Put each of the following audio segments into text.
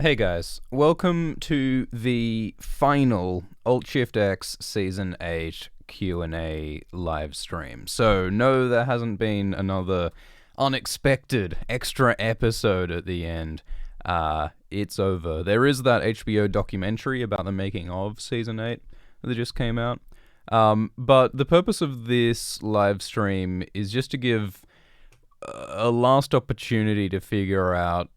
Hey guys, welcome to the final Alt Shift X Season 8 Q&A live stream. So, no, there hasn't been another unexpected extra episode at the end. It's over. There is that HBO documentary about the making of Season 8 that just came out. But the purpose of this live stream is just to give a last opportunity to figure out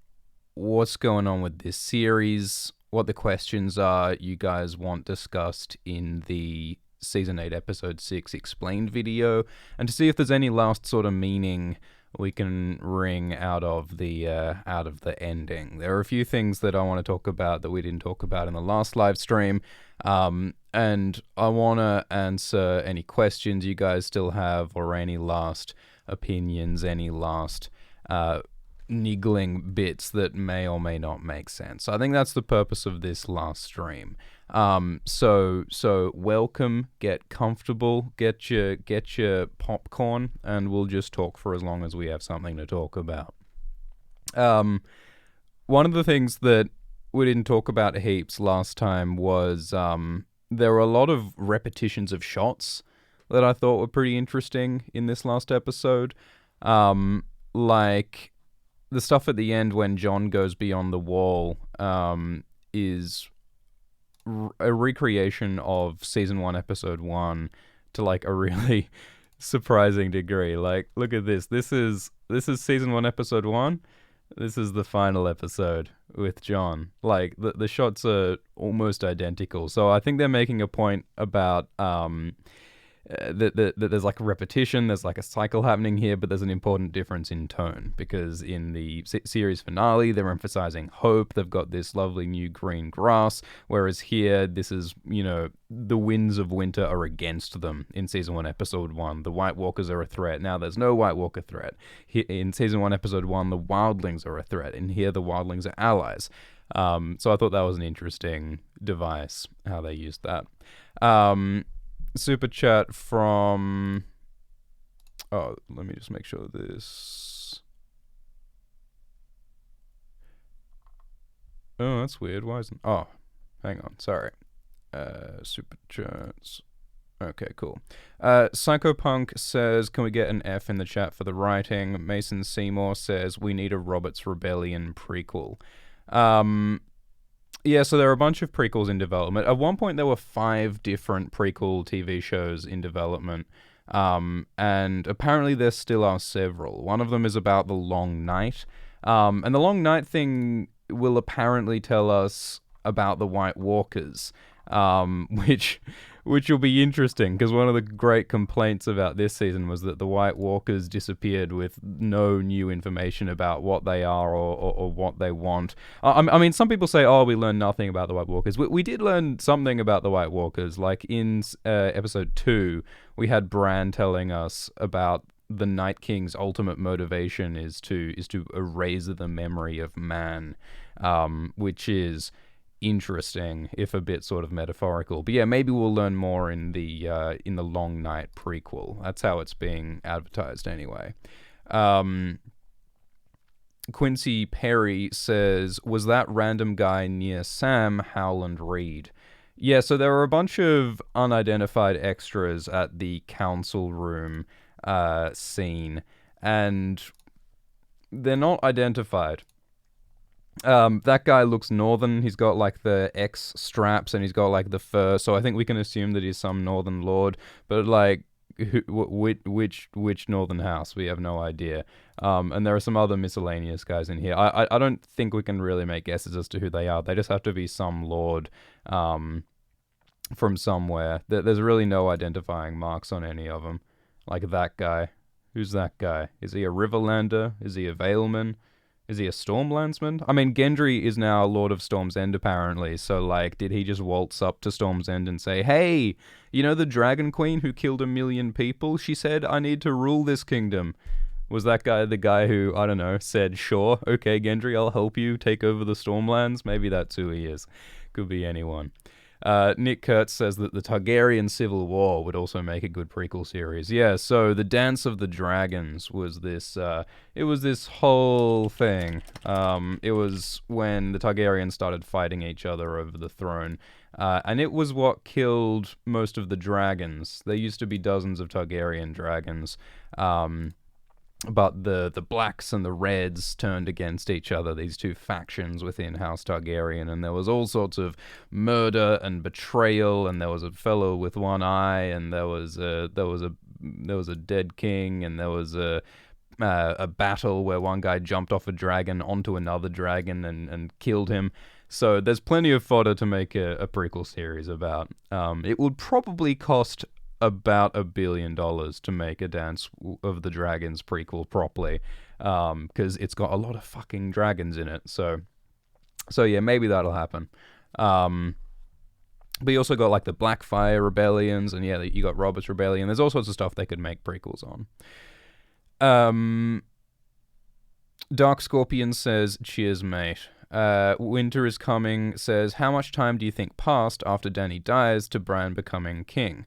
what's going on with this series, what the questions are you guys want discussed in the Season 8 Episode 6 explained video, and to see if there's any last sort of meaning we can wring out of the ending. There are a few things that I want to talk about that we didn't talk about in the last live stream, and I want to answer any questions you guys still have, or any last opinions, any last niggling bits that may or may not make sense. I think that's the purpose of this last stream. So welcome, get comfortable, get your popcorn, and we'll just talk for as long as we have something to talk about. One of the things that we didn't talk about heaps last time was there were a lot of repetitions of shots that I thought were pretty interesting in this last episode. Like the stuff at the end when Jon goes beyond the wall is a recreation of Season 1, Episode 1 to like a really surprising degree. Like, look at this. This is Season 1, Episode 1. This is the final episode with Jon. Like, the shots are almost identical. So I think they're making a point about that there's like a repetition, there's like a cycle happening here, but there's an important difference in tone, because in the series finale they're emphasizing hope, they've got this lovely new green grass, whereas here this is, the winds of winter are against them. In Season 1 Episode 1 the White Walkers are a threat, now there's no White Walker threat. In Season 1 Episode 1 the Wildlings are a threat, and here the Wildlings are allies. So I thought that was an interesting device, how they used that. Super chat from... Oh, let me just make sure this... Oh, that's weird. Why isn't... Oh, hang on. Sorry. Super chats. Okay, cool. Psychopunk says, can we get an F in the chat for the writing? Mason Seymour says, we need a Robert's Rebellion prequel. Yeah, so there are a bunch of prequels in development. At one point, there were 5 different prequel TV shows in development, and apparently there still are several. One of them is about the Long Night, and the Long Night thing will apparently tell us about the White Walkers, which will be interesting, because one of the great complaints about this season was that the White Walkers disappeared with no new information about what they are or what they want. I mean, some people say, oh, we learned nothing about the White Walkers. We did learn something about the White Walkers. Like in episode 2, we had Bran telling us about the Night King's ultimate motivation is to erase the memory of man, which is interesting, if a bit sort of metaphorical. But yeah, maybe we'll learn more in the Long Night prequel. That's how it's being advertised anyway. Quincy Perry says, was that random guy near Sam Howland Reed? Yeah, so there are a bunch of unidentified extras at the council room scene, and they're not identified. That guy looks northern. He's got like the X straps and he's got like the fur, so I think we can assume that he's some northern lord, but like which northern house, we have no idea. And there are some other miscellaneous guys in here. I don't think we can really make guesses as to who they are. They just have to be some lord from somewhere. There's really no identifying marks on any of them. Like that guy. Who's that guy? Is he a Riverlander? Is he a Valeman? Is he a Stormlandsman? I mean, Gendry is now Lord of Storm's End, apparently, so, like, did he just waltz up to Storm's End and say, hey, you know the Dragon Queen who killed 1 million people? She said, I need to rule this kingdom. Was that guy the guy who, I don't know, said, sure, okay, Gendry, I'll help you take over the Stormlands? Maybe that's who he is. Could be anyone. Nick Kurtz says that the Targaryen Civil War would also make a good prequel series. Yeah, so the Dance of the Dragons was this. It was this whole thing. It was when the Targaryens started fighting each other over the throne. And it was what killed most of the dragons. There used to be dozens of Targaryen dragons. But the blacks and the reds turned against each other, these two factions within House Targaryen, and there was all sorts of murder and betrayal, and there was a fellow with one eye, and there was a dead king, and there was a battle where one guy jumped off a dragon onto another dragon and killed him. So there's plenty of fodder to make a prequel series about. It would probably cost about $1 billion to make a Dance of the Dragons prequel properly, because it's got a lot of fucking dragons in it. So yeah, maybe that'll happen. But you also got like the Blackfire rebellions, and yeah, you got Robert's Rebellion. There's all sorts of stuff they could make prequels on. Dark Scorpion says, "Cheers, mate." Winter is Coming says, "How much time do you think passed after Dany dies to Bran becoming king?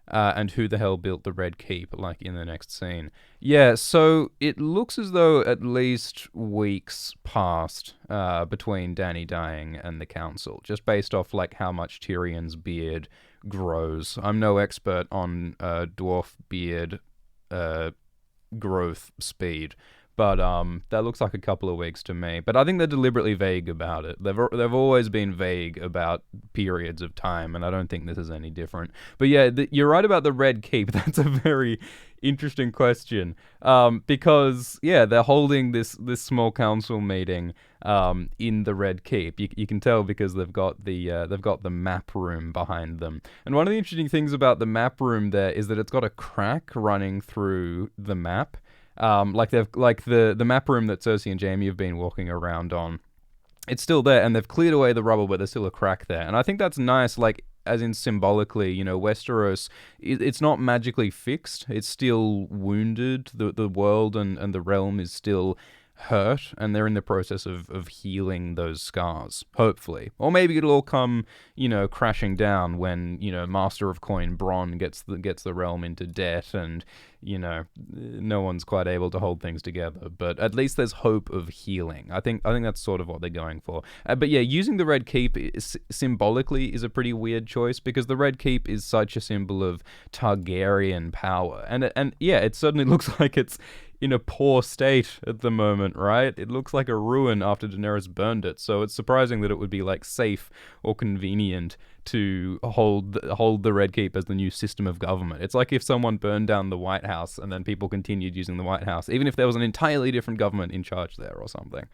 And who the hell built the Red Keep, like in the next scene?" Yeah, so it looks as though at least weeks passed between Dany dying and the council, just based off like how much Tyrion's beard grows. I'm no expert on dwarf beard growth speed, but that looks like a couple of weeks to me. But I think they're deliberately vague about it. They've always been vague about periods of time, and I don't think this is any different. But yeah, you're right about the Red Keep. That's a very interesting question, because yeah, they're holding this small council meeting in the Red Keep. You can tell because they've got the map room behind them. And one of the interesting things about the map room there is that it's got a crack running through the map. The map room that Cersei and Jaime have been walking around on, it's still there, and they've cleared away the rubble, but there's still a crack there. And I think that's nice, like, as in symbolically, Westeros, it's not magically fixed. It's still wounded. The world and the realm is still hurt, and they're in the process of healing those scars, hopefully. Or maybe it'll all come, crashing down when, Master of Coin Bronn gets the realm into debt, and, no one's quite able to hold things together. But at least there's hope of healing. I think that's sort of what they're going for. But yeah, using the Red Keep symbolically is a pretty weird choice, because the Red Keep is such a symbol of Targaryen power. And yeah, it certainly looks like it's in a poor state at the moment, right? It looks like a ruin after Daenerys burned it, so it's surprising that it would be like safe or convenient to hold the Red Keep as the new system of government. It's like if someone burned down the White House and then people continued using the White House, even if there was an entirely different government in charge there or something.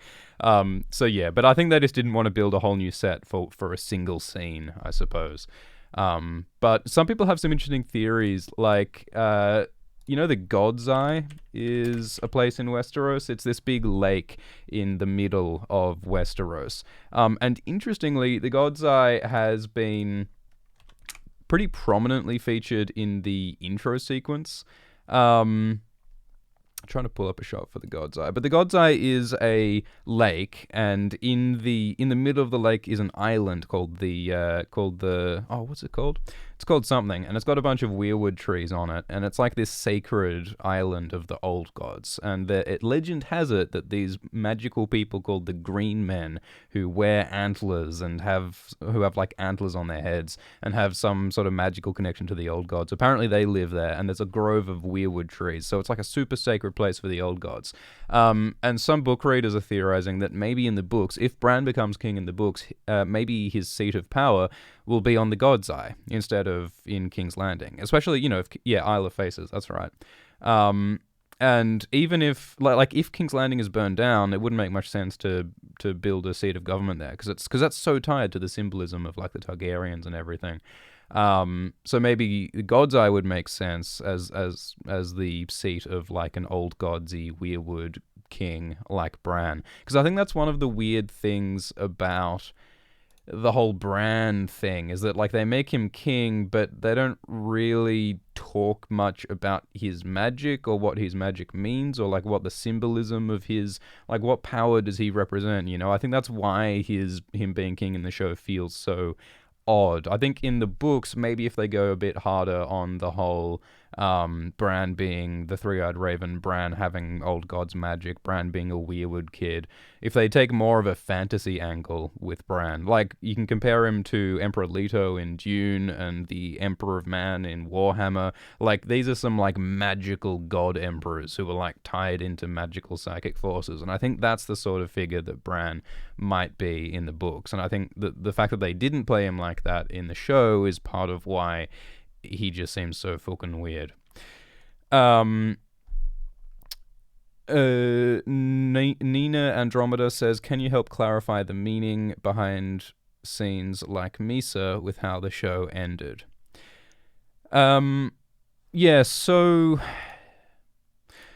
So yeah, but I think they just didn't want to build a whole new set for a single scene, I suppose. But some people have some interesting theories, like the God's Eye is a place in Westeros. It's this big lake in the middle of Westeros. And interestingly, the God's Eye has been pretty prominently featured in the intro sequence. Trying to pull up a shot for the God's Eye, but the God's Eye is a lake, and in the middle of the lake is an island called what's it called? It's called something, and it's got a bunch of weirwood trees on it, and it's like this sacred island of the old gods. And legend has it that these magical people called the Green Men, who wear antlers and who have like antlers on their heads and have some sort of magical connection to the old gods. Apparently they live there, and there's a grove of weirwood trees, so it's like a super sacred place for the old gods. And some book readers are theorizing that maybe in the books, if Bran becomes king in the books, maybe his seat of power will be on the God's Eye instead of in King's Landing. Especially, Isle of Faces, that's right. And even if, if King's Landing is burned down, it wouldn't make much sense to build a seat of government there, because that's so tied to the symbolism of, like, the Targaryens and everything. So maybe the God's Eye would make sense as the seat of, like, an old godsy weirwood king like Bran. Because I think that's one of the weird things about the whole Bran thing, is that, like, they make him king, but they don't really talk much about his magic or what his magic means, or, like, what the symbolism of his, like, what power does he represent, I think that's why him being king in the show feels so odd. I think in the books, maybe if they go a bit harder on the whole Bran being the three-eyed raven, Bran having old god's magic, Bran being a weirwood kid, if they take more of a fantasy angle with Bran, like you can compare him to Emperor Leto in Dune and the Emperor of Man in Warhammer, like these are some like magical god emperors who are like tied into magical psychic forces, and I think that's the sort of figure that Bran might be in the books, and I think the fact that they didn't play him like that in the show is part of why he just seems so fucking weird. Nina Andromeda says, can you help clarify the meaning behind scenes like Misa with how the show ended? Yeah, so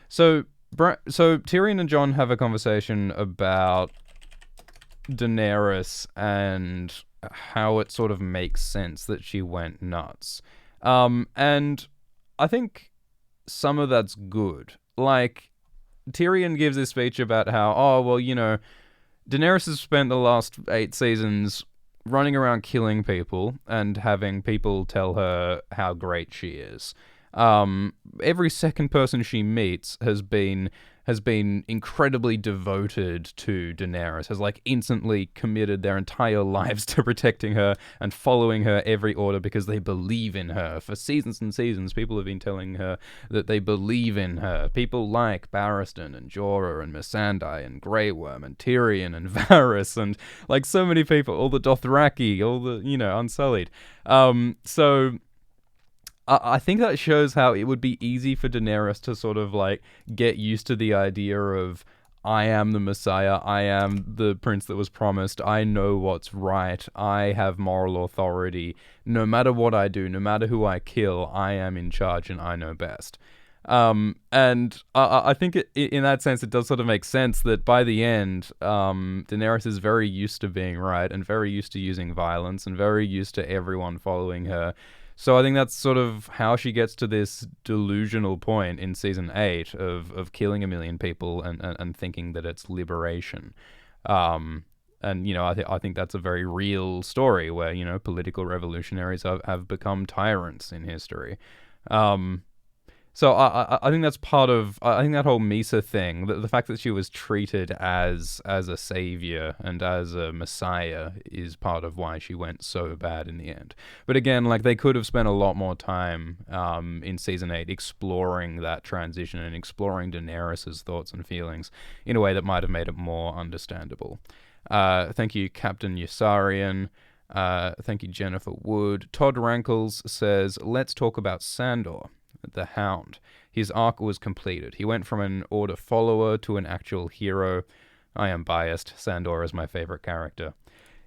Tyrion and Jon have a conversation about Daenerys and how it sort of makes sense that she went nuts. And I think some of that's good. Like, Tyrion gives this speech about how, Daenerys has spent the last 8 seasons running around killing people and having people tell her how great she is. Every second person she meets has been incredibly devoted to Daenerys, has like instantly committed their entire lives to protecting her and following her every order because they believe in her. For seasons and seasons, people have been telling her that they believe in her. People like Barristan and Jorah and Missandei and Grey Worm and Tyrion and Varys and like so many people, all the Dothraki, all the, Unsullied. So I think that shows how it would be easy for Daenerys to sort of like get used to the idea of, I am the Messiah, I am the prince that was promised, I know what's right, I have moral authority, no matter what I do, no matter who I kill, I am in charge and I know best. And I think in that sense, it does sort of make sense that by the end, Daenerys is very used to being right and very used to using violence and very used to everyone following her. So I think that's sort of how she gets to this delusional point in season 8 of killing 1 million people and thinking that it's liberation. And, I think that's a very real story where, political revolutionaries have become tyrants in history. So I think that's part of, I think that whole Misa thing, the fact that she was treated as a savior and as a messiah is part of why she went so bad in the end. But again, like they could have spent a lot more time in season 8 exploring that transition and exploring Daenerys' thoughts and feelings in a way that might have made it more understandable. Thank you, Captain Yossarian. Thank you, Jennifer Wood. Todd Rankles says, let's talk about Sandor, the Hound. His arc was completed. He went from an Order follower to an actual hero. I am biased. Sandor is my favorite character.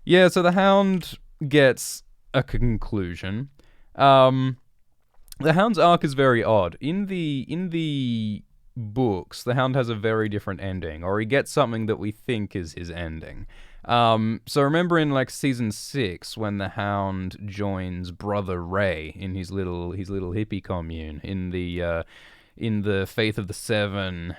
Yeah, so the Hound gets a conclusion. The Hound's arc is very odd. In the books, the Hound has a very different ending, or he gets something that we think is his ending. So remember in like season 6 when the Hound joins Brother Ray in his little hippie commune in the Faith of the Seven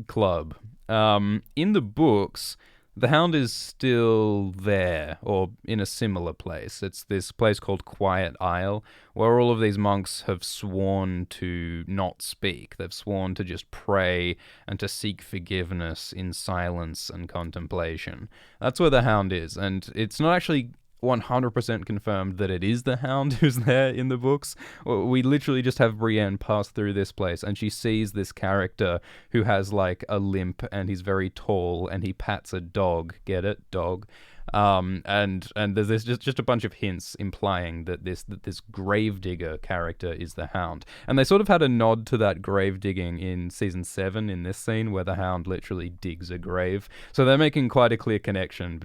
club. In the books, the Hound is still there, or in a similar place. It's this place called Quiet Isle, where all of these monks have sworn to not speak. They've sworn to just pray and to seek forgiveness in silence and contemplation. That's where the Hound is, and it's not actually 100% confirmed that it is the Hound who's there in the books. We literally just have Brienne pass through this place and she sees this character who has like a limp and he's very tall and he pats a dog. Get it? Dog. And there's just a bunch of hints implying that this gravedigger character is the Hound. And they sort of had a nod to that grave digging in season 7 in this scene where the Hound literally digs a grave. So they're making quite a clear connection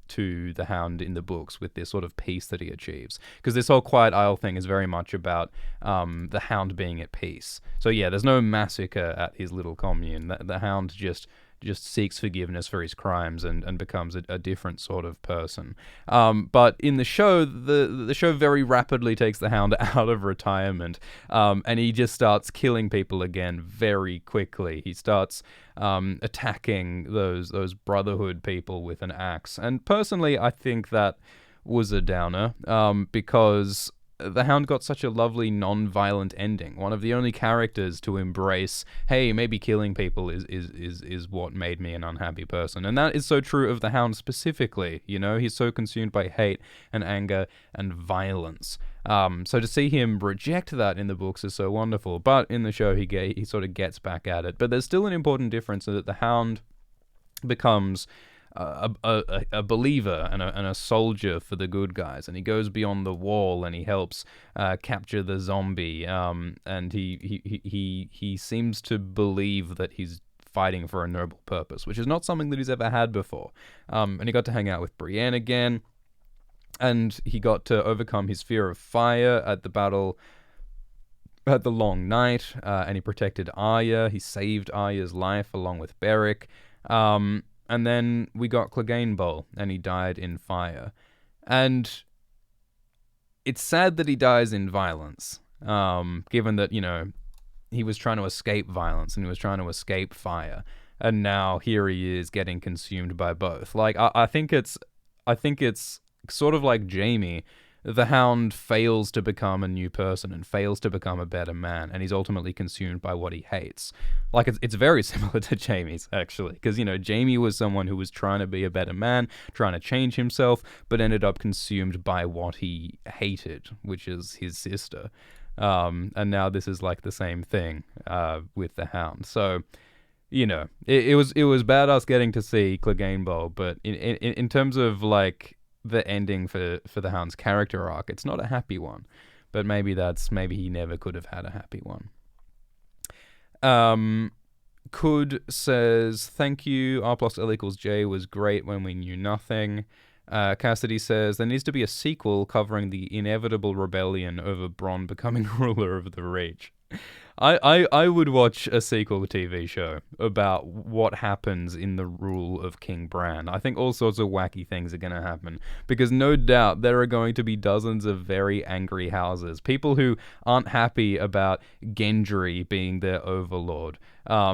to the Hound in the books with this sort of peace that he achieves. Because this whole Quiet Isle thing is very much about the Hound being at peace. So yeah, there's no massacre at his little commune. The Hound just seeks forgiveness for his crimes and becomes a different sort of person. But in the show, the show very rapidly takes the Hound out of retirement, and he just starts killing people again very quickly. He starts attacking those Brotherhood people with an axe. And personally, I think that was a downer, because the Hound got such a lovely non-violent ending. One of the only characters to embrace, hey, maybe killing people is what made me an unhappy person. And that is so true of the Hound specifically, you know? He's so consumed by hate and anger and violence. So to see him reject that in the books is so wonderful. But in the show, he sort of gets back at it. But there's still an important difference in that the Hound becomes a believer and a soldier for the good guys, and he goes beyond the wall and he helps capture the zombie, and he seems to believe that he's fighting for a noble purpose, which is not something that he's ever had before. And he got to hang out with Brienne again, and he got to overcome his fear of fire at the battle at the Long Night, and he protected Arya. He saved Arya's life along with Beric. And then we got Clegane Bowl, and he died in fire. And it's sad that he dies in violence, given that, you know, he was trying to escape violence and he was trying to escape fire. And now here he is getting consumed by both. Like, I think it's sort of like Jaime. The Hound fails to become a new person and fails to become a better man, and he's ultimately consumed by what he hates. Like, it's very similar to Jaime's, actually, because, you know, Jaime was someone who was trying to be a better man, trying to change himself, but ended up consumed by what he hated, which is his sister. And now this is like the same thing with the Hound. So, you know, it was badass getting to see Clegane Bowl, but in terms of, like, the ending for the Hound's character arc, it's not a happy one, but maybe he never could have had a happy one. Kud says, thank you, R plus L equals J was great when we knew nothing. Cassidy says, there needs to be a sequel covering the inevitable rebellion over Bronn becoming ruler of the Reach. I would watch a sequel TV show about what happens in the rule of King Bran. I think all sorts of wacky things are going to happen, because no doubt there are going to be dozens of very angry houses, people who aren't happy about Gendry being their overlord,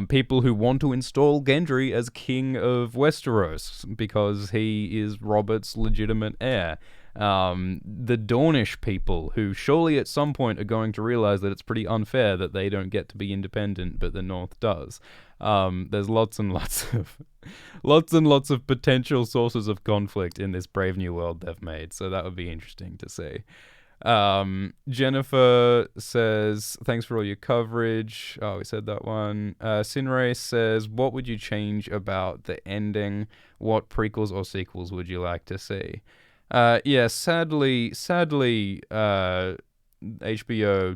people who want to install Gendry as king of Westeros because he is Robert's legitimate heir. The Dornish people, who surely at some point are going to realize that it's pretty unfair that they don't get to be independent, but the North does. There's lots and lots of potential sources of conflict in this Brave New World they've made, so that would be interesting to see. Jennifer says, thanks for all your coverage. Oh, we said that one. Sinray says, what would you change about the ending? What prequels or sequels would you like to see? Yeah, sadly, HBO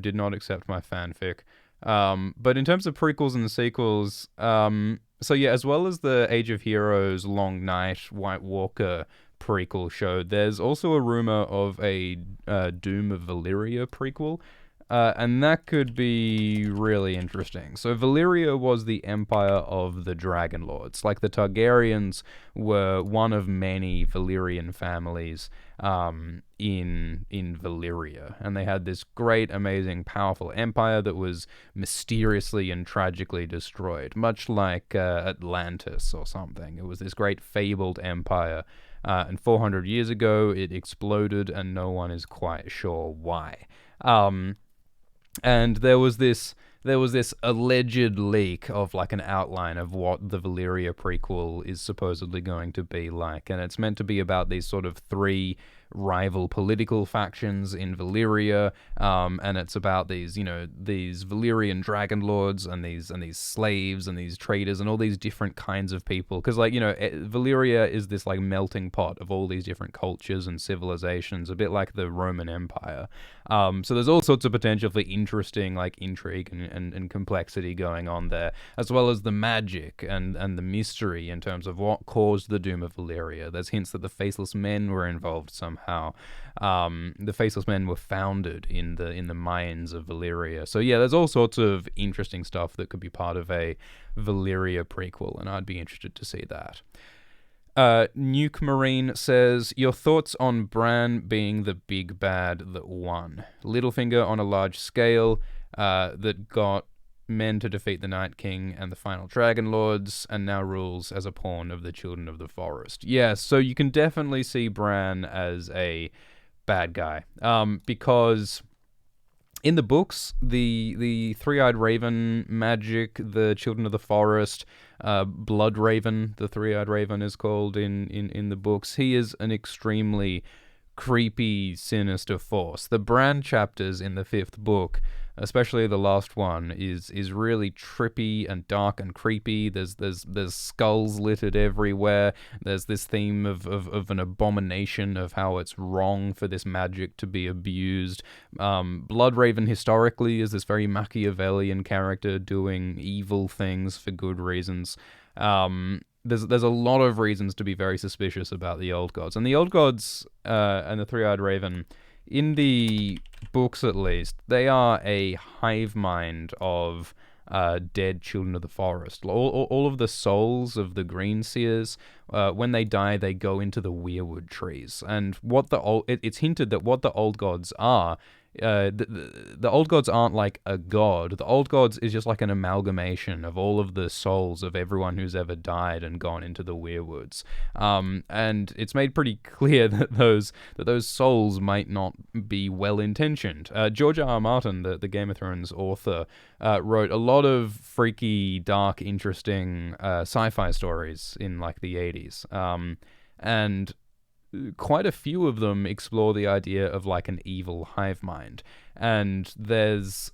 did not accept my fanfic. But in terms of prequels and sequels, so yeah, as well as the Age of Heroes, Long Night, White Walker prequel show, there's also a rumor of a Doom of Valyria prequel. And that could be really interesting. So Valyria was the empire of the Dragon Lords. Like, the Targaryens were one of many Valyrian families in Valyria. And they had this great, amazing, powerful empire that was mysteriously and tragically destroyed, much like Atlantis or something. It was this great fabled empire. And 400 years ago, it exploded, and no one is quite sure why. And there was this alleged leak of, like, an outline of what the Valyria prequel is supposedly going to be like, and it's meant to be about these sort of three rival political factions in Valyria, and it's about these Valyrian dragon lords and these slaves and these traders and all these different kinds of people, because, like, Valyria is this, like, melting pot of all these different cultures and civilizations, a bit like the Roman Empire. So there's all sorts of potential for interesting, like, intrigue and complexity going on there, as well as the magic and the mystery in terms of what caused the Doom of Valyria. There's hints that the Faceless Men were involved somehow. The Faceless Men were founded in the mines of Valyria. So yeah, there's all sorts of interesting stuff that could be part of a Valyria prequel, and I'd be interested to see that. Nuke Marine says, your thoughts on Bran being the big bad that won? Littlefinger on a large scale, that got men to defeat the Night King and the final Dragon Lords, and now rules as a pawn of the Children of the Forest. Yeah, so you can definitely see Bran as a bad guy, because in the books, the Three-Eyed Raven magic, the Children of the Forest, Blood Raven, the Three-Eyed Raven is called in the books, he is an extremely creepy, sinister force. The Bran chapters in the 5th book, especially the last one, is really trippy and dark and creepy. There's skulls littered everywhere. There's this theme of an abomination of how it's wrong for this magic to be abused. Bloodraven historically is this very Machiavellian character doing evil things for good reasons. There's a lot of reasons to be very suspicious about the Old Gods. And the Old Gods and the Three-Eyed Raven, in the books at least, they are a hive mind of dead Children of the Forest. All of the souls of the Green Seers, when they die, they go into the weirwood trees. And it's hinted that what the Old Gods are, the Old Gods aren't like a god. The Old Gods is just like an amalgamation of all of the souls of everyone who's ever died and gone into the weirwoods. And it's made pretty clear that those souls might not be well intentioned. George R.R. Martin, the Game of Thrones author, wrote a lot of freaky, dark, interesting sci-fi stories in like the 80s. And quite a few of them explore the idea of like an evil hive mind, and there's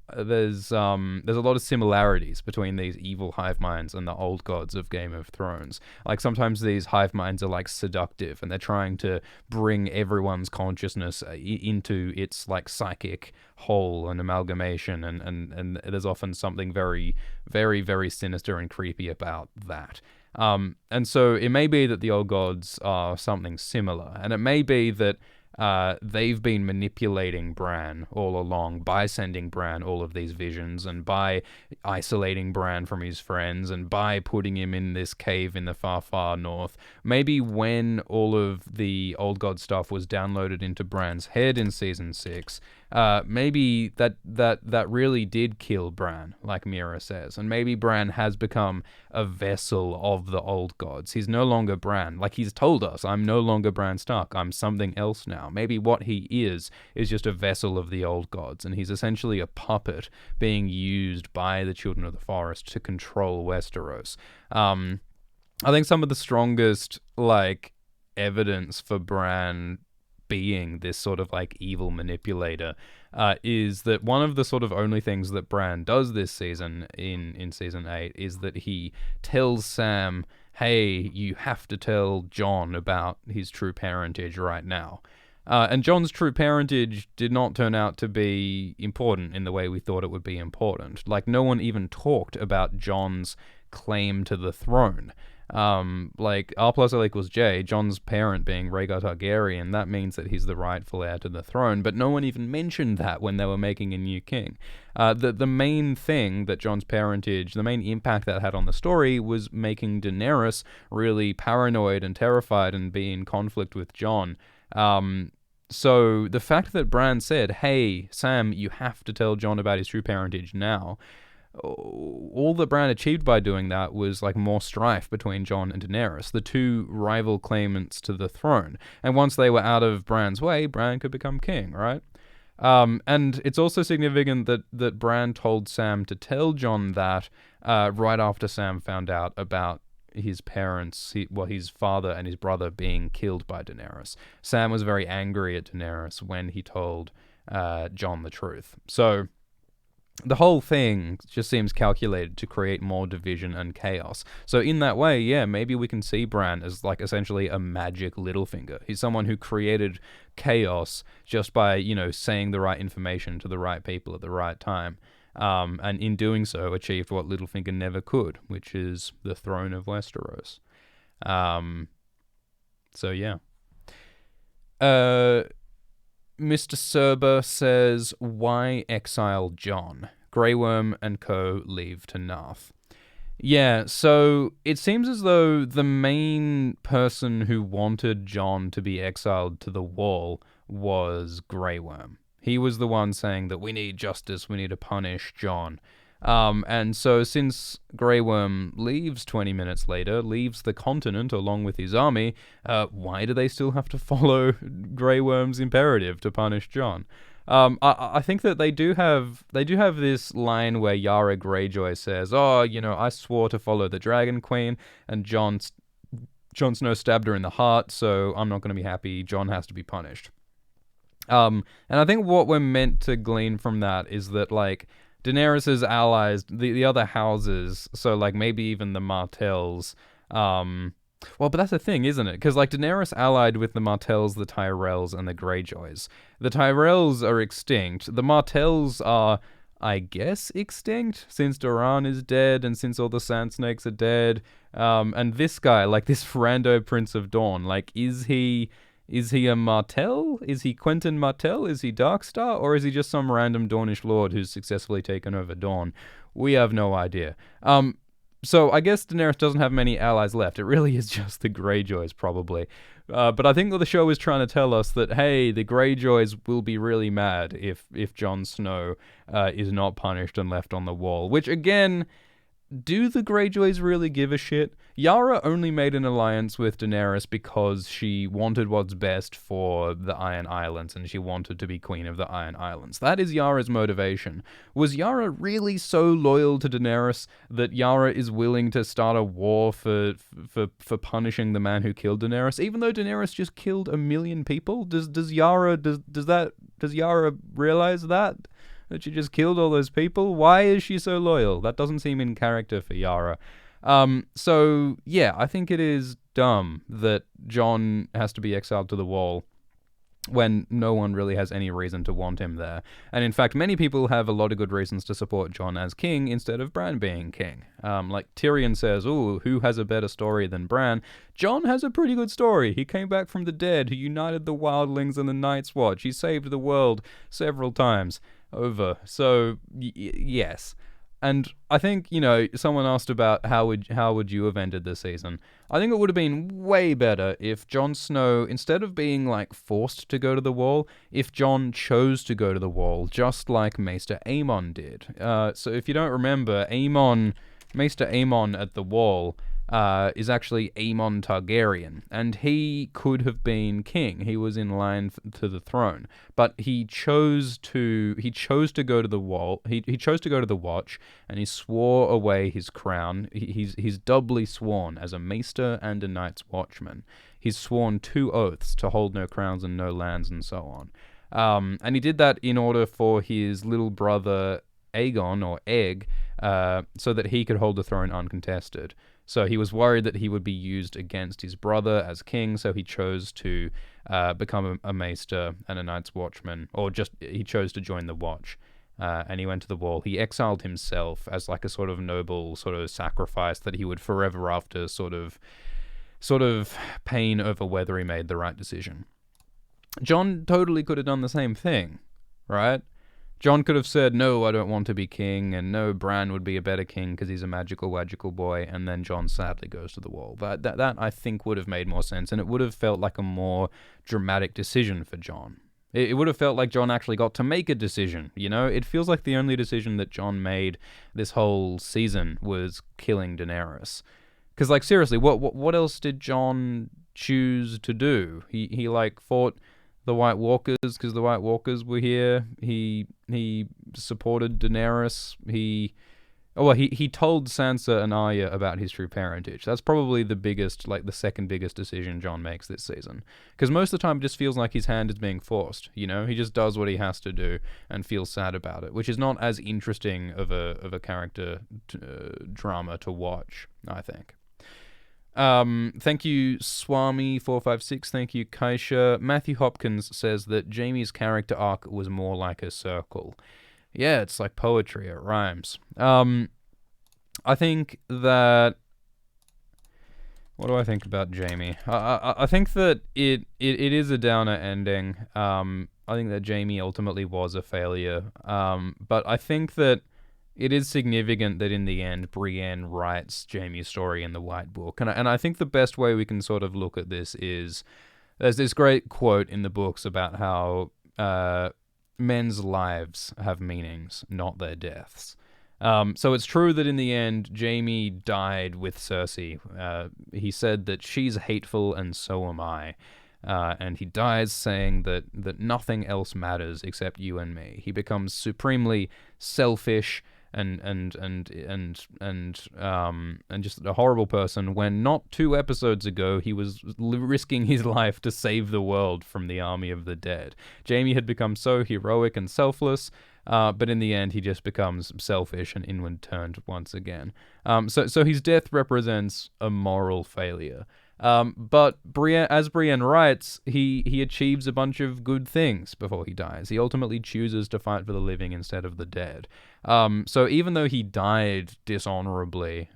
a lot of similarities between these evil hive minds and the Old Gods of Game of Thrones. Like sometimes these hive minds are like seductive, and they're trying to bring everyone's consciousness into its like psychic whole and amalgamation, and there's often something very, very, very sinister and creepy about that. And so it may be that the Old Gods are something similar, and it may be that they've been manipulating Bran all along by sending Bran all of these visions, and by isolating Bran from his friends, and by putting him in this cave in the far, far north. Maybe when all of the Old God stuff was downloaded into Bran's head in Season 6, maybe that really did kill Bran, like Meera says, and maybe Bran has become a vessel of the Old Gods. He's no longer Bran. Like he's told us, I'm no longer Bran Stark, I'm something else now. Maybe what he is just a vessel of the Old Gods, and he's essentially a puppet being used by the Children of the Forest to control Westeros. I think some of the strongest like evidence for Bran being this sort of like evil manipulator is that one of the sort of only things that Bran does this season in Season 8 is that he tells Sam, hey, you have to tell Jon about his true parentage right now. And Jon's true parentage did not turn out to be important in the way we thought it would be important. Like, no one even talked about Jon's claim to the throne. Like, R plus L equals J, Jon's parent being Rhaegar Targaryen, that means that he's the rightful heir to the throne, but no one even mentioned that when they were making a new king. The main thing that Jon's parentage, the main impact that had on the story was making Daenerys really paranoid and terrified and be in conflict with Jon. So the fact that Bran said, hey, Sam, you have to tell Jon about his true parentage now, all that Bran achieved by doing that was like more strife between Jon and Daenerys, the two rival claimants to the throne. And once they were out of Bran's way, Bran could become king, right? And it's also significant that Bran told Sam to tell Jon that right after Sam found out about his parents, his father and his brother being killed by Daenerys. Sam was very angry at Daenerys when he told Jon the truth. So the whole thing just seems calculated to create more division and chaos. So in that way, yeah, maybe we can see Bran as like essentially a magic Littlefinger. He's someone who created chaos just by, saying the right information to the right people at the right time. And in doing so, achieved what Littlefinger never could, which is the throne of Westeros. So yeah. Mr. Serber says, why exile Jon? Grey Worm and co. leave to Naath. Yeah, so it seems as though the main person who wanted Jon to be exiled to the Wall was Grey Worm. He was the one saying that we need justice, we need to punish Jon. And so since Grey Worm leaves 20 minutes later, leaves the continent along with his army, why do they still have to follow Grey Worm's imperative to punish Jon? I think that they do have this line where Yara Greyjoy says, "Oh, I swore to follow the Dragon Queen," and Jon Snow stabbed her in the heart, so I'm not going to be happy. Jon has to be punished. And I think what we're meant to glean from that is that, like, Daenerys's allies, the other houses, so, like, maybe even the Martells, well, but that's the thing, isn't it? Because, like, Daenerys allied with the Martells, the Tyrells, and the Greyjoys. The Tyrells are extinct. The Martells are, I guess, extinct, since Doran is dead, and since all the Sand Snakes are dead. And this guy, like, this rando Prince of Dawn, like, is he a Martell? Is he Quentin Martell? Is he Darkstar? Or is he just some random Dornish lord who's successfully taken over Dorne? We have no idea. So I guess Daenerys doesn't have many allies left. It really is just the Greyjoys, probably. But I think that the show is trying to tell us that, hey, the Greyjoys will be really mad if Jon Snow is not punished and left on the wall. Which, again, do the Greyjoys really give a shit? Yara only made an alliance with Daenerys because she wanted what's best for the Iron Islands, and she wanted to be queen of the Iron Islands. That is Yara's motivation. Was Yara really so loyal to Daenerys that Yara is willing to start a war for punishing the man who killed Daenerys, even though Daenerys just killed 1 million people? Does Yara realize that she just killed all those people? Why is she so loyal? That doesn't seem in character for Yara. So yeah, I think it is dumb that Jon has to be exiled to the Wall when no one really has any reason to want him there. And in fact, many people have a lot of good reasons to support Jon as king instead of Bran being king. Like Tyrion says, "Ooh, who has a better story than Bran?" Jon has a pretty good story. He came back from the dead, he united the wildlings and the Night's Watch, he saved the world several times over. So yes. And I think, someone asked about how would you have ended the season. I think it would have been way better if Jon Snow, instead of being, like, forced to go to the Wall, if Jon chose to go to the Wall, just like Maester Aemon did. So if you don't remember, Maester Aemon at the Wall is actually Aemon Targaryen, and he could have been king. He was in line to the throne, but he chose to go to the Wall. He chose to go to the Watch, and he swore away his crown. He's doubly sworn as a maester and a Night's Watchman. He's sworn 2 oaths to hold no crowns and no lands and so on. And he did that in order for his little brother Aegon, or Egg, so that he could hold the throne uncontested. So he was worried that he would be used against his brother as king, so he chose to become a maester and a Night's Watchman, or just he chose to join the Watch, and he went to the Wall. He exiled himself as like a sort of noble sort of sacrifice that he would forever after sort of pain over whether he made the right decision. Jon totally could have done the same thing, right? Jon could have said, "No, I don't want to be king," and "No, Bran would be a better king because he's a magical boy," and then Jon sadly goes to the Wall. That I think would have made more sense, and it would have felt like a more dramatic decision for Jon. It would have felt like Jon actually got to make a decision, It feels like the only decision that Jon made this whole season was killing Daenerys. Because, like, seriously, what else did Jon choose to do? He fought the White Walkers because the White Walkers were here. He supported Daenerys. He told Sansa and Arya about his true parentage. That's probably the second biggest decision Jon makes this season. Because most of the time it just feels like his hand is being forced, He just does what he has to do and feels sad about it, which is not as interesting of a character drama to watch, I think. Thank you, Swami456. Thank you, Kaisha. Matthew Hopkins says that Jaime's character arc was more like a circle. Yeah, it's like poetry. It rhymes. I think that... What do I think about Jaime? I think that it is a downer ending. I think that Jaime ultimately was a failure. But I think that it is significant that in the end, Brienne writes Jaime's story in the White Book. And I think the best way we can sort of look at this is, there's this great quote in the books about how men's lives have meanings, not their deaths. So it's true that in the end, Jaime died with Cersei. He said that she's hateful and so am I. And he dies saying that nothing else matters except you and me. He becomes supremely selfish and just a horrible person when not 2 episodes ago he was risking his life to save the world from the army of the dead. Jaime had become so heroic and selfless, but in the end he just becomes selfish and inward turned once again. So his death represents a moral failure. But as Brienne writes, he achieves a bunch of good things before he dies. He ultimately chooses to fight for the living instead of the dead. So even though he died dishonorably,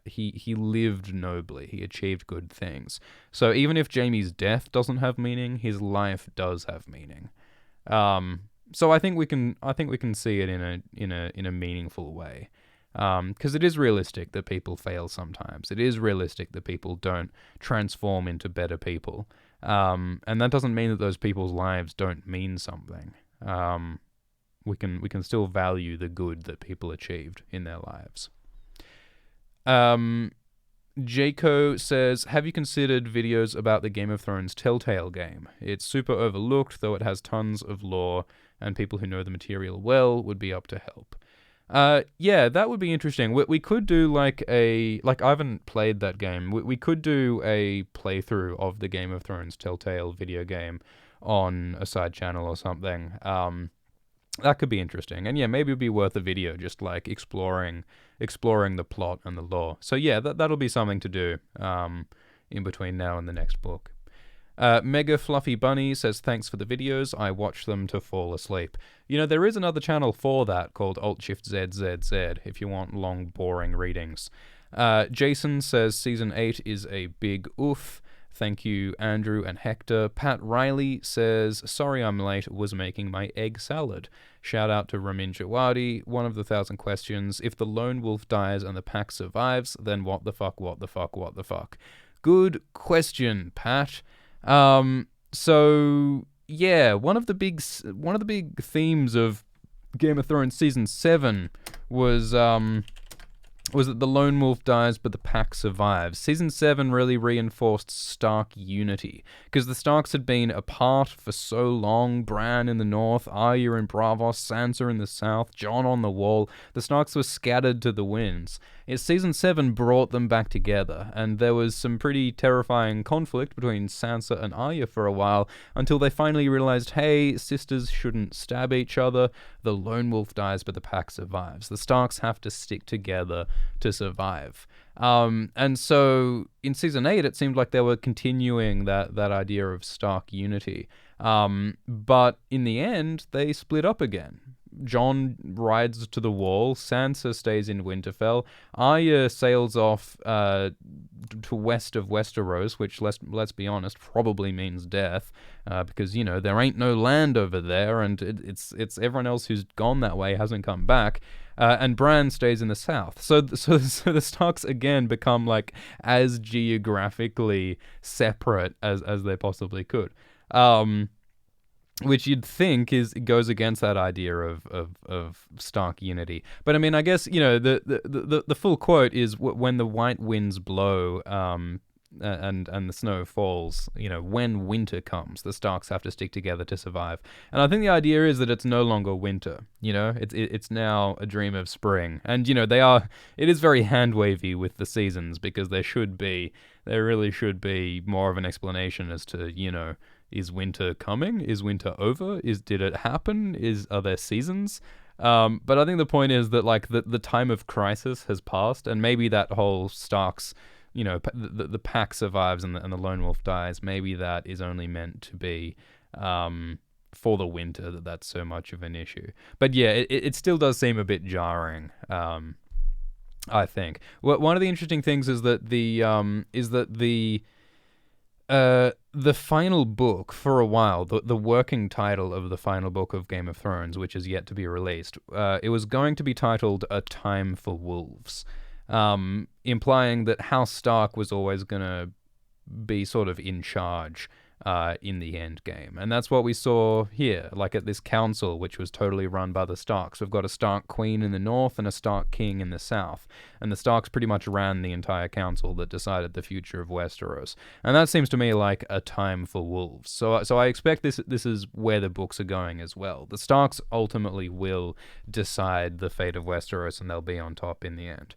he lived nobly. He achieved good things. So even if Jaime's death doesn't have meaning, his life does have meaning. So I think we can see it in a meaningful way. Because it is realistic that people fail sometimes. It is realistic that people don't transform into better people. And that doesn't mean that those people's lives don't mean something. We can still value the good that people achieved in their lives. Jaco says, have you considered videos about the Game of Thrones Telltale game? It's super overlooked, though it has tons of lore, and people who know the material well would be up to help. Yeah, that would be interesting. We could do I haven't played that game. We could do a playthrough of the Game of Thrones Telltale video game on a side channel or something. That could be interesting. And yeah, maybe it'd be worth a video just like exploring the plot and the lore. So yeah, that'll be something to do in between now and the next book. Mega Fluffy Bunny says, thanks for the videos. I watch them to fall asleep. You know, there is another channel for that called Alt-Shift-ZZZ if you want long, boring readings. Jason says, Season 8 is a big oof. Thank you, Andrew and Hector. Pat Riley says, sorry I'm late, was making my egg salad. Shout out to Ramin Djawadi. One of the 1,000 questions. If the lone wolf dies and the pack survives, then what the fuck? Good question, Pat. So yeah, one of the big themes of Game of Thrones season 7 was that the lone wolf dies but the pack survives. Season 7 really reinforced Stark unity, because the Starks had been apart for so long. Bran in the north, Arya in Braavos, Sansa in the south, Jon on the wall. The Starks were scattered to the winds. Season 7 brought them back together, and there was some pretty terrifying conflict between Sansa and Arya for a while, until they finally realized, hey, sisters shouldn't stab each other. The lone wolf dies but the pack survives. The Starks have to stick together to survive. And so in season 8 it seemed like they were continuing that idea of Stark unity, but in the end they split up again. Jon rides to the wall, Sansa stays in Winterfell, Arya sails off to west of Westeros, which, let's be honest, probably means death, because, you know, there ain't no land over there, and it's everyone else who's gone that way hasn't come back, and Bran stays in the south. So the Starks again become like as geographically separate as they possibly could. Which you'd think goes against that idea of Stark unity. But I mean, I guess, you know, the full quote is, when the white winds blow and the snow falls, you know, when winter comes, the Starks have to stick together to survive. And I think the idea is that it's no longer winter, you know, it's now a dream of spring. And, you know, it is very hand-wavy with the seasons, because there really should be more of an explanation as to, you know, is winter coming? Is winter over? Did it happen? Are there seasons? But I think the point is that, like, the time of crisis has passed, and maybe that whole Starks, you know, the pack survives and the lone wolf dies, maybe that is only meant to be for the winter, that's so much of an issue. But yeah, it still does seem a bit jarring, I think. One of the interesting things is that the final book, for a while, the working title of the final book of Game of Thrones, which is yet to be released, it was going to be titled A Time for Wolves, implying that House Stark was always going to be sort of in charge in the end game. And that's what we saw here, like at this council, which was totally run by the Starks. We've got a Stark queen in the north and a Stark king in the south. And the Starks pretty much ran the entire council that decided the future of Westeros. And that seems to me like a time for wolves. So I expect this is where the books are going as well. The Starks ultimately will decide the fate of Westeros, and they'll be on top in the end.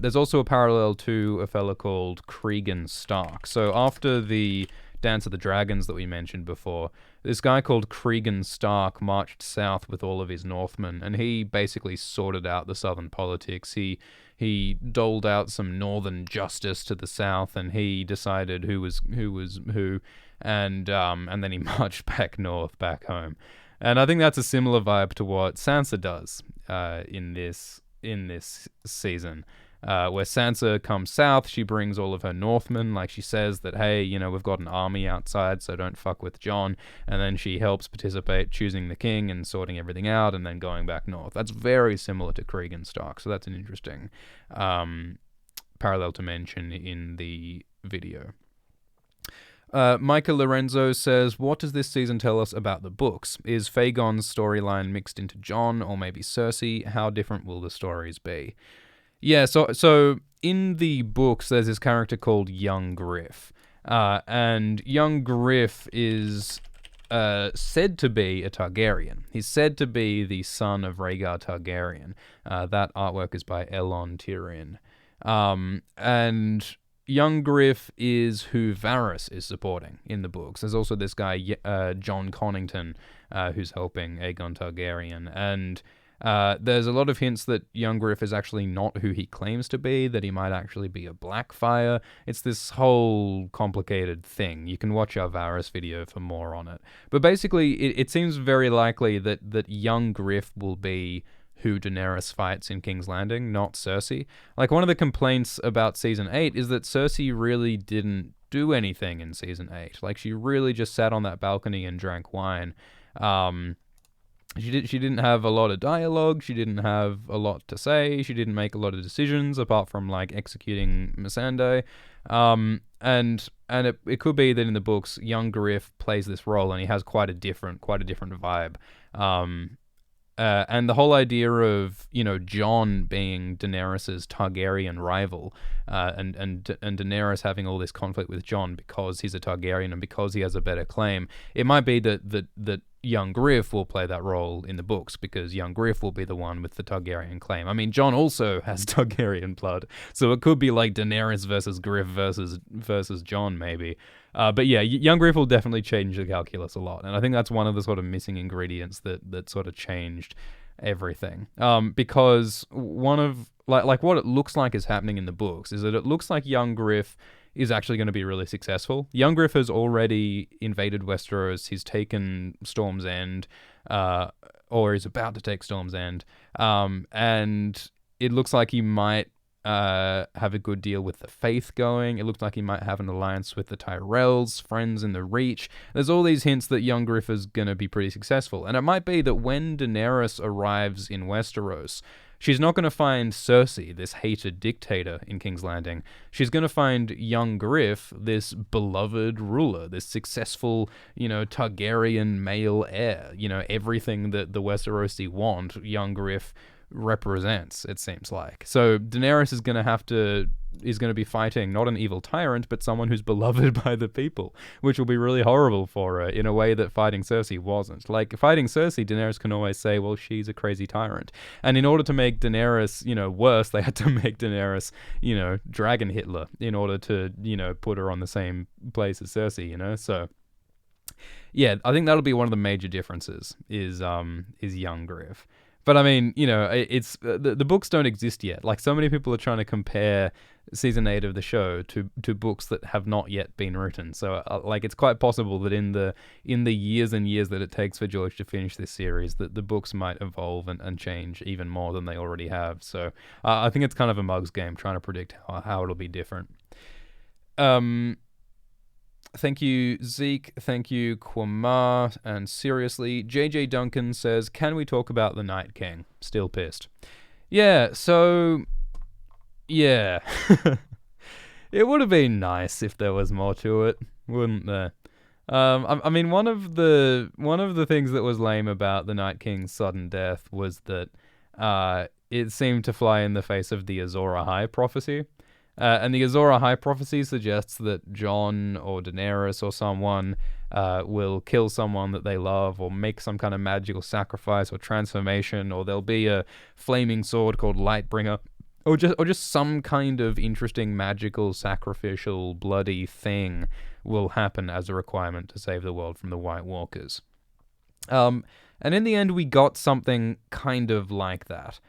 There's also a parallel to a fella called Cregan Stark. So after the Dance of the Dragons that we mentioned before, this guy called Cregan Stark marched south with all of his Northmen, and he basically sorted out the southern politics. He doled out some northern justice to the south, and he decided who was who, and then he marched back north, back home. And I think that's a similar vibe to what Sansa does in this season. Where Sansa comes south, she brings all of her Northmen, like she says that, hey, we've got an army outside, so don't fuck with Jon, and then she helps participate choosing the king and sorting everything out, and then going back north. That's very similar to Cregan Stark, so that's an interesting parallel to mention in the video. Micah Lorenzo says, what does this season tell us about the books? Is Fagon's storyline mixed into Jon, or maybe Cersei? How different will the stories be? Yeah, so in the books, there's this character called Young Griff. And Young Griff is said to be a Targaryen. He's said to be the son of Rhaegar Targaryen. That artwork is by Elon Tyrion. And Young Griff is who Varys is supporting in the books. There's also this guy, Jon Connington, who's helping Aegon Targaryen. And there's a lot of hints that Young Griff is actually not who he claims to be, that he might actually be a Blackfire. It's this whole complicated thing. You can watch our Varys video for more on it. But basically, it seems very likely that Young Griff will be who Daenerys fights in King's Landing, not Cersei. Like, one of the complaints about Season 8 is that Cersei really didn't do anything in Season 8. Like, she really just sat on that balcony and drank wine. She didn't have a lot of dialogue. She didn't have a lot to say. She didn't make a lot of decisions apart from like executing Missandei. And it could be that in the books, Young Griff plays this role and he has quite a different vibe. And the whole idea of Jon being Daenerys's Targaryen rival, and Daenerys having all this conflict with Jon because he's a Targaryen and because he has a better claim, it might be that Young Griff will play that role in the books because Young Griff will be the one with the Targaryen claim. I mean, Jon also has Targaryen blood, so it could be like Daenerys versus Griff versus Jon maybe. But yeah, Young Griff will definitely change the calculus a lot, and I think that's one of the sort of missing ingredients that sort of changed everything. Because one of like what it looks like is happening in the books is that it looks like Young Griff is actually going to be really successful. Young Griff has already invaded Westeros. He's taken Storm's End, or is about to take Storm's End, and it looks like he might have a good deal with the Faith going. It looks like he might have an alliance with the Tyrells, friends in the Reach. There's all these hints that Young Griff is going to be pretty successful. And it might be that when Daenerys arrives in Westeros, she's not going to find Cersei, this hated dictator in King's Landing. She's going to find Young Griff, this beloved ruler, this successful, Targaryen male heir. Everything that the Westerosi want, Young Griff represents, it seems like. So Daenerys is going to be fighting not an evil tyrant, but someone who's beloved by the people, which will be really horrible for her in a way that fighting Cersei wasn't. Like, fighting Cersei, Daenerys can always say, well, she's a crazy tyrant. And in order to make Daenerys, worse, they had to make Daenerys, Dragon Hitler in order to, put her on the same place as Cersei, So yeah, I think that'll be one of the major differences is Young Griff. But I mean, it's the books don't exist yet. Like, so many people are trying to compare season 8 of the show to books that have not yet been written. So it's quite possible that in the years and years that it takes for George to finish this series, that the books might evolve and change even more than they already have. So I think it's kind of a mug's game trying to predict how it'll be different. Thank you, Zeke. Thank you, Kwamar. And seriously, JJ Duncan says, can we talk about the Night King? Still pissed. Yeah, so... yeah. It would have been nice if there was more to it, wouldn't there? I mean, one of the things that was lame about the Night King's sudden death was that it seemed to fly in the face of the Azor Ahai prophecy. And the Azor Ahai prophecy suggests that Jon or Daenerys or someone will kill someone that they love, or make some kind of magical sacrifice or transformation, or there'll be a flaming sword called Lightbringer, or just some kind of interesting magical sacrificial bloody thing will happen as a requirement to save the world from the White Walkers. And in the end, we got something kind of like that.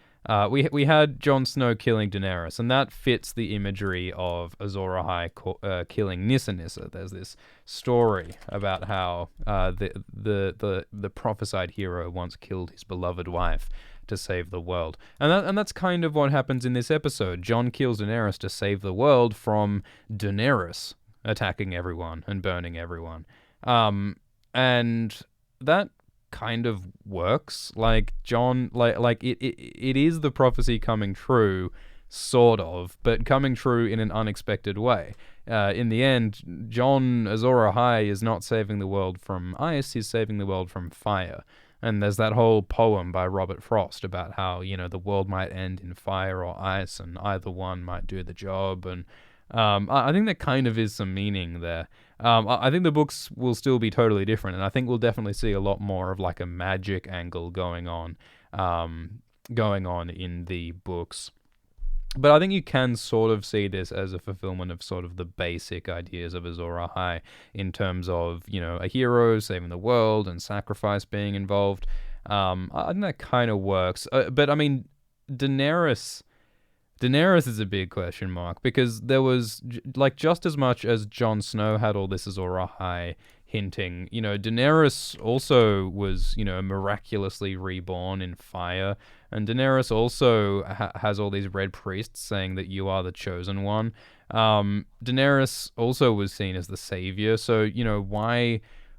We had Jon Snow killing Daenerys, and that fits the imagery of Azor Ahai killing Nissa Nissa. There's this story about how the prophesied hero once killed his beloved wife to save the world, and that's kind of what happens in this episode. Jon kills Daenerys to save the world from Daenerys attacking everyone and burning everyone, and that kind of works. Like Jon, like it is the prophecy coming true, sort of, but coming true in an unexpected way. In the end, Jon Azor Ahai is not saving the world from ice; he's saving the world from fire. And there's that whole poem by Robert Frost about how, the world might end in fire or ice, and either one might do the job. And I think there kind of is some meaning there. I think the books will still be totally different, and I think we'll definitely see a lot more of like a magic angle going on in the books. But I think you can sort of see this as a fulfillment of sort of the basic ideas of Azor Ahai in terms of, a hero saving the world and sacrifice being involved. I think that kind of works. But I mean, Daenerys is a big question mark, because there was, like, just as much as Jon Snow had all this Azor Ahai hinting, Daenerys also was, miraculously reborn in fire. And Daenerys also has all these red priests saying that you are the chosen one. Daenerys also was seen as the savior. So,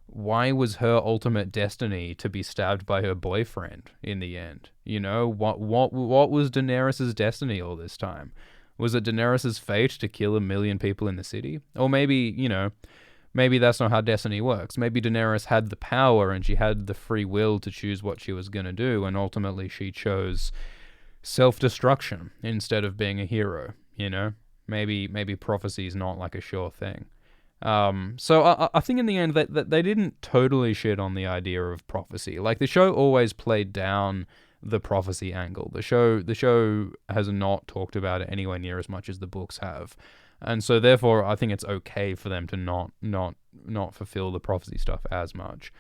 why was her ultimate destiny to be stabbed by her boyfriend in the end? What was Daenerys' destiny all this time? Was it Daenerys' fate to kill 1 million people in the city? Or maybe that's not how destiny works. Maybe Daenerys had the power and she had the free will to choose what she was going to do, and ultimately she chose self-destruction instead of being a hero, Maybe prophecy is not like a sure thing. So I think in the end that they didn't totally shit on the idea of prophecy. Like, the show always played down the prophecy angle. The show has not talked about it anywhere near as much as the books have. And so therefore I think it's okay for them to not fulfill the prophecy stuff as much.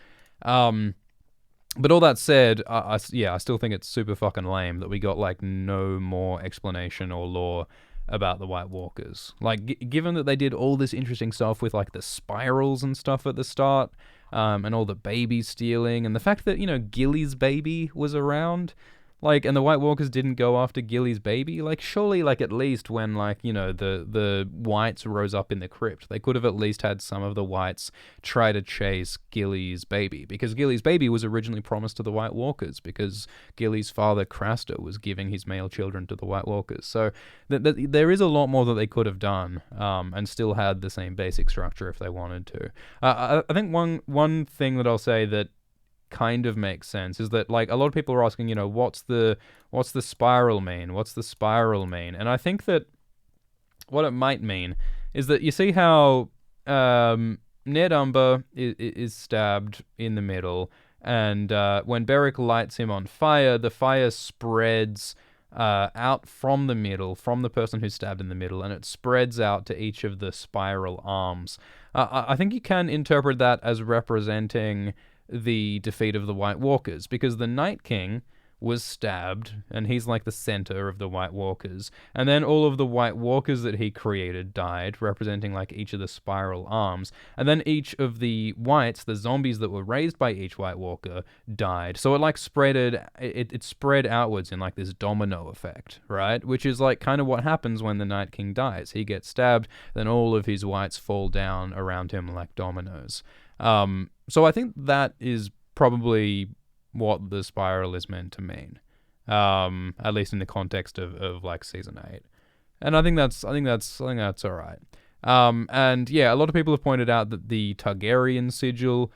But all that said, I still think it's super fucking lame that we got like no more explanation or lore about the White Walkers. Like, given that they did all this interesting stuff with like the spirals and stuff at the start, and all the baby stealing, and the fact that, Gilly's baby was around, like, and the White Walkers didn't go after Gilly's baby, like, surely, like, at least when, like, the Whites rose up in the crypt, they could have at least had some of the Whites try to chase Gilly's baby, because Gilly's baby was originally promised to the White Walkers, because Gilly's father, Craster, was giving his male children to the White Walkers. So there is a lot more that they could have done, and still had the same basic structure if they wanted to. I think one thing that I'll say that kind of makes sense is that, like, a lot of people are asking, what's the spiral mean? What's the spiral mean? And I think that what it might mean is that you see how Ned Umber is stabbed in the middle, and when Beric lights him on fire, the fire spreads out from the middle, from the person who's stabbed in the middle, and it spreads out to each of the spiral arms. I think you can interpret that as representing the defeat of the White Walkers, because the Night King was stabbed, and he's like the center of the White Walkers, and then all of the White Walkers that he created died, representing like each of the spiral arms, and then each of the Whites, the zombies that were raised by each White Walker, died. So it like it spread outwards in like this domino effect, right? Which is like kind of what happens when the Night King dies. He gets stabbed, then all of his Whites fall down around him like dominoes. So I think that is probably what the spiral is meant to mean, at least in the context of like season 8, and I think that's all right. And yeah, a lot of people have pointed out that the Targaryen sigil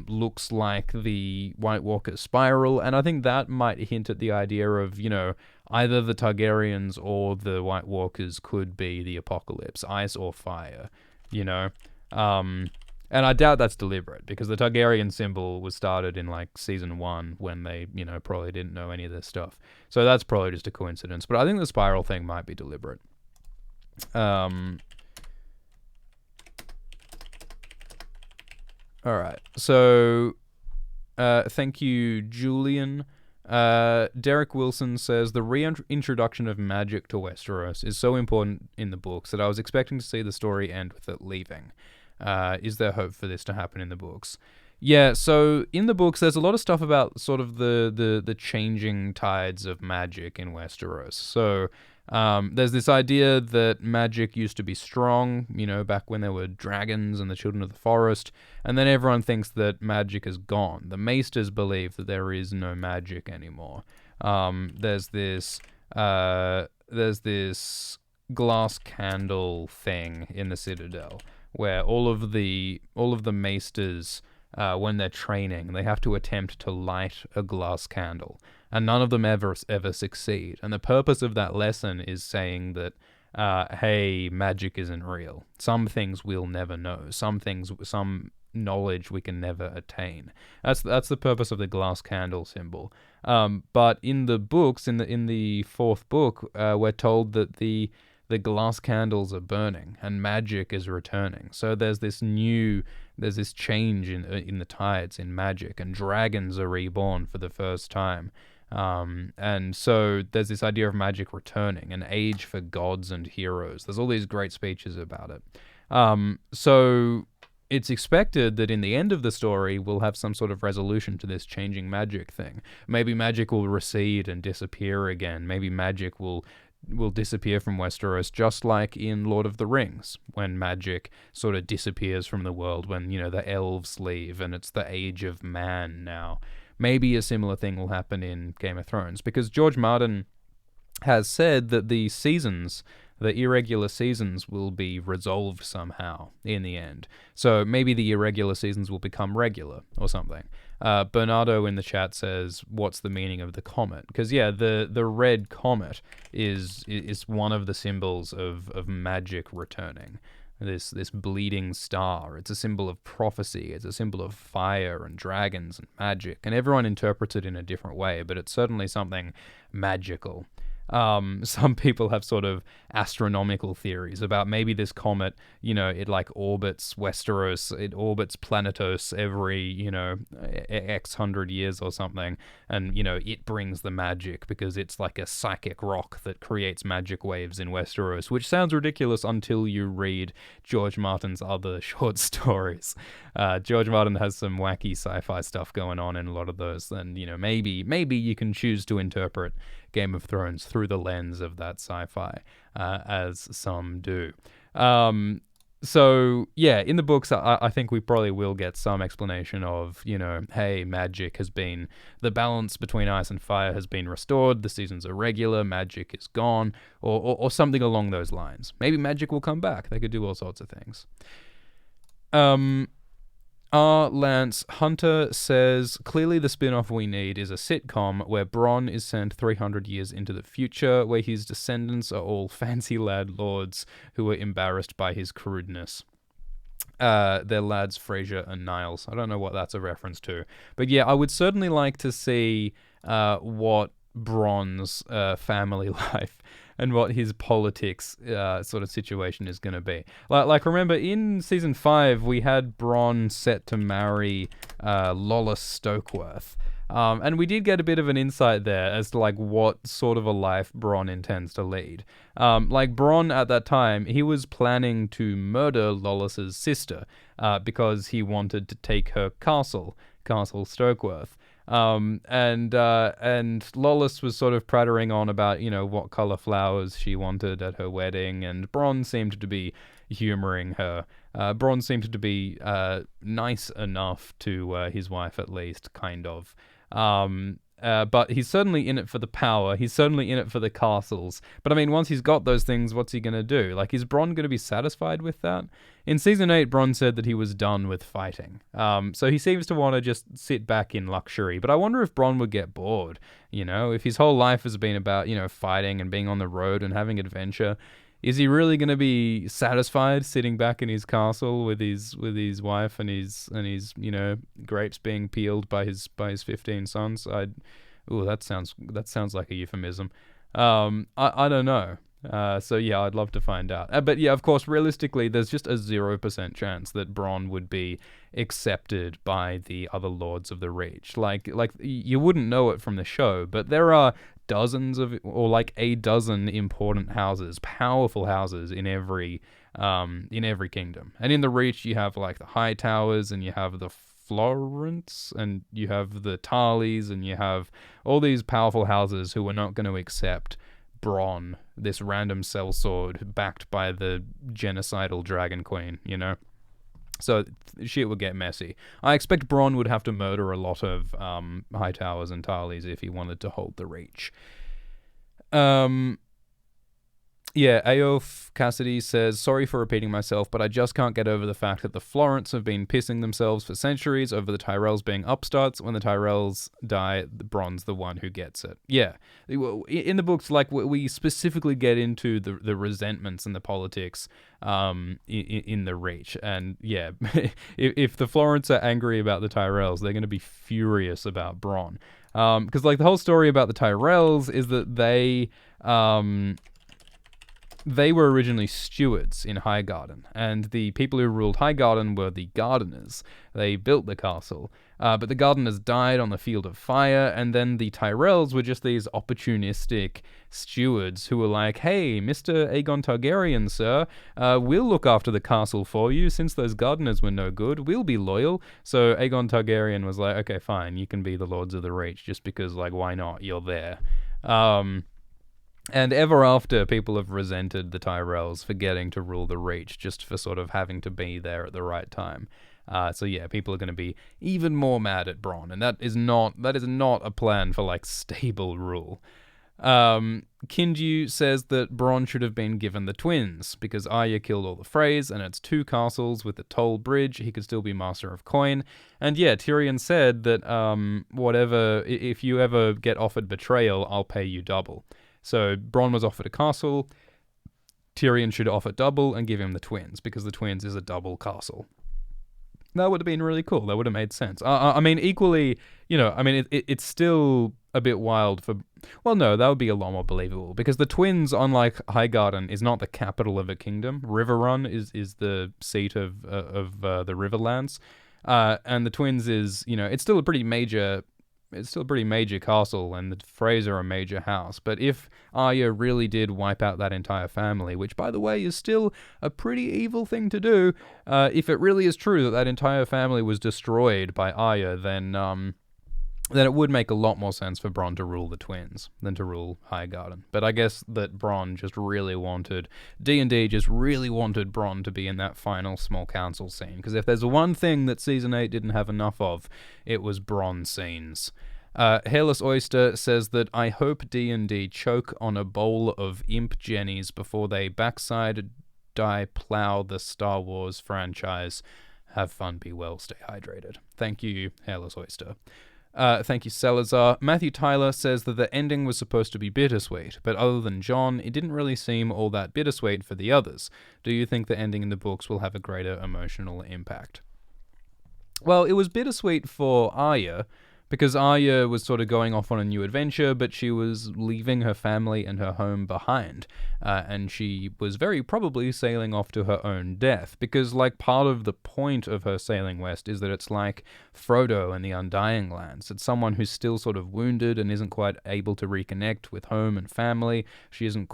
looks like the White Walker spiral, and I think that might hint at the idea of, either the Targaryens or the White Walkers could be the apocalypse, ice or fire, you know? And I doubt that's deliberate, because the Targaryen symbol was started in like season 1 when they, probably didn't know any of this stuff. So that's probably just a coincidence. But I think the spiral thing might be deliberate. All right. So, thank you, Julian. Derek Wilson says the reintroduction of magic to Westeros is so important in the books that I was expecting to see the story end with it leaving. Is there hope for this to happen in the books? Yeah, so in the books, there's a lot of stuff about sort of the changing tides of magic in Westeros. So there's this idea that magic used to be strong, back when there were dragons and the Children of the Forest, and then everyone thinks that magic is gone. The Maesters believe that there is no magic anymore. There's this glass candle thing in the Citadel where all of the Maesters, when they're training, they have to attempt to light a glass candle, and none of them ever succeed. And the purpose of that lesson is saying that, hey, magic isn't real. Some things we'll never know. Some knowledge we can never attain. That's the purpose of the glass candle symbol. But in the books, in the 4th book, we're told that the glass candles are burning and magic is returning. So there's this change in the tides in magic, and dragons are reborn for the first time. And so there's this idea of magic returning, an age for gods and heroes. There's all these great speeches about it. So it's expected that in the end of the story, we'll have some sort of resolution to this changing magic thing. Maybe magic will recede and disappear again. Maybe magic will disappear from Westeros, just like in Lord of the Rings, when magic sort of disappears from the world, when, the elves leave and it's the age of man now. Maybe a similar thing will happen in Game of Thrones, because George Martin has said that the irregular seasons will be resolved somehow in the end. So maybe the irregular seasons will become regular or something. Bernardo in the chat says, what's the meaning of the comet? Because, yeah, the red comet is one of the symbols of magic returning. This bleeding star. It's a symbol of prophecy. It's a symbol of fire and dragons and magic. And everyone interprets it in a different way, but it's certainly something magical. Some people have sort of astronomical theories about maybe this comet, it like orbits Westeros, it orbits Planetos every, X hundred years or something, and, it brings the magic because it's like a psychic rock that creates magic waves in Westeros, which sounds ridiculous until you read George Martin's other short stories. George Martin has some wacky sci-fi stuff going on in a lot of those, and, maybe you can choose to interpret Game of Thrones through the lens of that sci-fi, as some do. So, yeah, in the books, I think we probably will get some explanation of, hey, magic has been, the balance between ice and fire has been restored, the seasons are regular, magic is gone, or something along those lines. Maybe magic will come back. They could do all sorts of things. Lance Hunter says, clearly the spin-off we need is a sitcom where Bronn is sent 300 years into the future, where his descendants are all fancy lad lords who are embarrassed by his crudeness. They're lads Frasier and Niles. I don't know what that's a reference to. But yeah, I would certainly like to see what Bronn's family life and what his politics sort of situation is going to be. Like, remember, in Season 5, we had Bronn set to marry Lollys Stokeworth. And we did get a bit of an insight there as to, like, what sort of a life Bronn intends to lead. Like, Bronn, at that time, he was planning to murder Lollys's sister because he wanted to take her Castle Stokeworth. And Lollys was sort of prattling on about, what color flowers she wanted at her wedding, and Bronn seemed to be humoring her. Bronn seemed to be nice enough to his wife, at least, kind of. but he's certainly in it for the power. He's certainly in it for the castles. But I mean, once he's got those things, what's he going to do? Like, is Bronn going to be satisfied with that? In Season 8, Bronn said that he was done with fighting. So he seems to want to just sit back in luxury. But I wonder if Bronn would get bored, you know? If his whole life has been about, you know, fighting and being on the road and having adventure, is he really going to be satisfied sitting back in his castle with his wife and his you know, grapes being peeled by his 15 sons? That sounds like a euphemism. I don't know. So yeah, I'd love to find out. But yeah, of course, realistically, there's just a 0% chance that Bronn would be accepted by the other Lords of the Reach. Like you wouldn't know it from the show, but there are dozens of, or like a dozen important houses, powerful houses in every kingdom. And in the Reach, you have like the High Towers, and you have the Florents, and you have the Tarleys, and you have all these powerful houses who are not going to accept Bronn, this random sellsword backed by the genocidal Dragon Queen, you know? So shit would get messy. I expect Bronn would have to murder a lot of Hightowers and Tarleys if he wanted to hold the Reach. Yeah, Aof Cassidy says, sorry for repeating myself, but I just can't get over the fact that the Florents have been pissing themselves for centuries over the Tyrells being upstarts. When the Tyrells die, Bronn's the one who gets it. Yeah, in the books, like, we specifically get into the resentments and the politics in the Reach. And yeah, if the Florents are angry about the Tyrells, they're going to be furious about Bronn. Because like the whole story about the Tyrells is that they were originally stewards in Highgarden, and the people who ruled Highgarden were the Gardeners. They built the castle, but the Gardeners died on the field of fire, and then the Tyrells were just these opportunistic stewards who were like, hey, Mr. Aegon Targaryen, sir, we'll look after the castle for you. Since those Gardeners were no good, we'll be loyal. So Aegon Targaryen was like, okay, fine, you can be the Lords of the Reach, just because, like, why not? You're there. And ever after, people have resented the Tyrells for getting to rule the Reach, just for sort of having to be there at the right time. So yeah, people are going to be even more mad at Bronn, and that is not a plan for, like, stable rule. Kinju says that Bronn should have been given the twins, because Arya killed all the Freys, and it's 2 castles with a toll bridge. He could still be master of coin. And yeah, Tyrion said that if you ever get offered betrayal, I'll pay you double. So Bronn was offered a castle. Tyrion should offer double and give him the twins, because the twins is a double castle. That would have been really cool. That would have made sense. I mean, equally, you know, I mean, it's still a bit wild for... Well, no, that would be a lot more believable, because the twins, unlike Highgarden, is not the capital of a kingdom. Riverrun is the seat of the Riverlands. And the twins is, you know, it's still a pretty major castle, and the Freys are a major house. But if Arya really did wipe out that entire family, which, by the way, is still a pretty evil thing to do, if it really is true that entire family was destroyed by Arya, then it would make a lot more sense for Bronn to rule the twins than to rule Highgarden. But I guess that Bronn just really wanted... D&D just really wanted Bronn to be in that final small council scene. Because if there's one thing that Season 8 didn't have enough of, it was Bronn scenes. Hairless Oyster says that I hope D&D choke on a bowl of imp jennies before they backside plow the Star Wars franchise. Have fun, be well, stay hydrated. Thank you, Hairless Oyster. Thank you, Salazar. Matthew Tyler says that the ending was supposed to be bittersweet, but other than Jon, it didn't really seem all that bittersweet for the others. Do you think the ending in the books will have a greater emotional impact? Well, it was bittersweet for Arya, because Arya was sort of going off on a new adventure, but she was leaving her family and her home behind, and she was very probably sailing off to her own death, because, like, part of the point of her sailing west is that it's like Frodo and the Undying Lands. It's someone who's still sort of wounded and isn't quite able to reconnect with home and family. She doesn't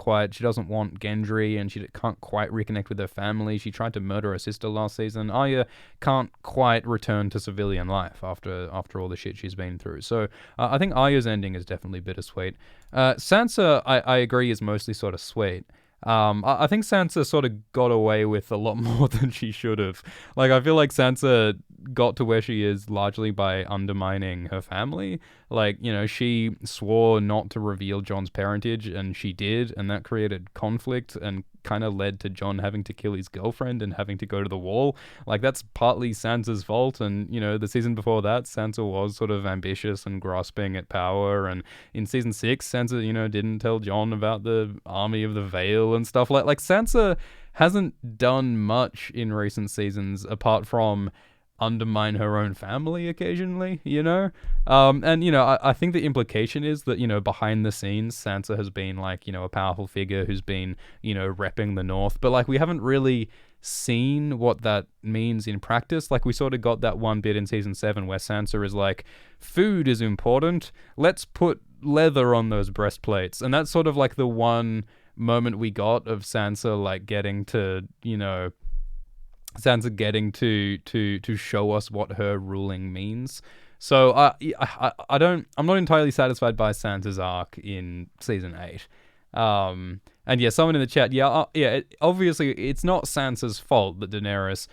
want Gendry, and she can't quite reconnect with her family. She tried to murder her sister last season. Arya can't quite return to civilian life after all the shit she's been through. So I think Arya's ending is definitely bittersweet. Sansa, I agree, is mostly sort of sweet. I think Sansa sort of got away with a lot more than she should have. Like, I feel like Sansa got to where she is largely by undermining her family. Like, she swore not to reveal Jon's parentage, and she did, and that created conflict and kind of led to Jon having to kill his girlfriend and having to go to the wall. Like, that's partly Sansa's fault, and, the season before that, Sansa was sort of ambitious and grasping at power, and in season 6, Sansa, didn't tell Jon about the Army of the Vale and stuff. Like Sansa hasn't done much in recent seasons apart from undermine her own family occasionally, I think the implication is that, behind the scenes, Sansa has been like, a powerful figure who's been, repping the North, but like we haven't really seen what that means in practice. Like we sort of got that one bit in season 7 where Sansa is like, food is important, let's put leather on those breastplates, and that's sort of like the one moment we got of Sansa like getting to, Sansa getting to show us what her ruling means. So I'm not entirely satisfied by Sansa's arc in season 8. And yeah, someone in the chat, obviously it's not Sansa's fault that Daenerys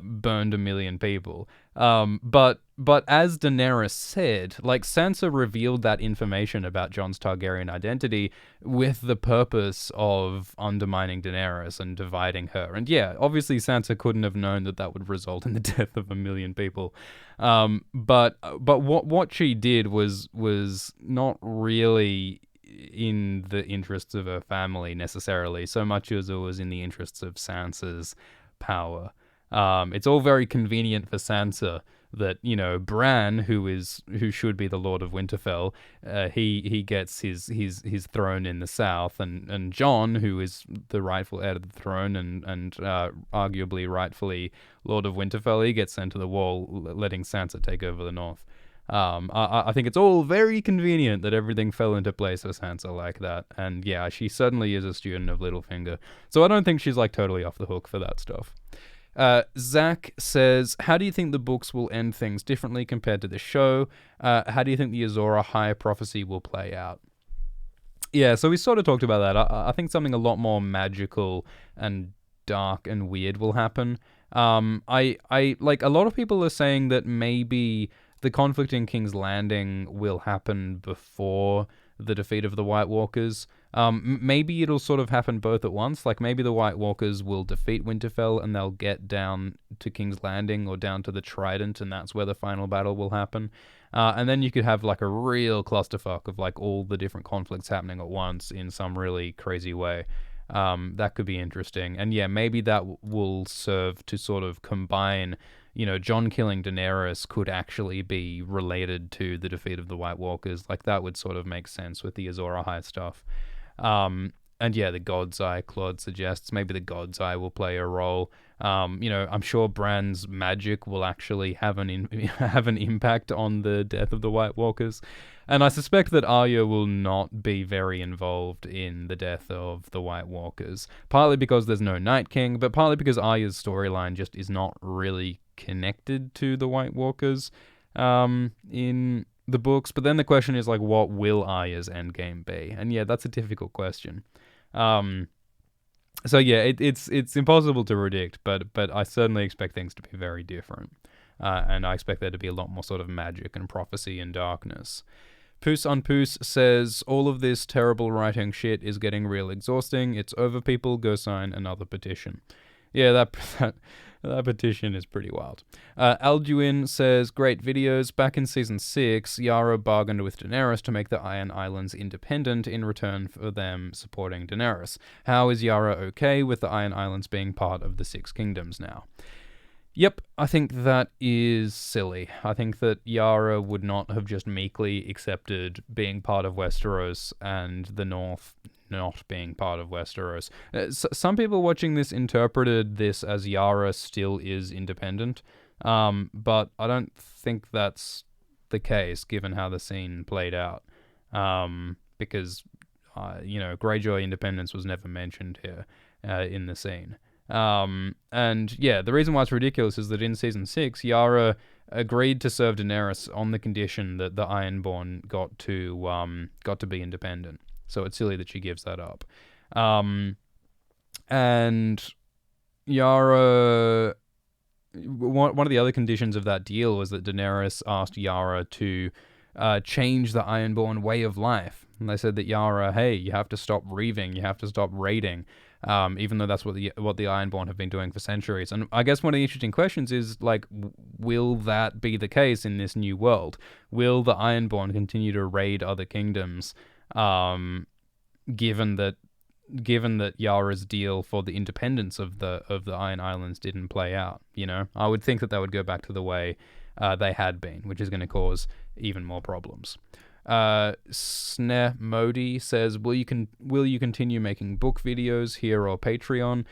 burned 1 million people. But as Daenerys said, like Sansa revealed that information about Jon's Targaryen identity with the purpose of undermining Daenerys and dividing her. And yeah, obviously Sansa couldn't have known that would result in the death of 1 million people. But what she did was not really in the interests of her family necessarily, so much as it was in the interests of Sansa's power. It's all very convenient for Sansa that, Bran, who should be the Lord of Winterfell, he gets his throne in the south, and Jon, who is the rightful heir to the throne and arguably rightfully Lord of Winterfell, he gets sent to the wall, letting Sansa take over the north. I think it's all very convenient that everything fell into place for Sansa like that. And yeah, she certainly is a student of Littlefinger. So I don't think she's like totally off the hook for that stuff. Zach says, how do you think the books will end things differently compared to the show? How do you think the Azor Ahai prophecy will play out? Yeah, so we sort of talked about that. I think something a lot more magical and dark and weird will happen. I like, a lot of people are saying that maybe the conflict in King's Landing will happen before the defeat of the White Walkers. Maybe it'll sort of happen both at once. Like maybe the White Walkers will defeat Winterfell and they'll get down to King's Landing or down to the Trident, and that's where the final battle will happen. And then you could have like a real clusterfuck of like all the different conflicts happening at once in some really crazy way. That could be interesting. And yeah, maybe that will serve to sort of combine, Jon killing Daenerys could actually be related to the defeat of the White Walkers. Like that would sort of make sense with the Azor Ahai stuff. And yeah, the God's Eye, Claude suggests maybe the God's Eye will play a role. I'm sure Bran's magic will actually have an impact on the death of the White Walkers. And I suspect that Arya will not be very involved in the death of the White Walkers, partly because there's no Night King, but partly because Arya's storyline just is not really connected to the White Walkers in the books. But then the question is like, what will Arya's endgame be? And yeah, that's a difficult question. So yeah, it's impossible to predict, but I certainly expect things to be very different. And I expect there to be a lot more sort of magic and prophecy and darkness. Poos on Poos says, all of this terrible writing shit is getting real exhausting. It's over, people. Go sign another petition. Yeah, that petition is pretty wild. Alduin says, great videos. Back in season 6, Yara bargained with Daenerys to make the Iron Islands independent in return for them supporting Daenerys. How is Yara okay with the Iron Islands being part of the Six Kingdoms now? Yep, I think that is silly. I think that Yara would not have just meekly accepted being part of Westeros and the North not being part of Westeros. Some people watching this interpreted this as Yara still is independent, but I don't think that's the case given how the scene played out, because, Greyjoy independence was never mentioned here in the scene. And yeah, the reason why it's ridiculous is that in season 6, Yara agreed to serve Daenerys on the condition that the Ironborn got to be independent. So it's silly that she gives that up. And Yara one of the other conditions of that deal was that Daenerys asked Yara to change the Ironborn way of life. And they said that Yara, hey, you have to stop reaving, you have to stop raiding, even though that's what the Ironborn have been doing for centuries. And I guess one of the interesting questions is, like, will that be the case in this new world? Will the Ironborn continue to raid other kingdoms, given that Yara's deal for the independence of the Iron Islands didn't play out? You know, I would think that they would go back to the way they had been, which is going to cause even more problems. Sneh Modi says, will you continue making book videos here or Patreon?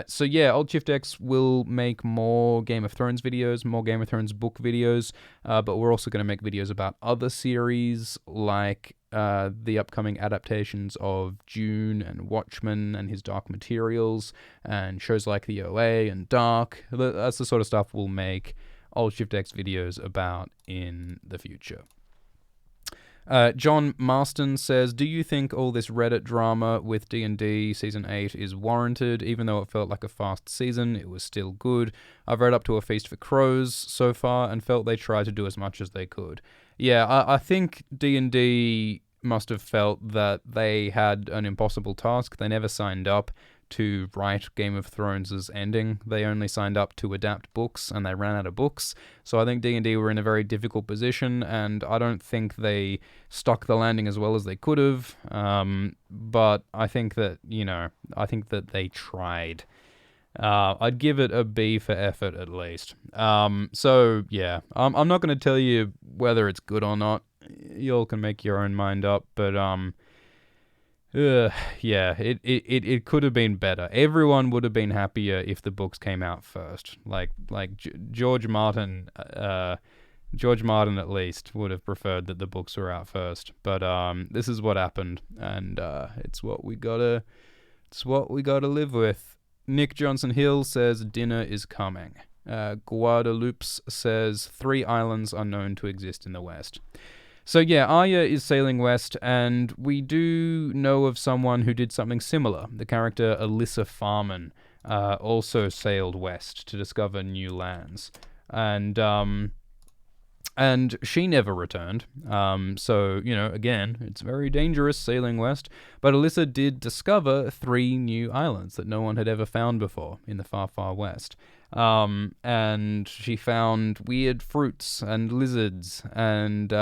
So yeah, AltShiftX will make more Game of Thrones videos, more Game of Thrones book videos, but we're also going to make videos about other series, like the upcoming adaptations of Dune and Watchmen and his Dark Materials, and shows like The OA and Dark. That's the sort of stuff we'll make AltShiftX videos about in the future. John Marston says, do you think all this Reddit drama with D&D Season 8 is warranted? Even though it felt like a fast season, it was still good. I've read up to A Feast for Crows so far and felt they tried to do as much as they could. Yeah, I think D&D must have felt that they had an impossible task. They never signed up to write Game of Thrones' ending. They only signed up to adapt books, and they ran out of books. So I think D&D were in a very difficult position, and I don't think they stuck the landing as well as they could have. But I think that, they tried. I'd give it a B for effort at least. So yeah, I'm not going to tell you whether it's good or not. You all can make your own mind up, but yeah, it could have been better. Everyone would have been happier if the books came out first. Like George Martin at least would have preferred that the books were out first. But this is what happened, and it's what we gotta live with. Nick Johnson Hill says dinner is coming. Guadalupe says 3 islands are known to exist in the West. So yeah, Arya is sailing west, and we do know of someone who did something similar. The character Alyssa Farman also sailed west to discover new lands, and she never returned. So, again, it's very dangerous sailing west. But Alyssa did discover 3 new islands that no one had ever found before in the far, far west. And she found weird fruits and lizards, and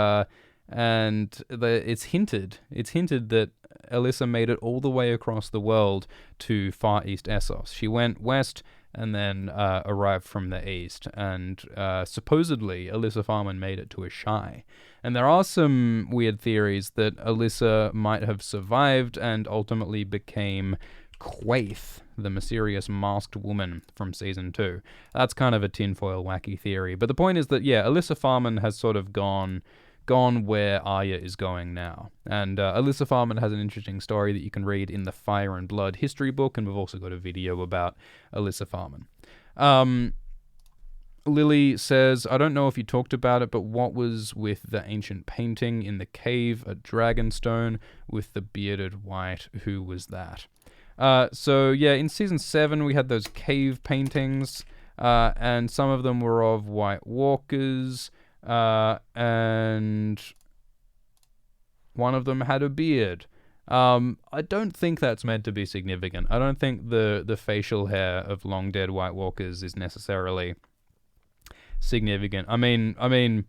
it's hinted that Alyssa made it all the way across the world to Far East Essos. She went west and then arrived from the east, and supposedly Alyssa Farman made it to Asshai. And there are some weird theories that Alyssa might have survived and ultimately became Quaithe, the mysterious masked woman from Season 2. That's kind of a tinfoil wacky theory, but the point is that, yeah, Alyssa Farman has sort of gone where Arya is going now. And Alyssa Farman has an interesting story that you can read in the Fire and Blood history book, and we've also got a video about Alyssa Farman. Lily says, I don't know if you talked about it, but what was with the ancient painting in the cave at Dragonstone with the bearded wight? Who was that? So yeah, in Season 7 we had those cave paintings, and some of them were of White Walkers, and one of them had a beard. I don't think that's meant to be significant. I don't think the facial hair of long dead White Walkers is necessarily significant. I mean,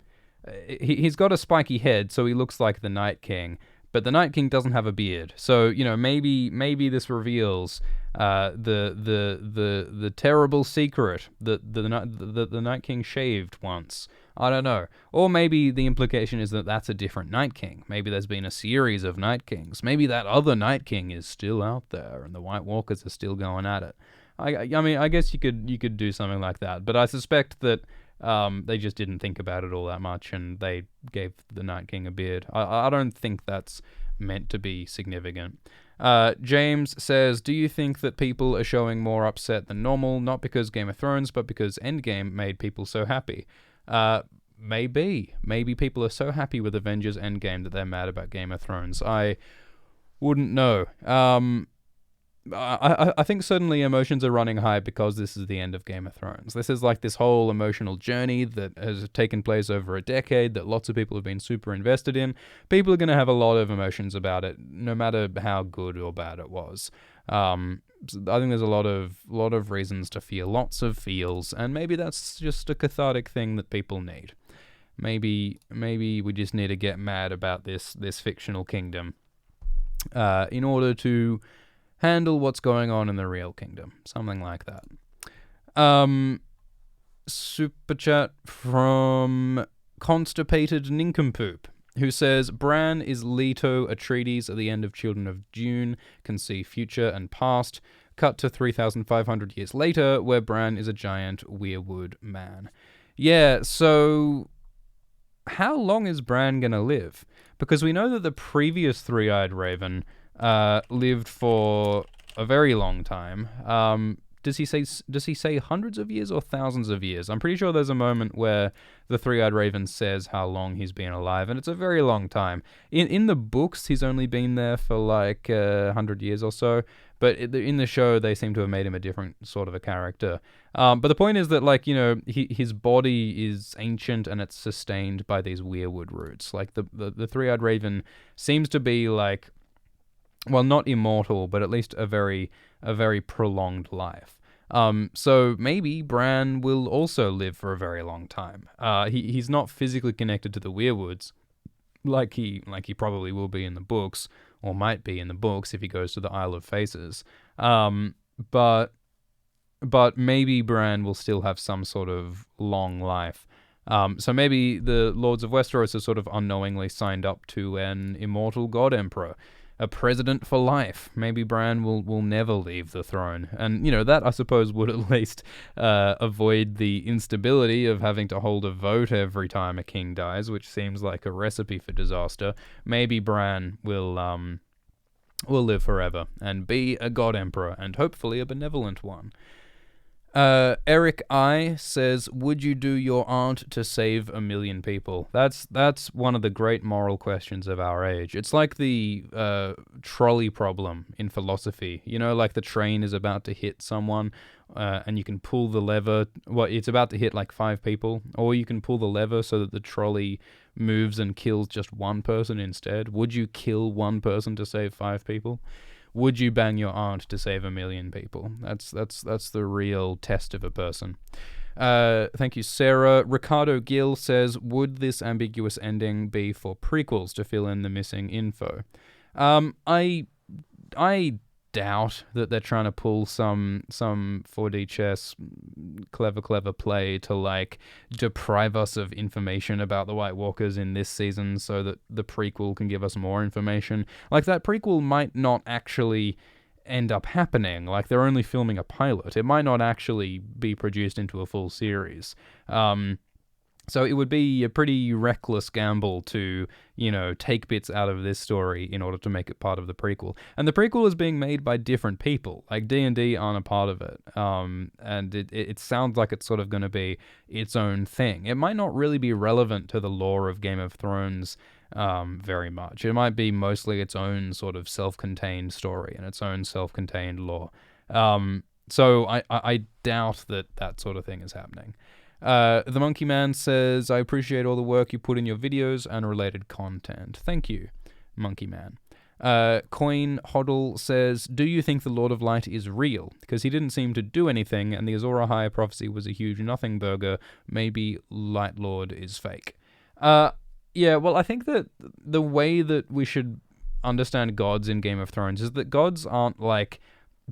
he's got a spiky head, so he looks like the Night King, but the Night King doesn't have a beard. So maybe this reveals the terrible secret that the Night King shaved once. I don't know. Or maybe the implication is that that's a different Night King. Maybe there's been a series of Night Kings. Maybe that other Night King is still out there and the White Walkers are still going at it. I mean, I guess you could do something like that, but I suspect that they just didn't think about it all that much and they gave the Night King a beard. I don't think that's meant to be significant. James says, do you think that people are showing more upset than normal, not because Game of Thrones, but because Endgame made people so happy? Maybe people are so happy with Avengers Endgame that they're mad about Game of Thrones. I wouldn't know. I think certainly emotions are running high because this is the end of Game of Thrones. This is like this whole emotional journey that has taken place over a decade that lots of people have been super invested in. People are going to have a lot of emotions about it, no matter how good or bad it was. I think there's a lot of reasons to feel lots of feels, and maybe that's just a cathartic thing that people need. Maybe we just need to get mad about this fictional kingdom in order to handle what's going on in the real kingdom. Something like that. Super chat from Constipated Nincompoop, who says, Bran is Leto Atreides at the end of Children of Dune, can see future and past. Cut to 3,500 years later, where Bran is a giant weirwood man. Yeah, so how long is Bran gonna live? Because we know that the previous three-eyed raven lived for a very long time. Does he say hundreds of years or thousands of years? I'm pretty sure there's a moment where the three-eyed raven says how long he's been alive, and it's a very long time. In the books, he's only been there for like 100 years or so, but in the show, they seem to have made him a different sort of a character. But the point is that, like, you know, his body is ancient and it's sustained by these weirwood roots. Like the three-eyed raven seems to be like, well, not immortal, but at least a very prolonged life. So maybe Bran will also live for a very long time. He's not physically connected to the weirwoods, like he probably will be in the books, or might be in the books if he goes to the Isle of Faces. But maybe Bran will still have some sort of long life. So maybe the Lords of Westeros are sort of unknowingly signed up to an immortal god emperor, a president for life. Maybe Bran will never leave the throne. And, you know, that I suppose would at least avoid the instability of having to hold a vote every time a king dies, which seems like a recipe for disaster. Maybe Bran will live forever and be a god emperor, and hopefully a benevolent one. Eric I says, would you do your aunt to save 1 million people? That's one of the great moral questions of our age. It's like the trolley problem in philosophy. You know, like the train is about to hit someone, and you can pull the lever. Well, it's about to hit like 5 people, or you can pull the lever so that the trolley moves and kills just one person instead. Would you kill one person to save 5 people? Would you bang your aunt to save 1 million people? That's the real test of a person. Thank you, Sarah. Ricardo Gill says, would this ambiguous ending be for prequels to fill in the missing info? I doubt that they're trying to pull some 4D chess clever play to like deprive us of information about the White Walkers in this season so that the prequel can give us more information. Like, that prequel might not actually end up happening. Like, they're only filming a pilot. It might not actually be produced into a full series. So it would be a pretty reckless gamble to, you know, take bits out of this story in order to make it part of the prequel. And the prequel is being made by different people. Like, D&D aren't a part of it. And it sounds like it's sort of going to be its own thing. It might not really be relevant to the lore of Game of Thrones very much. It might be mostly its own sort of self-contained story and its own self-contained lore. So I doubt that sort of thing is happening. The Monkey Man says, I appreciate all the work you put in your videos and related content. Thank you, Monkey Man. Coin Hoddle says, do you think the Lord of Light is real? Because he didn't seem to do anything, and the Azor Ahai prophecy was a huge nothing burger. Maybe Light Lord is fake. Yeah, well, I think that the way that we should understand gods in Game of Thrones is that gods aren't like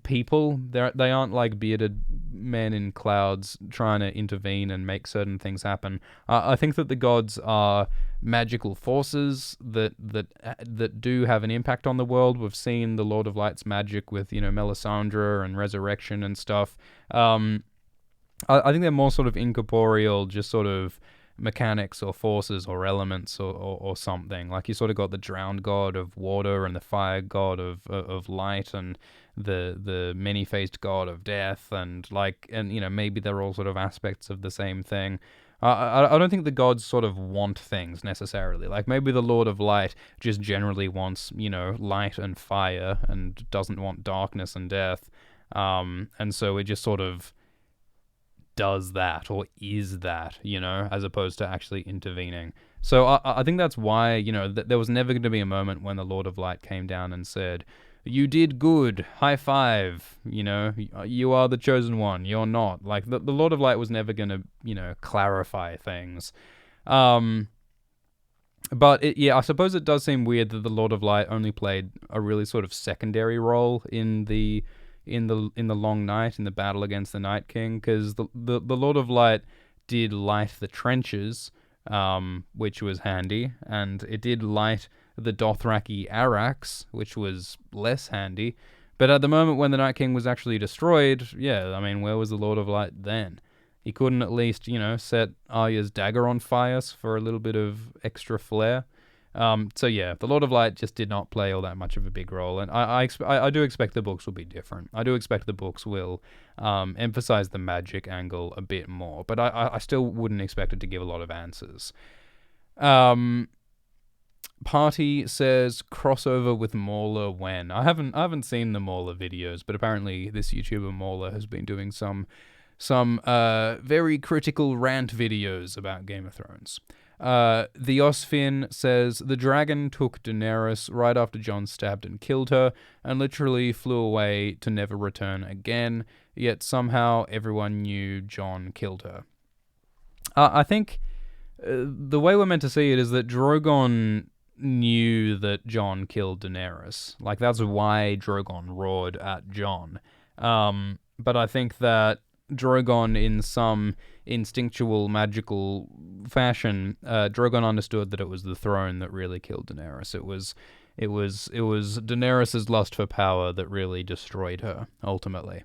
people. They aren't like bearded men in clouds trying to intervene and make certain things happen. I think that the gods are magical forces that do have an impact on the world. We've seen the Lord of Light's magic with, you know, Melisandre and resurrection and stuff. I think they're more sort of incorporeal, just sort of mechanics or forces or elements or something. Like, you sort of got the drowned god of water and the fire god of light and the many-faced god of death, and you know, maybe they're all sort of aspects of the same thing. I don't think the gods sort of want things necessarily. Like maybe the Lord of Light just generally wants, light and fire and doesn't want darkness and death. And so it just sort of does that or is that, as opposed to actually intervening. So I think that's why, there was never going to be a moment when the Lord of Light came down and said, "You did good, high five, you are the chosen one, you're not." Like, the Lord of Light was never going to, clarify things. But, I suppose it does seem weird that the Lord of Light only played a really sort of secondary role in the Long Night, in the battle against the Night King, because the Lord of Light did light the trenches, which was handy, and it did light the Dothraki Arax, which was less handy. But at the moment when the Night King was actually destroyed, where was the Lord of Light then? He couldn't at least, set Arya's dagger on fire for a little bit of extra flair. The Lord of Light just did not play all that much of a big role, and I do expect the books will be different. I do expect the books will emphasize the magic angle a bit more, but I still wouldn't expect it to give a lot of answers. Party says crossover with Mauler when? I haven't seen the Mauler videos, but apparently this YouTuber Mauler has been doing some very critical rant videos about Game of Thrones. The Osfin says the dragon took Daenerys right after Jon stabbed and killed her, and literally flew away to never return again. Yet somehow everyone knew Jon killed her. I think the way we're meant to see it is that Drogon knew that Jon killed Daenerys. Like, that's why Drogon roared at Jon. But I think that Drogon, in some instinctual, magical fashion, Drogon understood that it was the throne that really killed Daenerys. It was Daenerys' lust for power that really destroyed her, ultimately.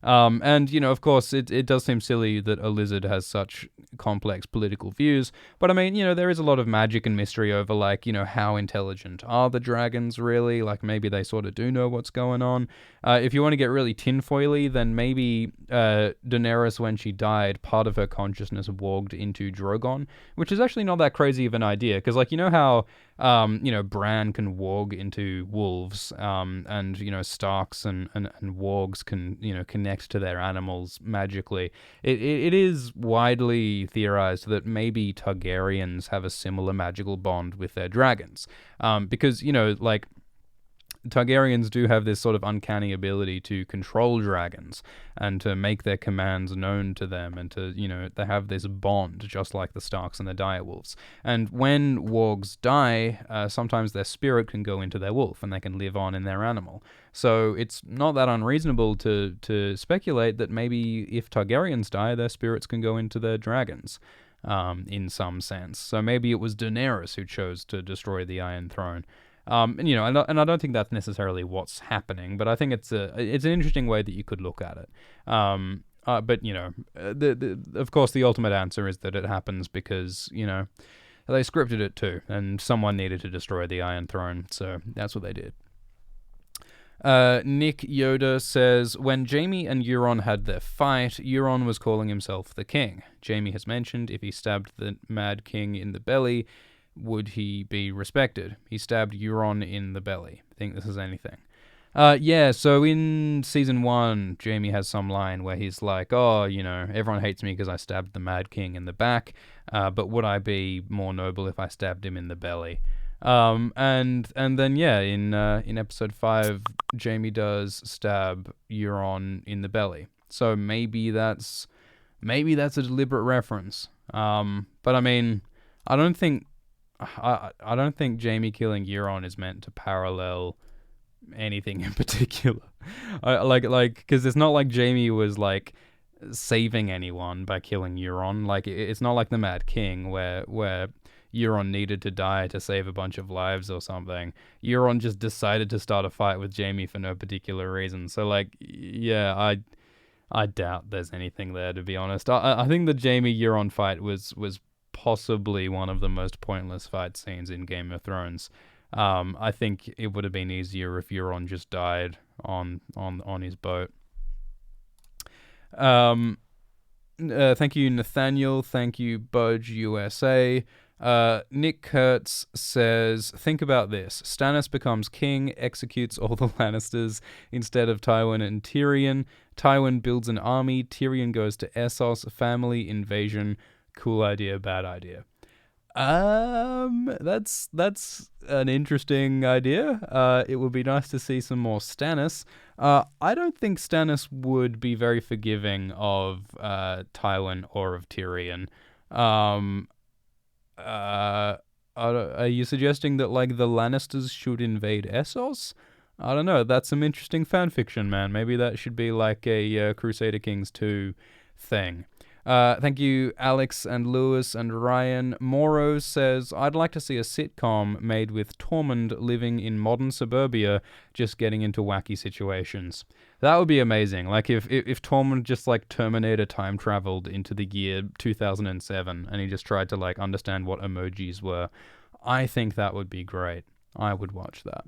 Of course, it does seem silly that a lizard has such complex political views, but there is a lot of magic and mystery over, how intelligent are the dragons really? Like, maybe they sort of do know what's going on. If you want to get really tinfoily, then maybe Daenerys, when she died, part of her consciousness warged into Drogon, which is actually not that crazy of an idea, because, how Bran can warg into wolves, and Starks and wargs can connect to their animals magically. It is widely theorized that maybe Targaryens have a similar magical bond with their dragons, because Targaryens do have this sort of uncanny ability to control dragons and to make their commands known to them, and to, they have this bond just like the Starks and the direwolves. And when wargs die, sometimes their spirit can go into their wolf and they can live on in their animal. So it's not that unreasonable to speculate that maybe if Targaryens die, their spirits can go into their dragons, in some sense. So maybe it was Daenerys who chose to destroy the Iron Throne. And I don't think that's necessarily what's happening, but I think it's an interesting way that you could look at it. But of course, the ultimate answer is that it happens because they scripted it too, and someone needed to destroy the Iron Throne, so that's what they did. Nick Yoda says, when Jaime and Euron had their fight, Euron was calling himself the king. Jaime has mentioned if he stabbed the Mad King in the belly, would he be respected? He stabbed Euron in the belly. Think this is anything? So in season 1, Jaime has some line where he's like, everyone hates me because I stabbed the Mad King in the back, but would I be more noble if I stabbed him in the belly? And then in episode 5, Jaime does stab Euron in the belly. So maybe that's a deliberate reference. But I don't think Jaime killing Euron is meant to parallel anything in particular. Because it's not like Jaime was saving anyone by killing Euron. It's not like the Mad King where Euron needed to die to save a bunch of lives or something. Euron just decided to start a fight with Jaime for no particular reason. So I doubt there's anything there, to be honest. I think the Jaime Euron fight was possibly one of the most pointless fight scenes in Game of Thrones. I think it would have been easier if Euron just died on his boat. Thank you, Nathaniel. Thank you, Budge USA. Nick Kurtz says, think about this. Stannis becomes king, executes all the Lannisters instead of Tywin and Tyrion. Tywin builds an army. Tyrion goes to Essos. Family invasion. Cool idea, bad idea. That's an interesting idea. It would be nice to see some more Stannis. I don't think Stannis would be very forgiving of Tywin or of Tyrion. Are you suggesting that like the Lannisters should invade Essos? I don't know. That's some interesting fan fiction, man. Maybe that should be like a Crusader Kings 2 thing. Thank you, Alex and Lewis and Ryan. Moro says, I'd like to see a sitcom made with Tormund living in modern suburbia, just getting into wacky situations. That would be amazing. Like if Tormund just like Terminator time traveled into the year 2007 and he just tried to like understand what emojis were. I think that would be great. I would watch that.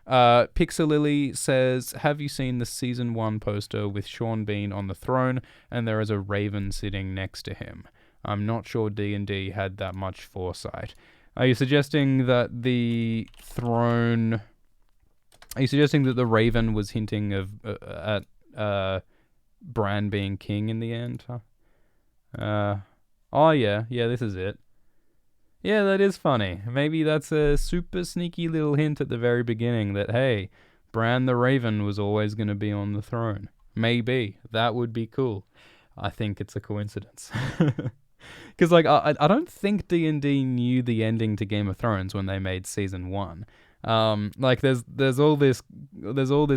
Pixelily says, have you seen the season 1 poster with Sean Bean on the throne and there is a raven sitting next to him? I'm not sure D&D had that much foresight. Are you suggesting that the throne... Are you suggesting that the raven was hinting at Bran being king in the end? Oh yeah, this is it. Yeah, that is funny. Maybe that's a super sneaky little hint at the very beginning that, hey, Bran the Raven was always going to be on the throne. Maybe. That would be cool. I think it's a coincidence. Because, like, I don't think D&D knew the ending to Game of Thrones when they made Season 1. Like, there's all this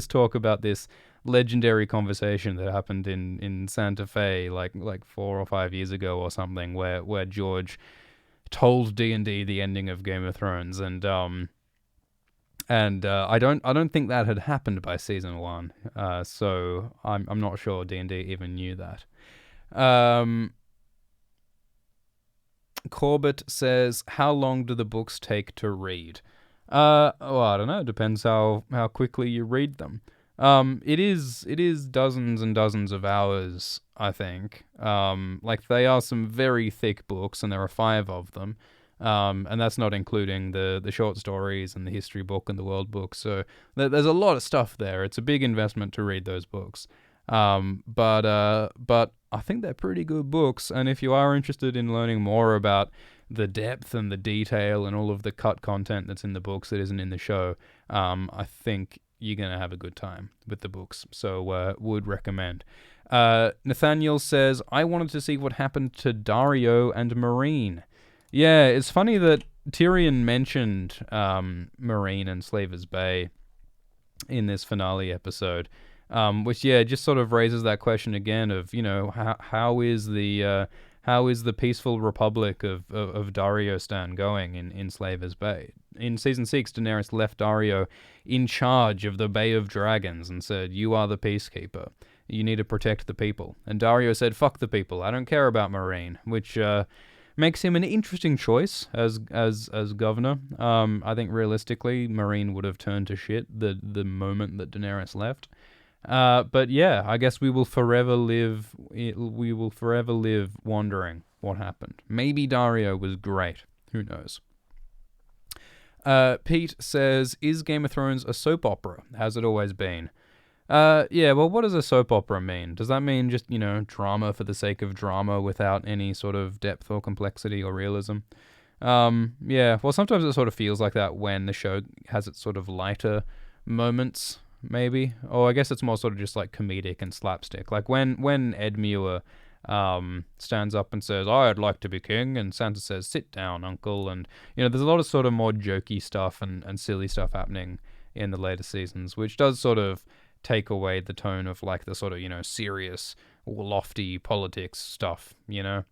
talk about this legendary conversation that happened in Santa Fe, like 4 or 5 years ago or something, where George told D&D the ending of Game of Thrones, and I don't think that had happened by season 1. So I'm not sure D&D even knew that. Corbett says, how long do the books take to read? Well, I don't know. It depends how quickly you read them. It is dozens and dozens of hours, I think. Like, they are some very thick books, and there are 5 of them. And that's not including the short stories and the history book and the world book. So there's a lot of stuff there. It's a big investment to read those books. But I think they're pretty good books. And if you are interested in learning more about the depth and the detail and all of the cut content that's in the books that isn't in the show, I think you're going to have a good time with the books. So would recommend. Nathaniel says, I wanted to see what happened to Daario and Meereen. Yeah, it's funny that Tyrion mentioned Meereen and Slaver's Bay in this finale episode, which, yeah, just sort of raises that question again of, you know, how is the peaceful republic of Daario Stan going in Slaver's Bay? In Season 6, Daenerys left Daario in charge of the Bay of Dragons and said, you are the peacekeeper. You need to protect the people. And Daario said, fuck the people. I don't care about Meereen, which makes him an interesting choice as governor. I think realistically, Meereen would have turned to shit the moment that Daenerys left. But yeah, I guess we will forever live wondering what happened. Maybe Daario was great. Who knows? Pete says, is Game of Thrones a soap opera? Has it always been? Yeah, well, what does a soap opera mean? Does that mean just, you know, drama for the sake of drama without any sort of depth or complexity or realism? Yeah, well, sometimes it sort of feels like that when the show has its sort of lighter moments, maybe. Or I guess it's more sort of just like comedic and slapstick. Like when Ed Muir stands up and says, I'd like to be king, and Sansa says, sit down, uncle. And, you know, there's a lot of sort of more jokey stuff and silly stuff happening in the later seasons, which does sort of take away the tone of like the sort of, you know, serious or lofty politics stuff, you know.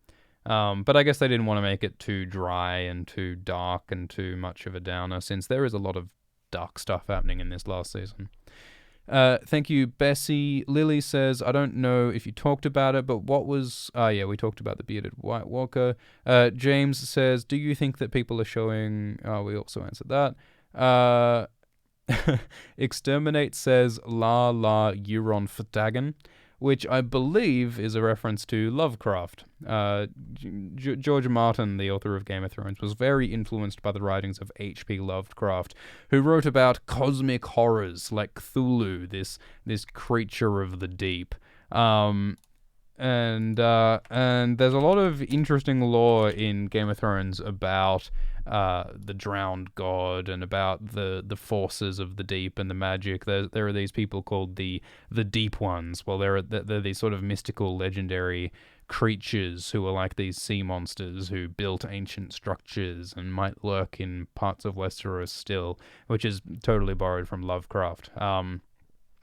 But I guess they didn't want to make it too dry and too dark and too much of a downer, since there is a lot of dark stuff happening in this last season. Thank you, Bessie. Lily says, I don't know if you talked about it, but what was... yeah, we talked about the bearded White Walker. James says, do you think that people are showing... we also answered that. Exterminate says, La Euron Ftagan. which I believe is a reference to Lovecraft. George Martin, the author of Game of Thrones, was very influenced by the writings of H.P. Lovecraft, who wrote about cosmic horrors like Cthulhu, this creature of the deep. And there's a lot of interesting lore in Game of Thrones about the drowned god and about the forces of the deep and the magic. There are these people called the Deep Ones. Well, they're these sort of mystical, legendary creatures who are like these sea monsters who built ancient structures and might lurk in parts of Westeros still, which is totally borrowed from Lovecraft. And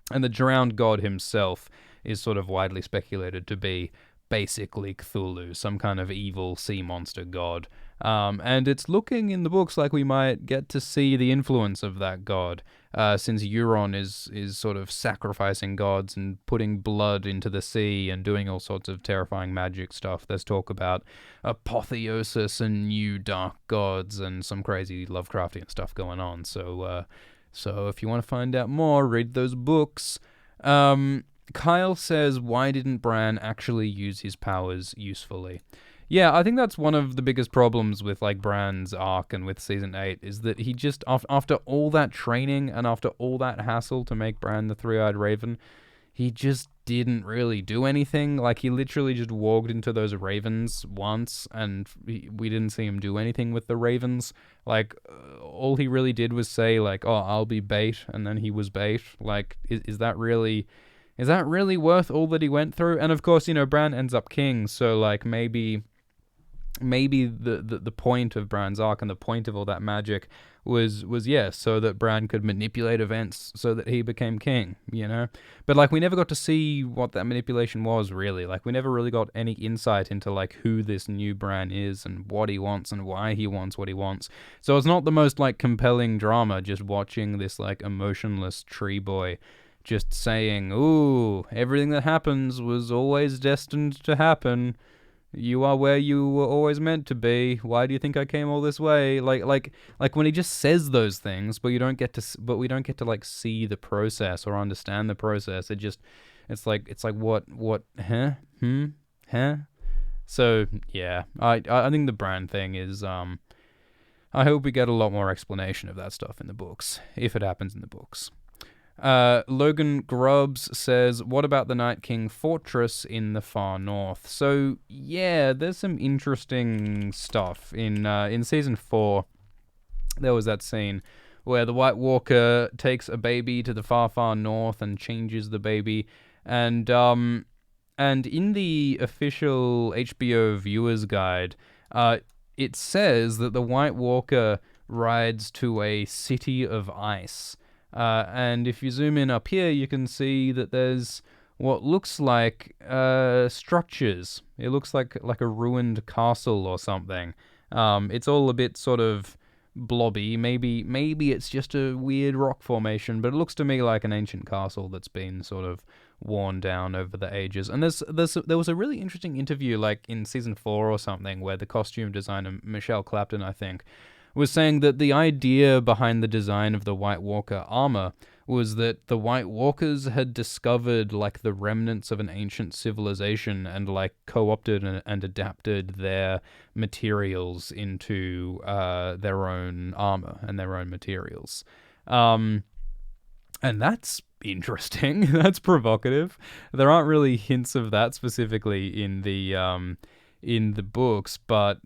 the drowned god himself is sort of widely speculated to be basically Cthulhu, some kind of evil sea monster god. And it's looking in the books like we might get to see the influence of that god, since Euron is sort of sacrificing gods and putting blood into the sea and doing all sorts of terrifying magic stuff. There's talk about apotheosis and new dark gods and some crazy Lovecraftian stuff going on. So if you want to find out more, read those books. Kyle says, why didn't Bran actually use his powers usefully? Yeah, I think that's one of the biggest problems with like Bran's arc and with Season 8 is that he just, after all that training and after all that hassle to make Bran the Three-Eyed Raven, he just didn't really do anything. Like, he literally just walked into those ravens once and we didn't see him do anything with the ravens. Like, all he really did was say like, oh, I'll be bait, and then he was bait. Like, is that really worth all that he went through? And of course, Bran ends up king, so like maybe the point of Bran's arc and the point of all that magic was so that Bran could manipulate events so that he became king, But like, we never got to see what that manipulation was, really. Like, we never really got any insight into like who this new Bran is and what he wants and why he wants what he wants. So it's not the most like compelling drama just watching this like emotionless tree boy just saying, ooh, everything that happens was always destined to happen. You are where you were always meant to be. Why do you think I came all this way? Like when he just says those things, but we don't get to like see the process or understand the process. It's like what, huh? So yeah, I think the Bran thing is I hope we get a lot more explanation of that stuff in the books, if it happens in the books. Logan Grubbs says, what about the Night King Fortress in the far north? So, yeah, there's some interesting stuff. In Season 4, there was that scene where the White Walker takes a baby to the far, far north and changes the baby. And in the official HBO Viewer's Guide, it says that the White Walker rides to a city of ice. And if you zoom in up here, you can see that there's what looks like structures. It looks like a ruined castle or something. It's all a bit sort of blobby. Maybe it's just a weird rock formation, but it looks to me like an ancient castle that's been sort of worn down over the ages. And there was a really interesting interview, like in Season 4 or something, where the costume designer, Michelle Clapton, I think, was saying that the idea behind the design of the White Walker armor was that the White Walkers had discovered like the remnants of an ancient civilization and like co-opted and adapted their materials into their own armor and their own materials. And that's interesting. That's provocative. There aren't really hints of that specifically in the books, but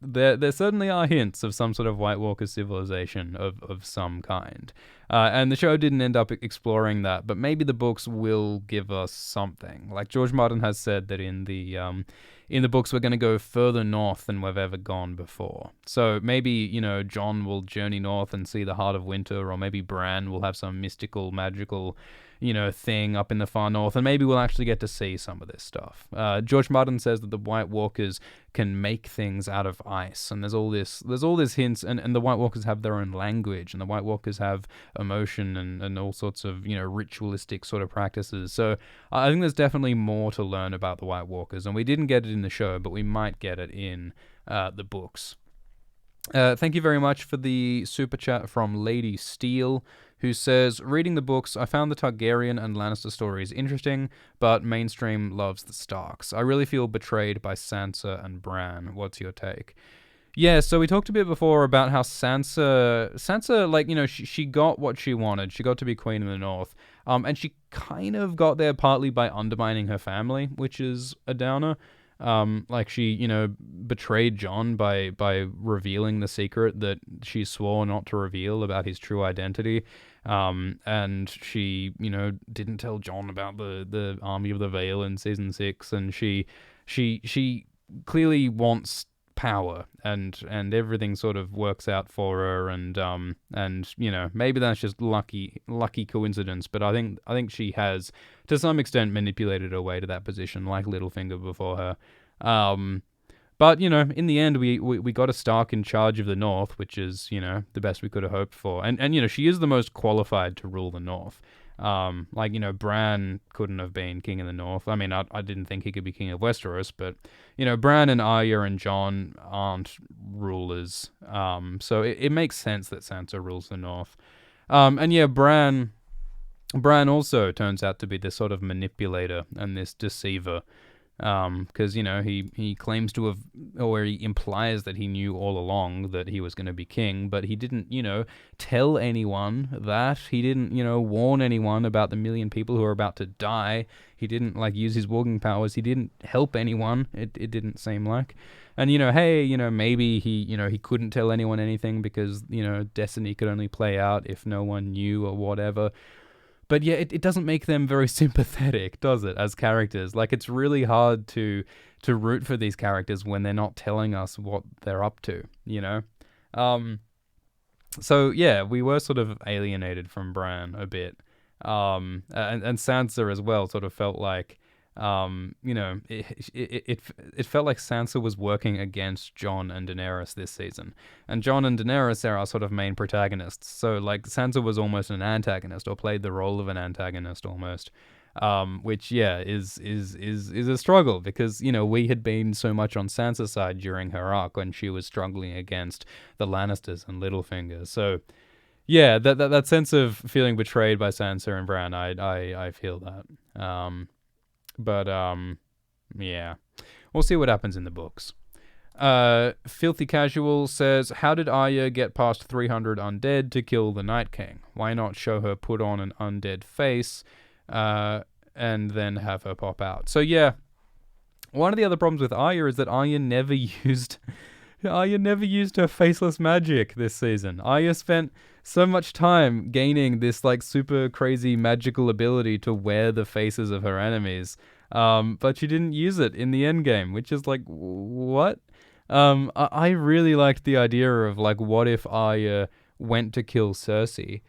there certainly are hints of some sort of White Walker civilization of some kind. And the show didn't end up exploring that, but maybe the books will give us something. Like George Martin has said that in the books we're going to go further north than we've ever gone before. So maybe, Jon will journey north and see the Heart of Winter, or maybe Bran will have some mystical, magical thing up in the far north, and maybe we'll actually get to see some of this stuff. George Martin says that the White Walkers can make things out of ice, and there's all this hints, and the White Walkers have their own language, and the White Walkers have emotion and all sorts of ritualistic sort of practices. So I think there's definitely more to learn about the White Walkers, and we didn't get it in the show, but we might get it in the books. Thank you very much for the super chat from Lady Steele, who says, reading the books, I found the Targaryen and Lannister stories interesting, but mainstream loves the Starks. I really feel betrayed by Sansa and Bran. What's your take? Yeah, so we talked a bit before about how Sansa, like, she got what she wanted. She got to be Queen of the North. And she kind of got there partly by undermining her family, which is a downer. Like she, betrayed Jon by revealing the secret that she swore not to reveal about his true identity. And she, didn't tell Jon about the Army of the Vale in season 6, and she clearly wants power, and everything sort of works out for her, and maybe that's just lucky coincidence, but I think she has to some extent manipulated her way to that position, like Littlefinger before her. But in the end, we got a Stark in charge of the North, which is the best we could have hoped for, and she is the most qualified to rule the North. Bran couldn't have been king of the North. I mean, I didn't think he could be king of Westeros, but, Bran and Arya and Jon aren't rulers. So it makes sense that Sansa rules the North. Bran also turns out to be this sort of manipulator and this deceiver. Because, he claims to have, or he implies that he knew all along that he was going to be king, but he didn't, tell anyone that. He didn't, warn anyone about the million people who are about to die. He didn't, use his walking powers. He didn't help anyone, it didn't seem like. And, maybe he couldn't tell anyone anything because, destiny could only play out if no one knew or whatever. But yeah, it doesn't make them very sympathetic, does it, as characters? Like, it's really hard to root for these characters when they're not telling us what they're up to, So yeah, we were sort of alienated from Bran a bit. And Sansa as well sort of felt like, it felt like Sansa was working against Jon and Daenerys this season. And Jon and Daenerys are our sort of main protagonists. So Sansa was almost an antagonist, or played the role of an antagonist almost. Which is a struggle because, we had been so much on Sansa's side during her arc when she was struggling against the Lannisters and Littlefinger. So yeah, that sense of feeling betrayed by Sansa and Bran, I feel that. Yeah. We'll see what happens in the books. Filthy Casual says, how did Arya get past 300 undead to kill the Night King? Why not show her put on an undead face, and then have her pop out? So yeah, one of the other problems with Arya is that Arya never used her faceless magic this season. Arya spent so much time gaining this super crazy magical ability to wear the faces of her enemies, but she didn't use it in the endgame, which is what? I really liked the idea of what if Arya went to kill Cersei,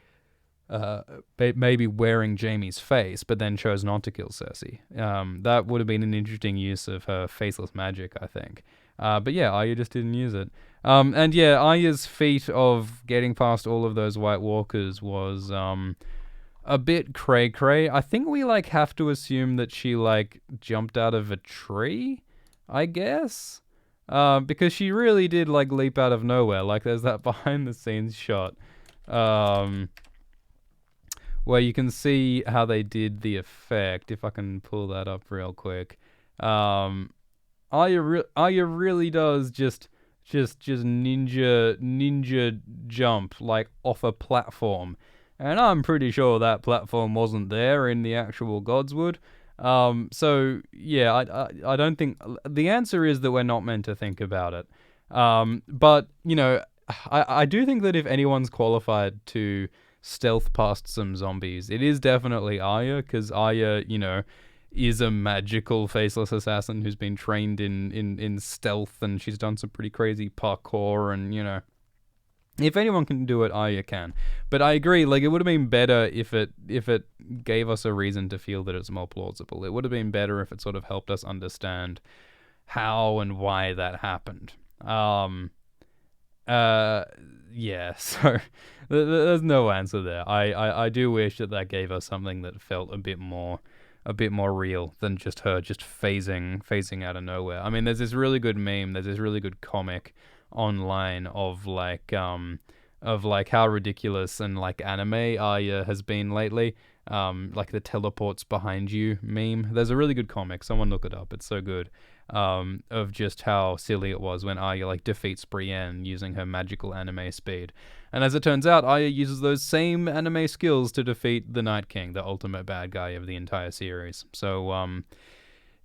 maybe wearing Jaime's face, but then chose not to kill Cersei. That would have been an interesting use of her faceless magic, I think. But yeah, Arya just didn't use it. And yeah, Arya's feat of getting past all of those White Walkers was a bit cray-cray. I think we have to assume that she jumped out of a tree, I guess. Because she really did leap out of nowhere. There's that behind the scenes shot where you can see how they did the effect, if I can pull that up real quick. Arya really does just ninja jump off a platform, and I'm pretty sure that platform wasn't there in the actual Godswood. So yeah, I don't think the answer is that we're not meant to think about it. But I do think that if anyone's qualified to stealth past some zombies, it is definitely Arya, because Arya, is a magical faceless assassin who's been trained in stealth, and she's done some pretty crazy parkour, and if anyone can do it, Arya can. But I agree, it would have been better if it gave us a reason to feel that it's more plausible. It would have been better if it sort of helped us understand how and why that happened. Yeah, so there's no answer there. I do wish that gave us something that felt a bit more real than just her phasing out of nowhere. I mean, there's this really good meme, there's this really good comic online of of like how ridiculous and like anime Arya has been lately. Like the teleports behind you meme. There's a really good comic. Someone look it up. It's so good. Of just how silly it was when Arya like defeats Brienne using her magical anime speed. And as it turns out, Arya uses those same anime skills to defeat the Night King, the ultimate bad guy of the entire series. So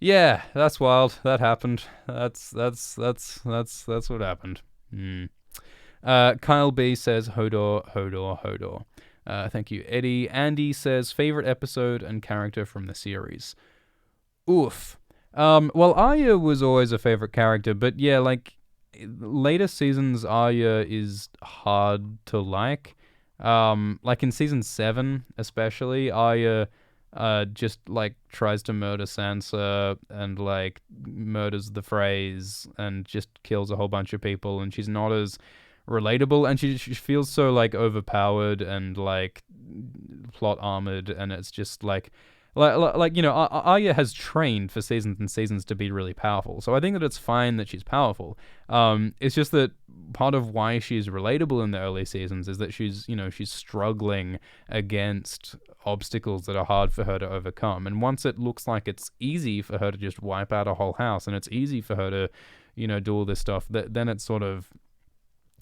yeah, that's wild. That happened. That's what happened. Kyle B says Hodor, Hodor, Hodor. Thank you, Eddie. Andy says favorite episode and character from the series. Oof. Well, Arya was always a favorite character, but yeah, like later seasons, Arya is hard to like. Like in season 7, especially, Arya just like tries to murder Sansa and like murders the Freys and just kills a whole bunch of people, and she's not as relatable, and she feels so like overpowered and like plot armored, and it's just like Arya has trained for seasons and seasons to be really powerful. So I think that it's fine that she's powerful. It's just that part of why she's relatable in the early seasons is that she's struggling against obstacles that are hard for her to overcome. And once it looks like it's easy for her to just wipe out a whole house, and it's easy for her to, do all this stuff, then it's sort of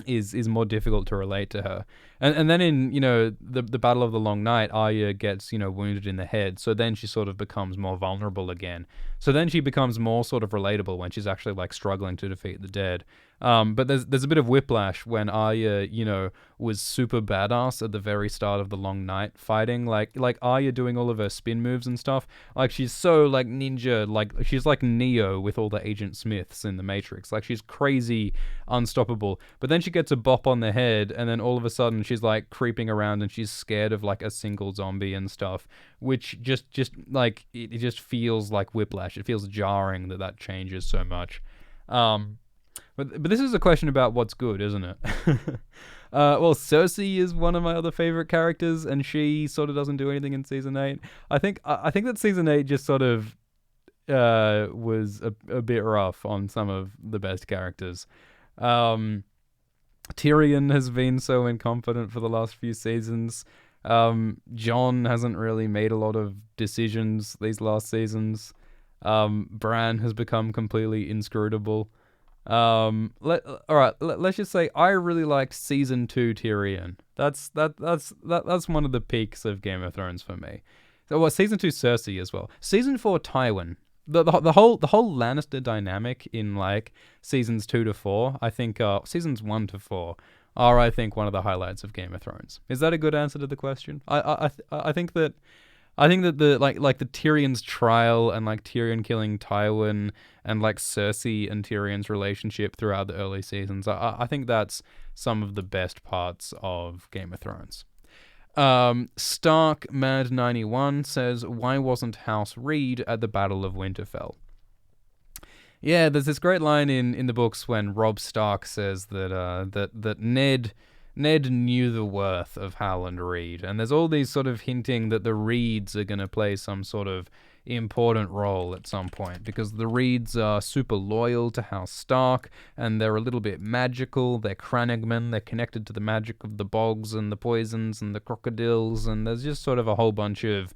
is more difficult to relate to her. And then in, the Battle of the Long Night, Arya gets, wounded in the head. So then she sort of becomes more vulnerable again. So then she becomes more sort of relatable when she's actually like struggling to defeat the dead. But there's a bit of whiplash when Arya, was super badass at the very start of the Long Night fighting. Like Arya doing all of her spin moves and stuff. Like she's so like ninja, like she's like Neo with all the Agent Smiths in the Matrix. Like she's crazy, unstoppable. But then she gets a bop on the head, and then all of a sudden she's like creeping around and she's scared of like a single zombie and stuff, which just like it just feels like whiplash. It feels jarring that changes so much. But this is a question about what's good, isn't it? Well, Cersei is one of my other favorite characters, and she sort of doesn't do anything in season 8. I think that season 8 just sort of was a bit rough on some of the best characters. Tyrion has been so incompetent for the last few seasons. Jon hasn't really made a lot of decisions these last seasons. Bran has become completely inscrutable. Let's just say I really liked season 2 Tyrion. That's one of the peaks of Game of Thrones for me. So season 2 Cersei as well. Season 4 Tywin. The whole Lannister dynamic in like seasons 2 to 4, I think seasons 1 to 4 are, I think, one of the highlights of Game of Thrones. Is that a good answer to the question? I think that the like the Tyrion's trial and like Tyrion killing Tywin and like Cersei and Tyrion's relationship throughout the early seasons, I think that's some of the best parts of Game of Thrones. Stark Mad 91 says, why wasn't House Reed at the Battle of Winterfell? Yeah, there's this great line in the books when Robb Stark says that Ned knew the worth of Howland Reed, and there's all these sort of hinting that the Reeds are going to play some sort of important role at some point, because the Reeds are super loyal to House Stark, and they're a little bit magical. They're Crannogmen, they're connected to the magic of the bogs and the poisons and the crocodiles, and there's just sort of a whole bunch of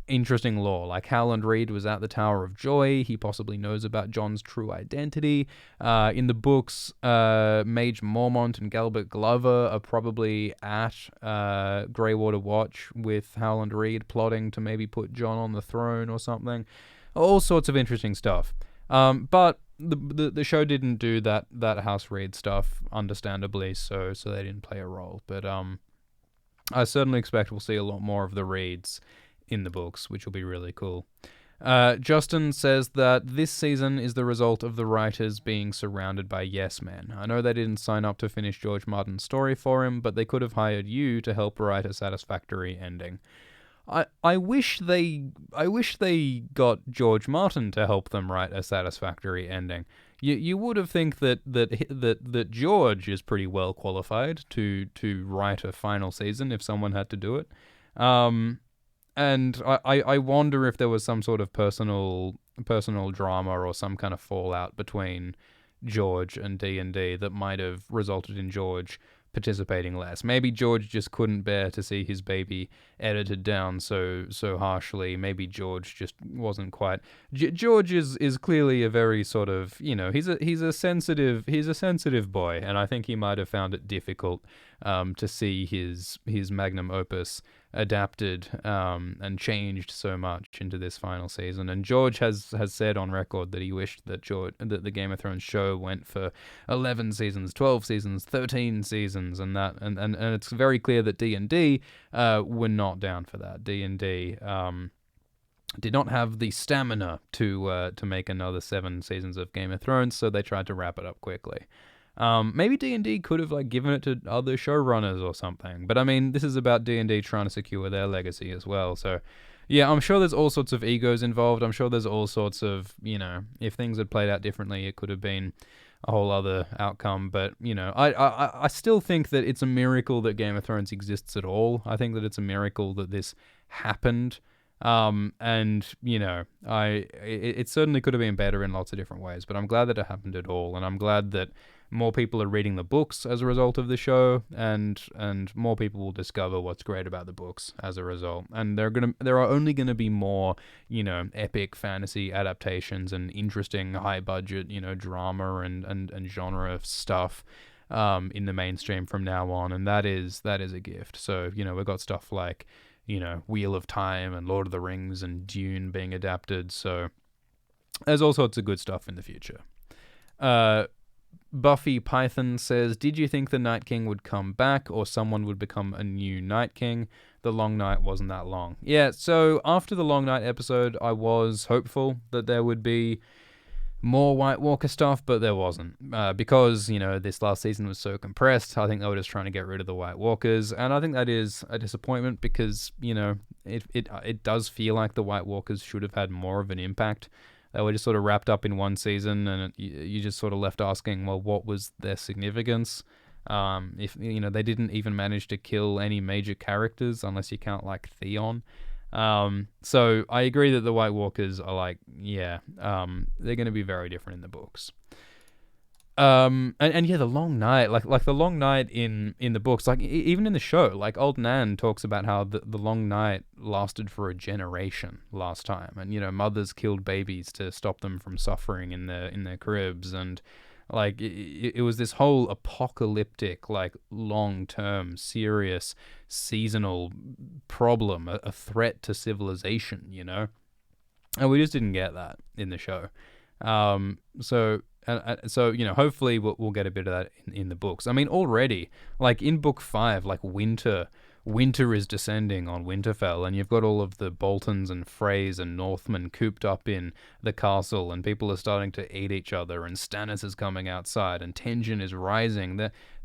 interesting lore. Like Howland Reed was at the Tower of Joy. He possibly knows about Jon's true identity. In the books, Mage Mormont and Galbert Glover are probably at Greywater Watch with Howland Reed, plotting to maybe put Jon on the throne or something. All sorts of interesting stuff. But the show didn't do that House Reed stuff, understandably, so they didn't play a role. But I certainly expect we'll see a lot more of the Reeds in the books, which will be really cool. Justin says that this season is the result of the writers being surrounded by yes men. I know they didn't sign up to finish George Martin's story for him, but they could have hired you to help write a satisfactory ending. I wish they got George Martin to help them write a satisfactory ending. You would have think that George is pretty well qualified to write a final season if someone had to do it. And I wonder if there was some sort of personal drama or some kind of fallout between George and D&D that might have resulted in George participating less. Maybe George just couldn't bear to see his baby edited down so harshly. Maybe George just wasn't quite. George is clearly a very sort of, he's a sensitive boy, and I think he might have found it difficult to see his magnum opus adapted and changed so much into this final season. And George has said on record that he wished that the Game of Thrones show went for 11 seasons, 12 seasons, 13 seasons, and it's very clear that D&D were not down for that. D&D did not have the stamina to make another 7 seasons of Game of Thrones, so they tried to wrap it up quickly. Maybe D&D could have given it to other showrunners or something, but I mean, this is about D&D trying to secure their legacy as well. So, yeah, I'm sure there's all sorts of egos involved. I'm sure there's all sorts of, if things had played out differently, it could have been a whole other outcome. But I still think that it's a miracle that Game of Thrones exists at all. I think that it's a miracle that this happened. And it certainly could have been better in lots of different ways, but I'm glad that it happened at all, and I'm glad that more people are reading the books as a result of the show, and more people will discover what's great about the books as a result. And there are only gonna be more, epic fantasy adaptations and interesting high budget, drama and genre stuff in the mainstream from now on, and that is a gift. So, we've got stuff like Wheel of Time and Lord of the Rings and Dune being adapted. So there's all sorts of good stuff in the future. Buffy Python says, did you think the Night King would come back or someone would become a new Night King? The Long Night wasn't that long. Yeah, so after the Long Night episode, I was hopeful that there would be more White Walker stuff, but there wasn't. Because, this last season was so compressed, I think they were just trying to get rid of the White Walkers, and I think that is a disappointment because, it does feel like the White Walkers should have had more of an impact. They were just sort of wrapped up in one season, and you just sort of left asking, well, what was their significance? If they didn't even manage to kill any major characters, unless you count like Theon. So I agree that the White Walkers are they're going to be very different in the books. And the Long Night, like the Long Night in the books, even in the show, Old Nan talks about how the Long Night lasted for a generation last time, and mothers killed babies to stop them from suffering in their cribs, and it was this whole apocalyptic, long-term, serious, seasonal problem, a threat to civilization, and we just didn't get that in the show. So hopefully we'll get a bit of that in the books. I mean, already, in book 5, winter is descending on Winterfell, and you've got all of the Boltons and Freys and Northmen cooped up in the castle, and people are starting to eat each other, and Stannis is coming outside, and tension is rising.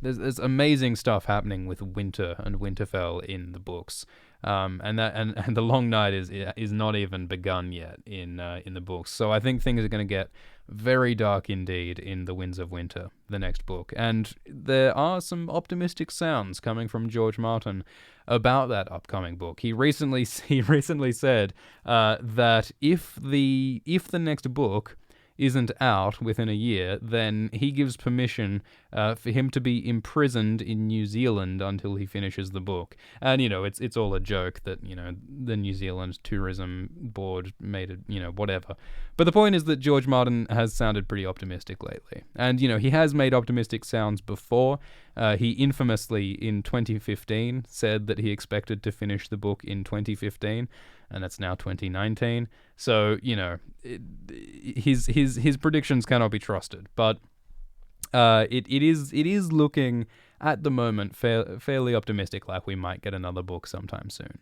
There's amazing stuff happening with winter and Winterfell in the books. And the Long Night is not even begun yet in the books. So I think things are going to get very dark indeed in The Winds of Winter, the next book. And there are some optimistic sounds coming from George Martin about that upcoming book. He recently said that if the next book isn't out within a year, then he gives permission for him to be imprisoned in New Zealand until he finishes the book. And, it's all a joke that, the New Zealand Tourism Board made it, whatever. But the point is that George Martin has sounded pretty optimistic lately. And, he has made optimistic sounds before. He infamously, in 2015, said that he expected to finish the book in 2015, and that's now 2019. So, his predictions cannot be trusted. But it is looking, at the moment, fairly optimistic, like we might get another book sometime soon.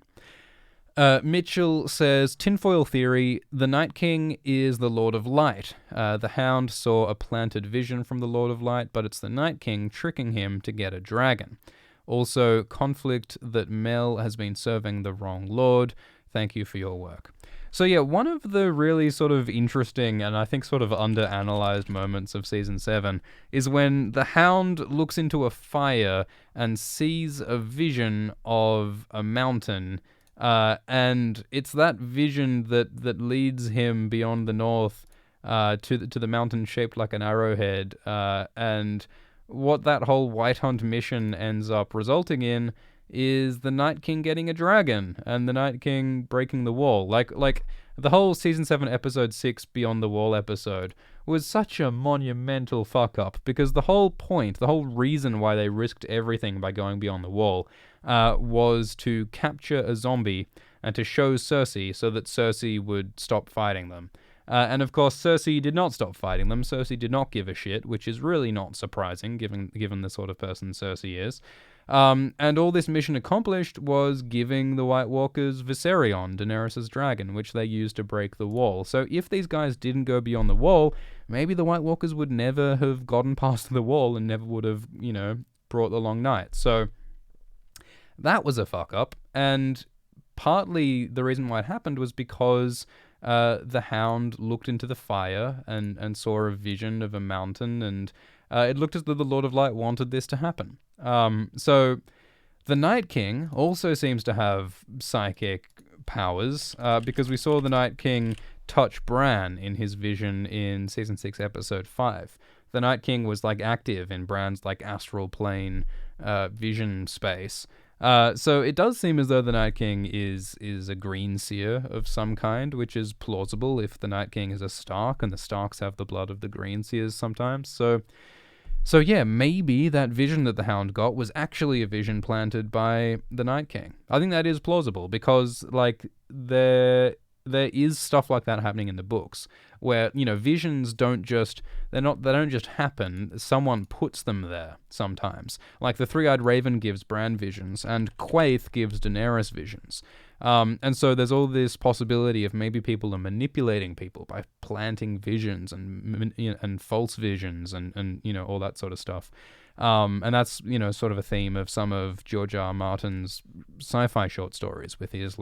Mitchell says, Tinfoil Theory, the Night King is the Lord of Light. The Hound saw a planted vision from the Lord of Light, but it's the Night King tricking him to get a dragon. Also, conflict that Mel has been serving the wrong Lord. Thank you for your work. So yeah, one of the really sort of interesting and I think sort of under-analyzed moments of Season 7 is when the Hound looks into a fire and sees a vision of a mountain, and it's that vision that leads him beyond the north to the mountain shaped like an arrowhead, and what that whole White Hunt mission ends up resulting in is the Night King getting a dragon and the Night King breaking the wall. Like the whole season 7 episode 6 Beyond the Wall episode was such a monumental fuck up, because the whole point, the whole reason why they risked everything by going beyond the wall was to capture a zombie and to show Cersei so that Cersei would stop fighting them. And of course, Cersei did not stop fighting them. Cersei did not give a shit, which is really not surprising, given the sort of person Cersei is. And all this mission accomplished was giving the White Walkers Viserion, Daenerys' dragon, which they used to break the wall. So if these guys didn't go beyond the wall, maybe the White Walkers would never have gotten past the wall and never would have, brought the Long Night. So that was a fuck up. And partly the reason why it happened was because the Hound looked into the fire and saw a vision of a mountain, and it looked as though the Lord of Light wanted this to happen. So the Night King also seems to have psychic powers, because we saw the Night King touch Bran in his vision in season 6 episode 5. The Night King was active in Bran's astral plane vision space. So it does seem as though the Night King is a green seer of some kind, which is plausible if the Night King is a Stark, and the Starks have the blood of the green seers sometimes. So yeah, maybe that vision that the Hound got was actually a vision planted by the Night King. I think that is plausible, because there is stuff like that happening in the books, where visions don't just happen. Someone puts them there sometimes. Like the Three-Eyed Raven gives Bran visions, and Quaithe gives Daenerys visions. And so there's all this possibility of maybe people are manipulating people by planting visions and false visions and all that sort of stuff. And that's sort of a theme of some of George R. R. Martin's sci-fi short stories, with his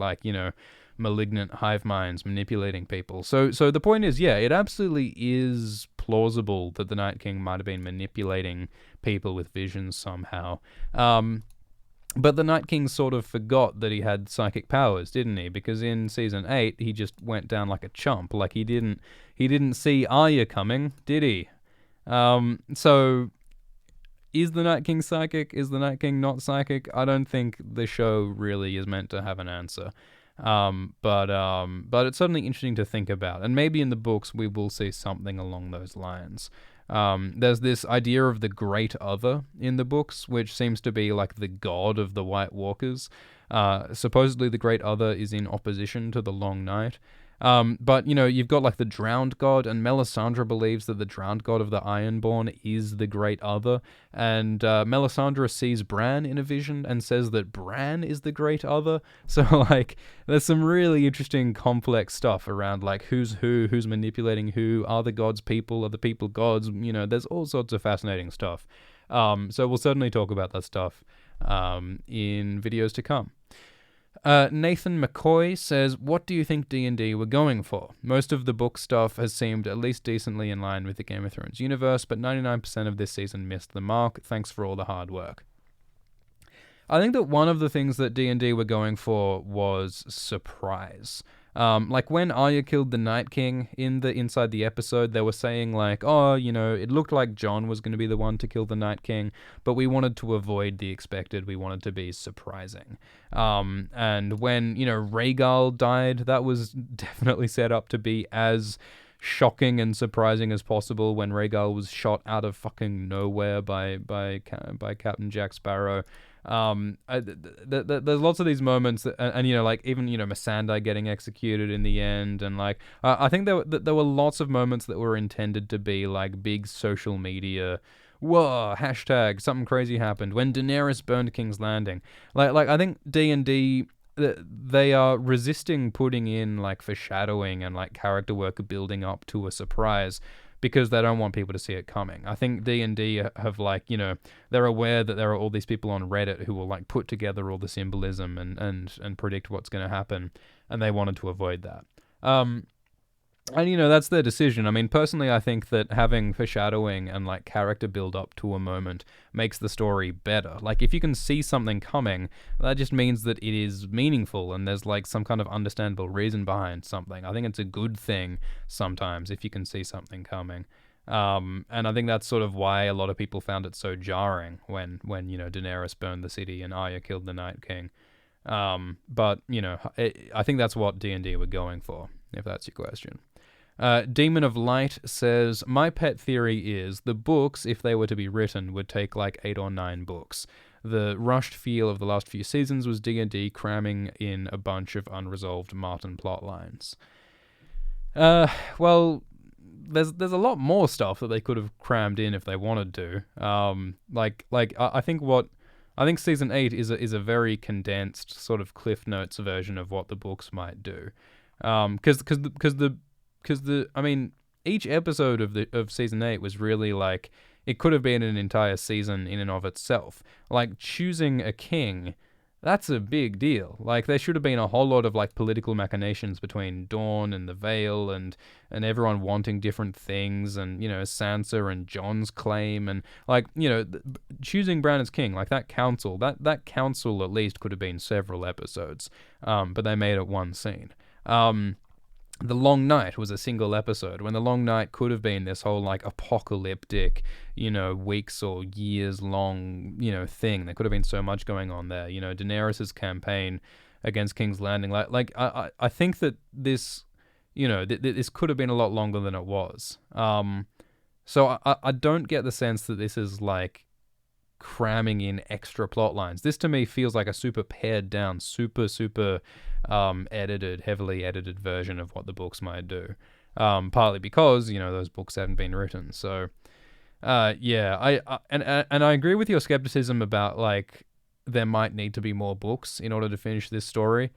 malignant hive minds manipulating people. So the point is, yeah, it absolutely is plausible that the Night King might have been manipulating people with visions somehow. But the Night King sort of forgot that he had psychic powers, didn't he? Because in season 8, he just went down like a chump. He didn't see Arya coming, did he? So is the Night King psychic? Is the Night King not psychic? I don't think the show really is meant to have an answer. But it's certainly interesting to think about, and maybe in the books we will see something along those lines. There's this idea of the Great Other in the books, which seems to be the god of the White Walkers. Supposedly the Great Other is in opposition to the Long Night. But you've got the Drowned God, and Melisandre believes that the Drowned God of the Ironborn is the Great Other, and Melisandre sees Bran in a vision and says that Bran is the Great Other. So there's some really interesting complex stuff around who's who, who's manipulating who, are the gods people, are the people gods. There's all sorts of fascinating stuff. So we'll certainly talk about that stuff in videos to come. Nathan McCoy says, what do you think D&D were going for? Most of the book stuff has seemed at least decently in line with the Game of Thrones universe, but 99% of this season missed the mark. Thanks for all the hard work. I think that one of the things that D&D were going for was surprise. When Arya killed the Night King inside the episode, they were saying it looked like Jon was going to be the one to kill the Night King, but we wanted to avoid the expected. We wanted to be surprising. And when, Rhaegal died, that was definitely set up to be as shocking and surprising as possible when Rhaegal was shot out of fucking nowhere by Captain Jack Sparrow. There's lots of these moments and even Missandei getting executed in the end, and I think there were lots of moments that were intended to be big social media, whoa, hashtag something crazy happened when Daenerys burned King's Landing. I think D&D, they are resisting putting in foreshadowing and character work building up to a surprise, because they don't want people to see it coming. I think D&D have they're aware that there are all these people on Reddit who will put together all the symbolism and predict what's going to happen, and they wanted to avoid that. And that's their decision. I mean, personally, I think that having foreshadowing and character build up to a moment makes the story better. If you can see something coming, that just means that it is meaningful and there's some kind of understandable reason behind something. I think it's a good thing sometimes if you can see something coming. And I think that's sort of why a lot of people found it so jarring when Daenerys burned the city and Arya killed the Night King. But I think that's what D&D were going for, if that's your question. Demon of Light says, my pet theory is the books, if they were to be written, would take like 8 or 9 books. The rushed feel of the last few seasons was D&D cramming in a bunch of unresolved Martin plot lines. Well, there's a lot more stuff that they could have crammed in if they wanted to. I think season 8 is a very condensed sort of Cliff Notes version of what the books might do. Because each episode of season 8 was really like, it could have been an entire season in and of itself. Like, choosing a king, that's a big deal. Like, there should have been a whole lot of like political machinations between Dawn and the Vale, and everyone wanting different things, and Sansa and Jon's claim, and like choosing Bran as king, like that council at least could have been several episodes, but they made it one scene. The Long Night was a single episode, when the Long Night could have been this whole like apocalyptic, weeks or years long, thing. There could have been so much going on there. Daenerys's campaign against King's Landing. I think that this, this could have been a lot longer than it was. So I don't get the sense that this is like cramming in extra plot lines. This to me feels like a super pared down, super heavily edited version of what the books might do. Partly because those books haven't been written. So I agree with your skepticism about like there might need to be more books in order to finish this story.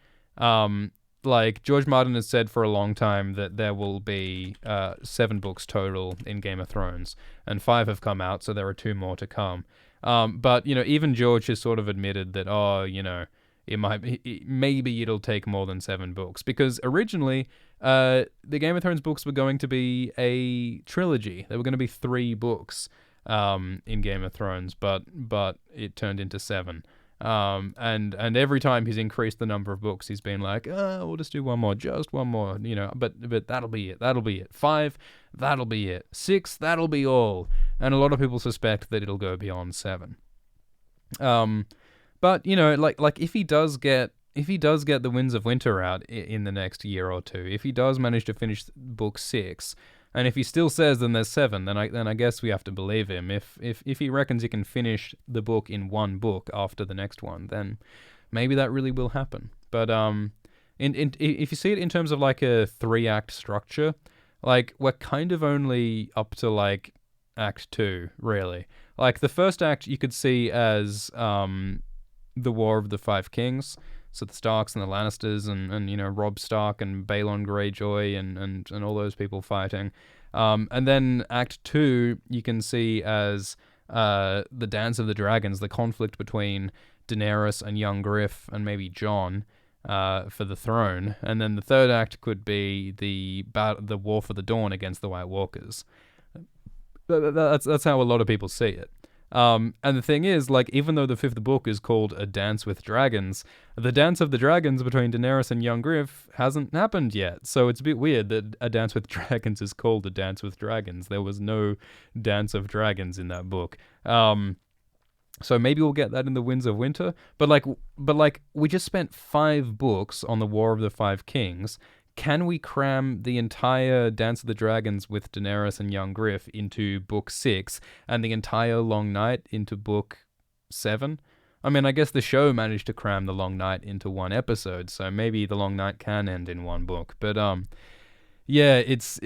Like George Martin has said for a long time that there will be 7 books total in Game of Thrones, and 5 have come out, so there are 2 more to come. But even George has sort of admitted that maybe it'll take more than 7 books, because originally the Game of Thrones books were going to be a trilogy. There were going to be 3 books in Game of Thrones, but it turned into 7. And every time he's increased the number of books, he's been like, we'll just do one more, just one more, but that'll be it. 5, that'll be it. 6, that'll be all. And a lot of people suspect that it'll go beyond 7. But if he does get the Winds of Winter out in the next year or 2, if he does manage to finish book 6, and if he still says then there's 7, then I guess we have to believe him. If he reckons he can finish the book in one book after the next one, then maybe that really will happen. But if you see it in terms of like a 3-act structure, like we're kind of only up to like Act 2, really. Like the first act you could see as the War of the Five Kings. So the Starks and the Lannisters and Robb Stark and Balon Greyjoy and all those people fighting. And then Act 2 you can see as the Dance of the Dragons, the conflict between Daenerys and young Griff and maybe Jon for the throne. And then the third act could be the War for the Dawn against the White Walkers. That's how a lot of people see it. And the thing is, like, even though the 5th book is called A Dance with Dragons, the Dance of the Dragons between Daenerys and young Griff hasn't happened yet. So it's a bit weird that A Dance with Dragons is called A Dance with Dragons. There was no Dance of Dragons in that book. So maybe we'll get that in the Winds of Winter. But we just spent 5 books on the War of the Five Kings. Can we cram the entire Dance of the Dragons with Daenerys and young Griff into book 6 and the entire Long Night into book 7? I mean, I guess the show managed to cram the Long Night into one episode, so maybe the Long Night can end in one book. But yeah, it's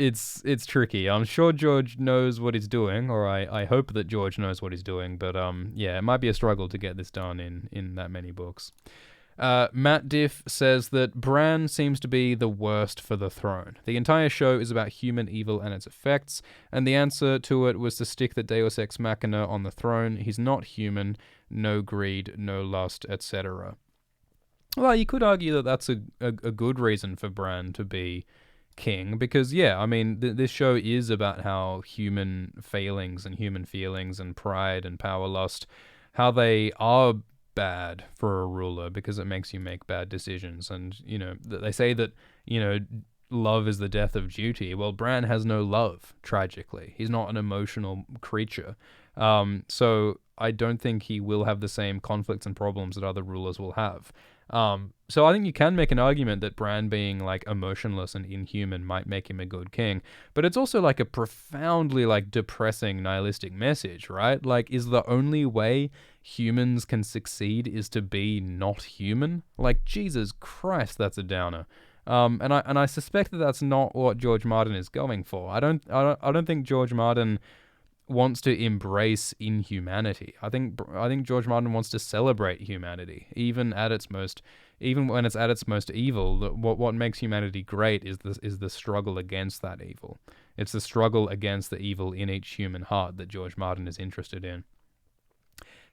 tricky. I'm sure George knows what he's doing, or I hope that George knows what he's doing. But yeah, it might be a struggle to get this done in that many books. Matt Diff says that Bran seems to be the worst for the throne. The entire show is about human evil and its effects, and the answer to it was to stick the Deus Ex Machina on the throne. He's not human, no greed, no lust, etc. Well, you could argue that that's a good reason for Bran to be king, because, yeah, I mean, this show is about how human failings and human feelings and pride and power lust, how they are bad for a ruler because it makes you make bad decisions. And they say that love is the death of duty. Well, Bran has no love, tragically. He's not an emotional creature. So I don't think he will have the same conflicts and problems that other rulers will have. So I think you can make an argument that Bran being like emotionless and inhuman might make him a good king, but it's also like a profoundly like depressing nihilistic message, right? Like, is the only way humans can succeed is to be not human? Like, Jesus Christ, that's a downer. And I suspect that that's not what George Martin is going for. I don't think George Martin wants to embrace inhumanity. I think George Martin wants to celebrate humanity, even when it's at its most evil. What makes humanity great is the struggle against that evil. It's the struggle against the evil in each human heart that George Martin is interested in.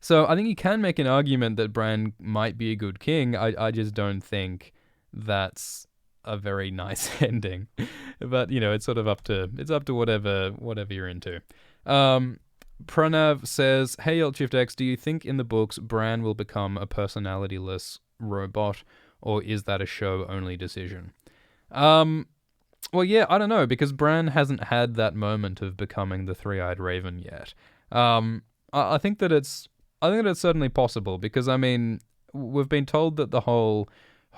So I think you can make an argument that Bran might be a good king. I just don't think that's a very nice ending. But it's sort of up to whatever you're into. Pranav says, "Hey AltShiftX, do you think in the books Bran will become a personality-less robot, or is that a show-only decision?" Well, yeah, I don't know, because Bran hasn't had that moment of becoming the three-eyed raven yet. I think that it's certainly possible, because I mean, we've been told that the whole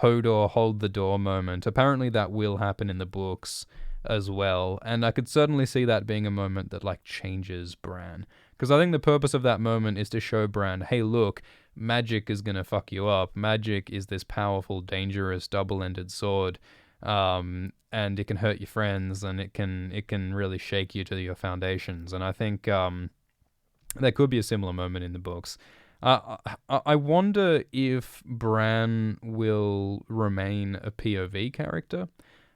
Hodor hold the door moment, apparently that will happen in the books as well, and I could certainly see that being a moment that like changes Bran, because I think the purpose of that moment is to show Bran, hey look, magic is gonna fuck you up. Magic is this powerful, dangerous, double-ended sword, and it can hurt your friends, and it can really shake you to your foundations. And I think there could be a similar moment in the books. I wonder if Bran will remain a POV character.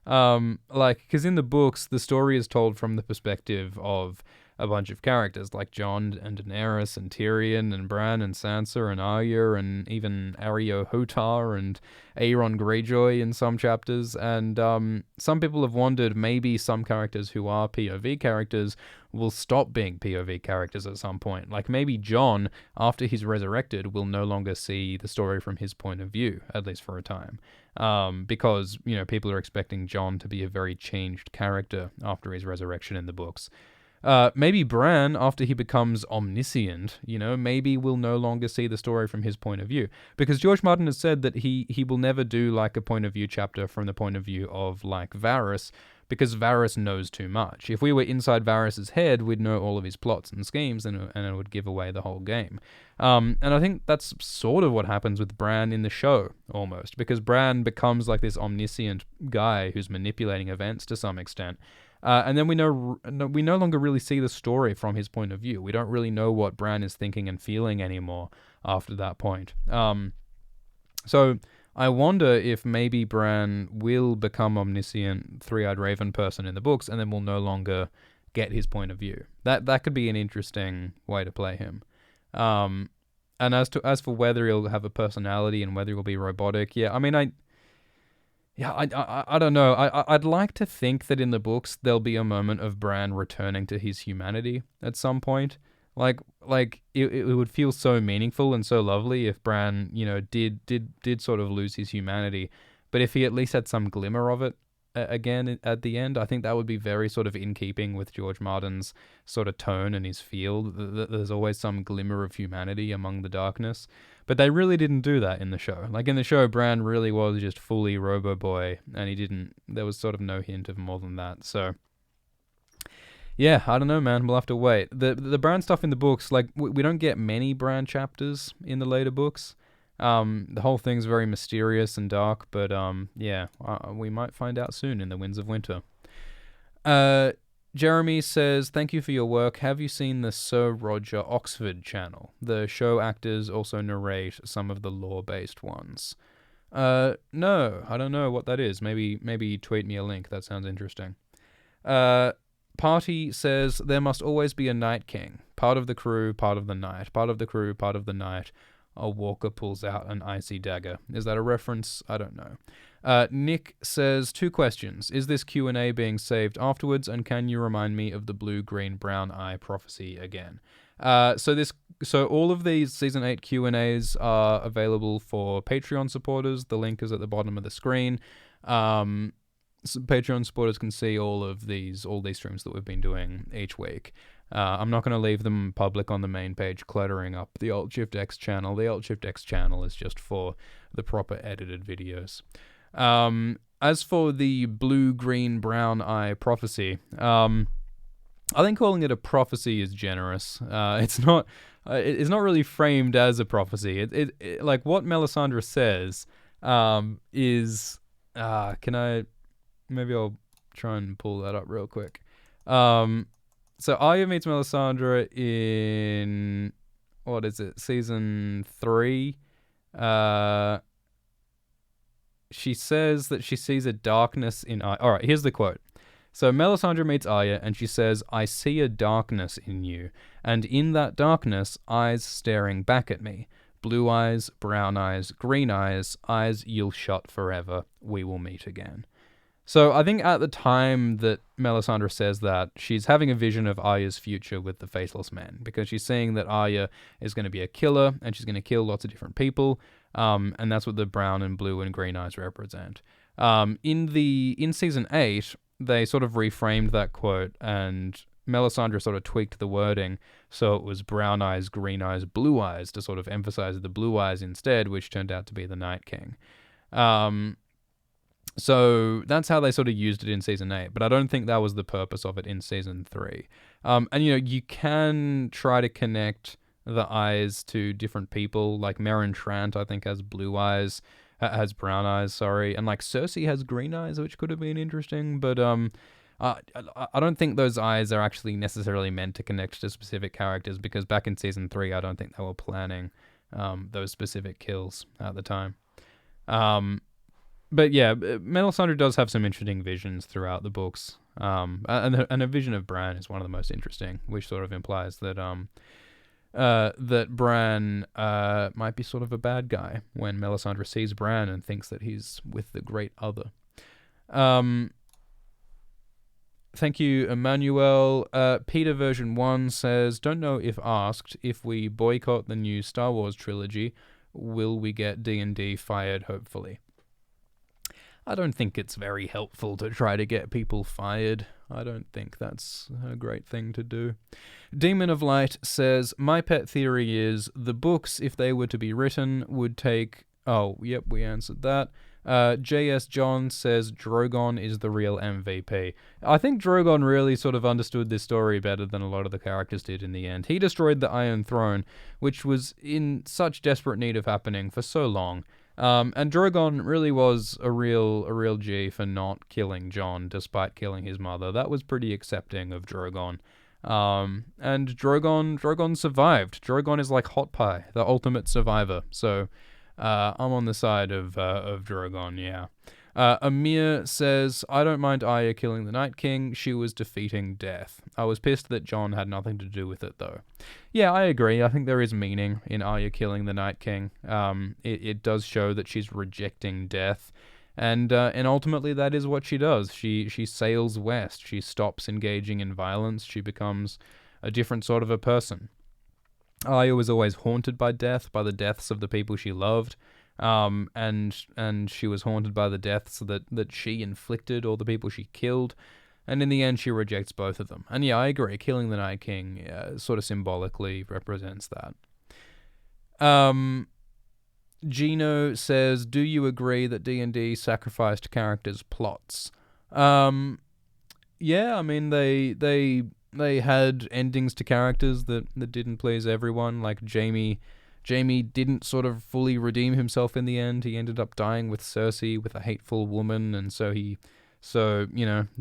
Because in the books, the story is told from the perspective of a bunch of characters, like Jon and Daenerys and Tyrion and Bran and Sansa and Arya and even Areo Hotah and Aeron Greyjoy in some chapters. And some people have wondered maybe some characters who are POV characters will stop being POV characters at some point. Like maybe Jon, after he's resurrected, will no longer see the story from his point of view, at least for a time. Because, people are expecting Jon to be a very changed character after his resurrection in the books. Maybe Bran, after he becomes omniscient, maybe we'll no longer see the story from his point of view. Because George Martin has said that he will never do like a point of view chapter from the point of view of like Varys, because Varys knows too much. If we were inside Varys's head, we'd know all of his plots and schemes, and it would give away the whole game. And I think that's sort of what happens with Bran in the show, almost, because Bran becomes like this omniscient guy who's manipulating events to some extent. And then we no longer really see the story from his point of view. We don't really know what Bran is thinking and feeling anymore after that point. So I wonder if maybe Bran will become omniscient, three-eyed raven person in the books, and then we'll no longer get his point of view. That could be an interesting way to play him. And as for whether he'll have a personality and whether he'll be robotic, I don't know. I'd like to think that in the books there'll be a moment of Bran returning to his humanity at some point. Like it would feel so meaningful and so lovely if Bran, did sort of lose his humanity, but if he at least had some glimmer of it again at the end, I think that would be very sort of in keeping with George Martin's sort of tone and his feel. There's always some glimmer of humanity among the darkness. But they really didn't do that in the show. Like in the show, Bran really was just fully Robo Boy, and there was sort of no hint of more than that. So, yeah, I don't know, man. We'll have to wait. The Bran stuff in the books, like, we don't get many Bran chapters in the later books. The whole thing's very mysterious and dark, but we might find out soon in the Winds of Winter. Jeremy says, "Thank you for your work. Have you seen the Sir Roger Oxford channel? The show actors also narrate some of the lore-based ones." No, I don't know what that is. Maybe tweet me a link. That sounds interesting. Party says, "There must always be a Night King. Part of the crew, part of the night. Part of the crew, part of the night. A walker pulls out an icy dagger." Is that a reference? I don't know. Nick says, 2 questions. Is this Q&A being saved afterwards, and can you remind me of the blue, green, brown eye prophecy again? So all of these Season 8 Q&As are available for Patreon supporters. The link is at the bottom of the screen. Patreon supporters can see all these streams that we've been doing each week. I'm not going to leave them public on the main page, cluttering up the Alt Shift X channel. The Alt Shift X channel is just for the proper edited videos. As for the blue, green, brown eye prophecy, I think calling it a prophecy is generous. It's not really framed as a prophecy. It like what Melisandre says is maybe I'll try and pull that up real quick. So Arya meets Melisandre in, what is it, season 3. She says that she sees a darkness in Arya. All right, here's the quote. So Melisandre meets Arya and she says, "I see a darkness in you, and in that darkness, eyes staring back at me. Blue eyes, brown eyes, green eyes, eyes you'll shut forever. We will meet again." So I think at the time that Melisandre says that, she's having a vision of Arya's future with the Faceless Men, because she's seeing that Arya is going to be a killer and she's going to kill lots of different people, and that's what the brown and blue and green eyes represent. In season 8, they sort of reframed that quote, and Melisandre sort of tweaked the wording so it was brown eyes, green eyes, blue eyes, to sort of emphasize the blue eyes instead, which turned out to be the Night King. So that's how they sort of used it in season 8, but I don't think that was the purpose of it in season 3. And you can try to connect the eyes to different people, like Meryn Trant, I think, has blue eyes, has brown eyes, sorry, and like Cersei has green eyes, which could have been interesting, but I don't think those eyes are actually necessarily meant to connect to specific characters, because back in season 3, I don't think they were planning those specific kills at the time. But yeah, Melisandre does have some interesting visions throughout the books, and a vision of Bran is one of the most interesting, which sort of implies that that Bran might be sort of a bad guy when Melisandre sees Bran and thinks that he's with the Great Other. Thank you, Emmanuel. Peter version 1 says, "Don't know if asked, if we boycott the new Star Wars trilogy, will we get D&D fired, hopefully?" I don't think it's very helpful to try to get people fired. I don't think that's a great thing to do. Demon of Light says, "My pet theory is the books, if they were to be written, would take..." Oh, yep, we answered that. J.S. John says Drogon is the real MVP. I think Drogon really sort of understood this story better than a lot of the characters did in the end. He destroyed the Iron Throne, which was in such desperate need of happening for so long. And Drogon really was a real G for not killing Jon, despite killing his mother. That was pretty accepting of Drogon. And Drogon survived. Drogon is like hot pie, the ultimate survivor. So, I'm on the side of Drogon, yeah. Amir says, "I don't mind Arya killing the Night King. She was defeating death. I was pissed that Jon had nothing to do with it, though." Yeah, I agree. I think there is meaning in Arya killing the Night King. It does show that she's rejecting death, and ultimately that is what she does. She sails west. She stops engaging in violence. She becomes a different sort of a person. Arya was always haunted by death, by the deaths of the people she loved. And she was haunted by the deaths that she inflicted, or the people she killed, and in the end she rejects both of them. And yeah, I agree, killing the Night King sort of symbolically represents that. Gino says, "Do you agree that D&D sacrificed characters' plots?" Yeah, I mean, they had endings to characters that didn't please everyone, like Jaime didn't sort of fully redeem himself in the end. He ended up dying with Cersei, with a hateful woman, and so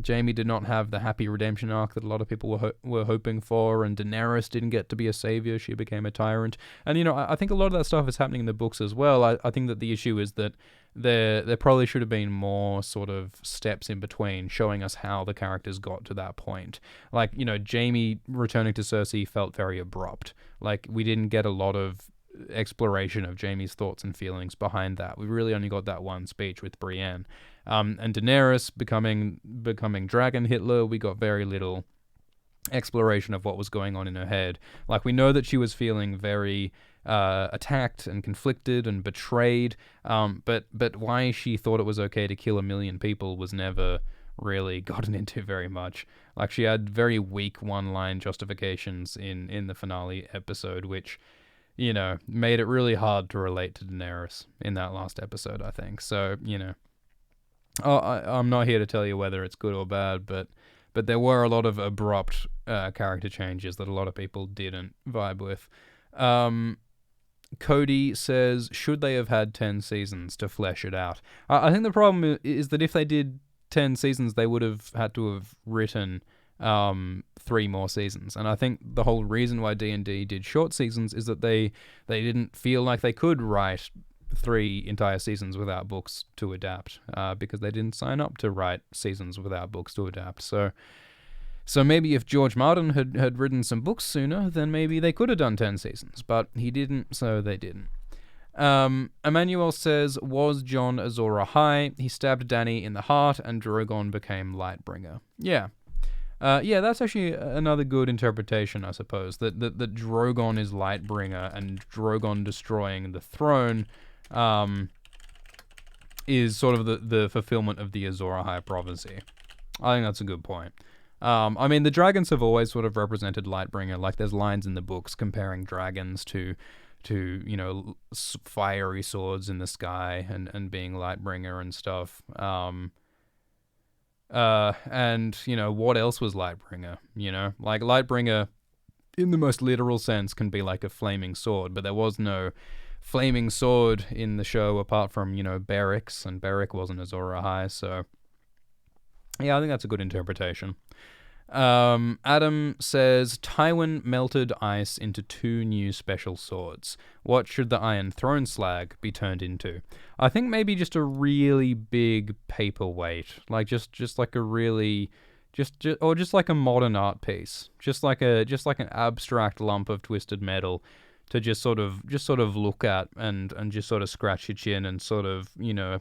Jaime did not have the happy redemption arc that a lot of people were hoping for, and Daenerys didn't get to be a savior. She became a tyrant. And, I think a lot of that stuff is happening in the books as well. I think that the issue is that there probably should have been more sort of steps in between, showing us how the characters got to that point. Like, Jaime returning to Cersei felt very abrupt. Like, we didn't get a lot of exploration of Jaime's thoughts and feelings behind that. We really only got that one speech with Brienne. And Daenerys becoming Dragon Hitler, we got very little exploration of what was going on in her head. Like, we know that she was feeling very attacked and conflicted and betrayed. But why she thought it was okay to kill 1 million people was never really gotten into very much. Like, she had very weak one-line justifications in the finale episode, which, made it really hard to relate to Daenerys in that last episode, I think. So, I'm not here to tell you whether it's good or bad, but there were a lot of abrupt character changes that a lot of people didn't vibe with. Cody says, should they have had 10 seasons to flesh it out? I think the problem is that if they did 10 seasons, they would have had to have written 3 more seasons. And I think the whole reason why D&D did short seasons is that they didn't feel like they could write 3 entire seasons without books to adapt, because they didn't sign up to write seasons without books to adapt. So maybe if George Martin had written some books sooner, then maybe they could have done 10 seasons, but he didn't, so they didn't. Emmanuel says, was Jon Azor Ahai? He stabbed Dany in the heart and Drogon became Lightbringer. Yeah, that's actually another good interpretation, I suppose, that Drogon is Lightbringer and Drogon destroying the throne is sort of the fulfillment of the Azor Ahai prophecy. I think that's a good point. I mean, the dragons have always sort of represented Lightbringer. Like, there's lines in the books comparing dragons to fiery swords in the sky and being Lightbringer and stuff. And, what else was Lightbringer? Like, Lightbringer, in the most literal sense, can be like a flaming sword, but there was no flaming sword in the show apart from, Beric's, and Beric wasn't Azor Ahai, so yeah, I think that's a good interpretation. Adam says, Tywin melted ice into 2 new special swords. What should the Iron Throne slag be turned into? I think maybe just a really big paperweight, like just like a really, just like a modern art piece, just like an abstract lump of twisted metal to just sort of look at and just sort of scratch your chin and sort of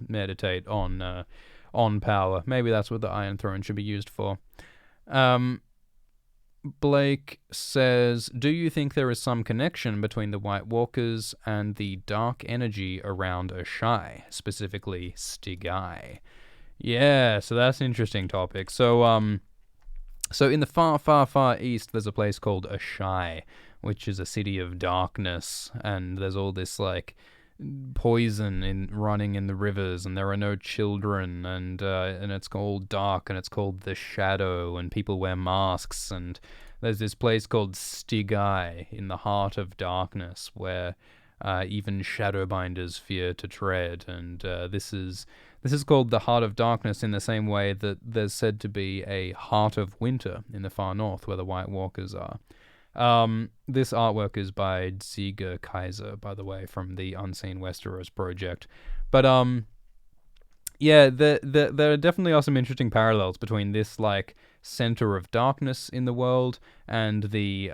meditate on power. Maybe that's what the Iron Throne should be used for. Blake says, do you think there is some connection between the White Walkers and the dark energy around Asshai, specifically Stygai? Yeah, so that's an interesting topic. So in the far, far, far east, there's a place called Asshai, which is a city of darkness, and there's all this, like, poison running in the rivers, and there are no children, and it's called dark, and it's called the Shadow, and people wear masks, and there's this place called Stygai in the heart of darkness where even Shadowbinders fear to tread, and this is called the Heart of Darkness in the same way that there's said to be a Heart of Winter in the far north where the White Walkers are. This artwork is by Ziga Kaiser, by the way, from the Unseen Westeros project. But yeah, there definitely are some interesting parallels between this, like, center of darkness in the world and the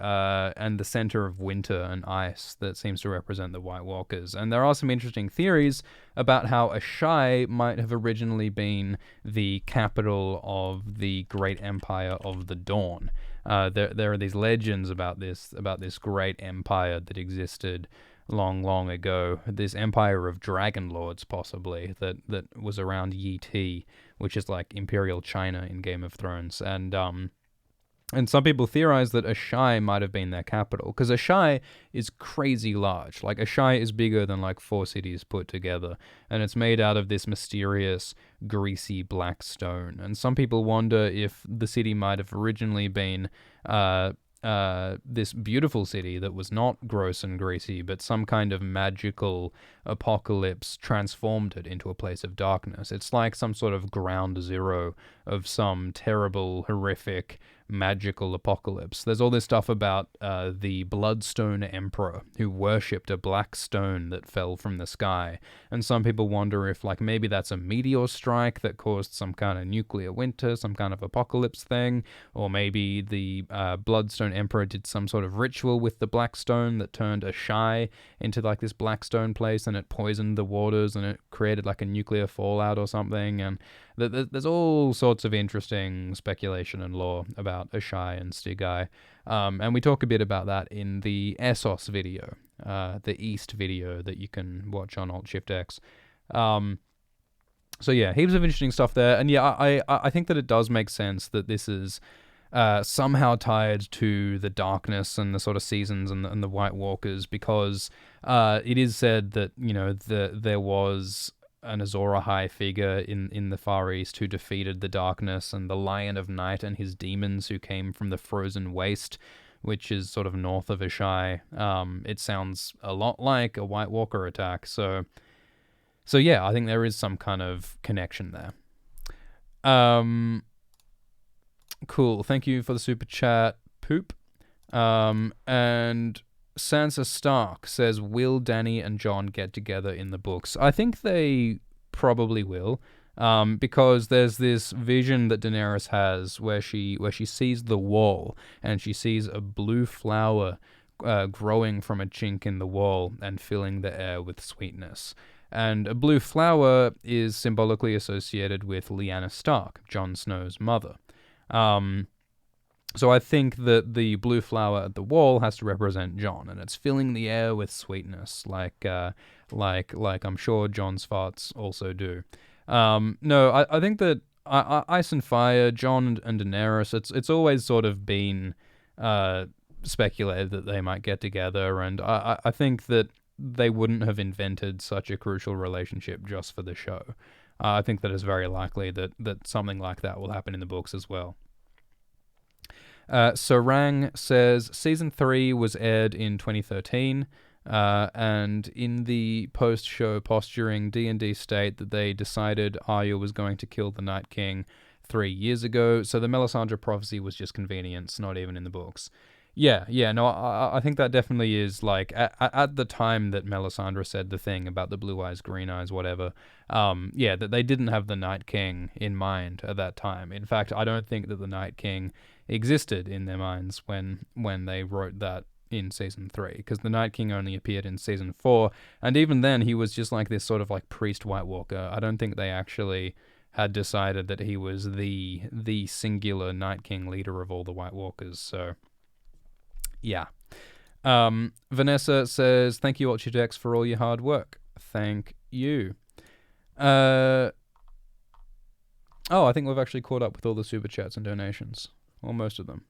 center of winter and ice that seems to represent the White Walkers. And there are some interesting theories about how Asshai might have originally been the capital of the great empire of the Dawn. There are these legends about this great empire that existed long, long ago. This empire of dragon lords, possibly, that was around Yi Ti, which is like Imperial China in Game of Thrones. And some people theorize that Asshai might have been their capital, because Asshai is crazy large. Like, Asshai is bigger than like 4 cities put together, and it's made out of this mysterious, greasy black stone. And some people wonder if the city might have originally been this beautiful city that was not gross and greasy, but some kind of magical apocalypse transformed it into a place of darkness. It's like some sort of ground zero of some terrible, horrific, magical apocalypse. There's all this stuff about the Bloodstone Emperor who worshipped a black stone that fell from the sky, and some people wonder if, like, maybe that's a meteor strike that caused some kind of nuclear winter, some kind of apocalypse thing, or maybe the Bloodstone Emperor did some sort of ritual with the black stone that turned Asshai into like this black stone place, and it poisoned the waters and it created like a nuclear fallout or something. And there's all sorts of interesting speculation and lore about Asshai and Stygai. And we talk a bit about that in the Essos video, the East video that you can watch on Alt Shift X. So yeah, heaps of interesting stuff there, and yeah, I think that it does make sense that this is somehow tied to the darkness and the sort of seasons and the White Walkers, because it is said that, you know, there was an Azor Ahai figure in the Far East who defeated the darkness, and the Lion of Night and his demons who came from the Frozen Waste, which is sort of north of Ashai. It sounds a lot like a White Walker attack, so yeah, I think there is some kind of connection there. Cool. Thank you for the super chat, Poop. And Sansa Stark says, will Dany and Jon get together in the books? I think they probably will, because there's this vision that Daenerys has where she sees the wall, and she sees a blue flower growing from a chink in the wall and filling the air with sweetness. And a blue flower is symbolically associated with Lyanna Stark, Jon Snow's mother. So I think that the blue flower at the wall has to represent Jon, and it's filling the air with sweetness, like I'm sure Jon's farts also do. No, I think that Ice and Fire, Jon and Daenerys, it's always sort of been speculated that they might get together, and I think that they wouldn't have invented such a crucial relationship just for the show. I think that it's very likely that something like that will happen in the books as well. Sarang says, Season 3 was aired in 2013, and in the post-show posturing, D&D state that they decided Arya was going to kill the Night King 3 years ago, so the Melisandre prophecy was just convenience, not even in the books. Yeah, no, I think that definitely is, like, at the time that Melisandre said the thing about the blue eyes, green eyes, whatever, that they didn't have the Night King in mind at that time. In fact, I don't think that the Night King existed in their minds when they wrote that in Season 3, because the Night King only appeared in Season 4, and even then he was just like this sort of like priest White Walker. I don't think they actually had decided that he was the singular Night King, leader of all the White Walkers, so... yeah. Vanessa says, thank you, Ultradex, for all your hard work. Thank you. I think we've actually caught up with all the super chats and donations. Or most of them.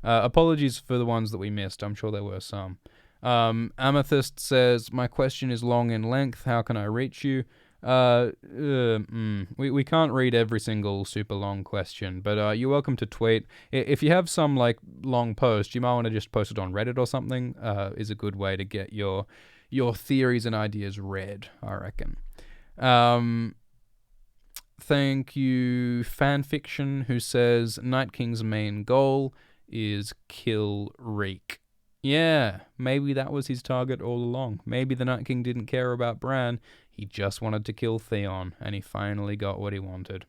Apologies for the ones that we missed. I'm sure there were some. Amethyst says, my question is long in length. How can I reach you? We can't read every single super long question, but you're welcome to tweet. If you have some like long post, you might want to just post it on Reddit or something. Is a good way to get your theories and ideas read, I reckon. Thank you, Fanfiction, who says Night King's main goal is kill Reek. Yeah, maybe that was his target all along. Maybe the Night King didn't care about Bran. He just wanted to kill Theon, and he finally got what he wanted.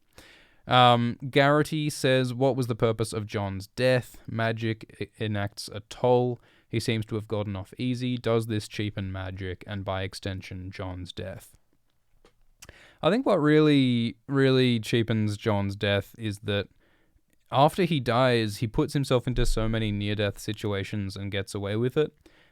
Garrity says, what was the purpose of Jon's death? Magic enacts a toll. He seems to have gotten off easy. Does this cheapen magic, and by extension, Jon's death? I think what really, really cheapens Jon's death is that after he dies, he puts himself into so many near-death situations and gets away with it.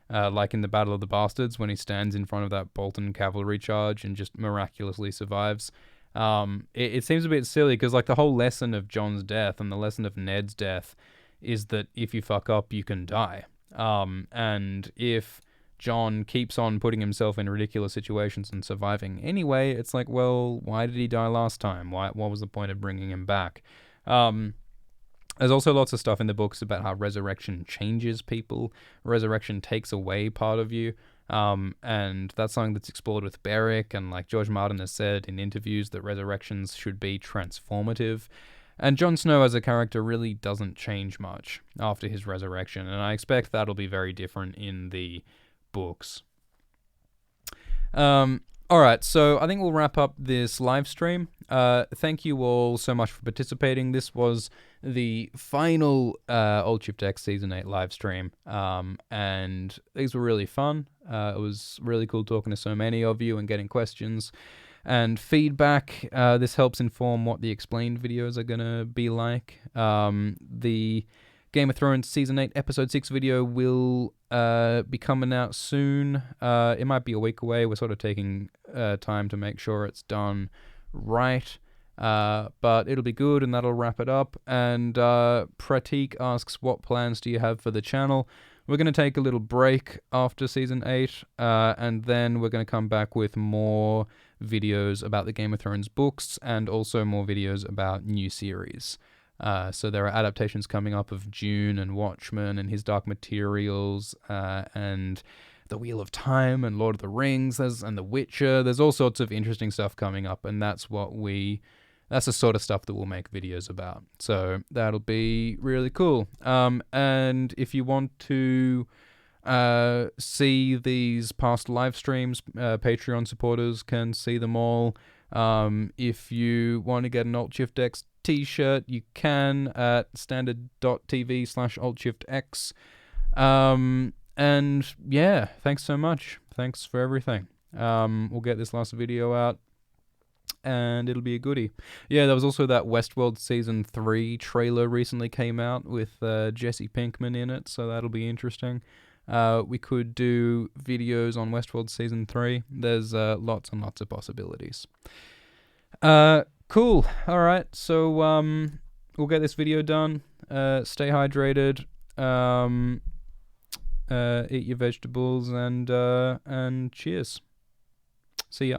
Like in the Battle of the Bastards, when he stands in front of that Bolton cavalry charge and just miraculously survives. It seems a bit silly, because like the whole lesson of Jon's death and the lesson of Ned's death is that if you fuck up, you can die. And if Jon keeps on putting himself in ridiculous situations and surviving anyway, it's like, well, why did he die last time? What was the point of bringing him back? There's also lots of stuff in the books about how resurrection changes people. Resurrection takes away part of you. And that's something that's explored with Beric, and like George Martin has said in interviews that resurrections should be transformative. And Jon Snow as a character really doesn't change much after his resurrection, and I expect that'll be very different in the books. Alright, so I think we'll wrap up this live stream. Thank you all so much for participating. This was the final Old Shift X Season 8 live stream, and these were really fun. It was really cool talking to so many of you and getting questions and feedback. This helps inform what the explained videos are going to be like. The Game of Thrones Season 8 Episode 6 video will be coming out soon. It might be a week away. We're sort of taking time to make sure it's done right. But it'll be good, and that'll wrap it up. And Pratik asks, what plans do you have for the channel? We're going to take a little break after Season 8, and then we're going to come back with more videos about the Game of Thrones books, and also more videos about new series. So there are adaptations coming up of Dune and Watchmen and His Dark Materials, and The Wheel of Time and Lord of the Rings, and The Witcher. There's all sorts of interesting stuff coming up, and that's the sort of stuff that we'll make videos about. So that'll be really cool. And if you want to see these past live streams, Patreon supporters can see them all. If you want to get an AltShiftX t-shirt, you can at standard.tv/AltShiftX. And yeah, thanks so much. Thanks for everything. We'll get this last video out, and it'll be a goodie. Yeah, there was also that Westworld Season 3 trailer recently came out with Jesse Pinkman in it, so that'll be interesting. We could do videos on Westworld Season 3. There's lots and lots of possibilities. Cool. Alright, so we'll get this video done. Stay hydrated. Eat your vegetables, and cheers. See ya.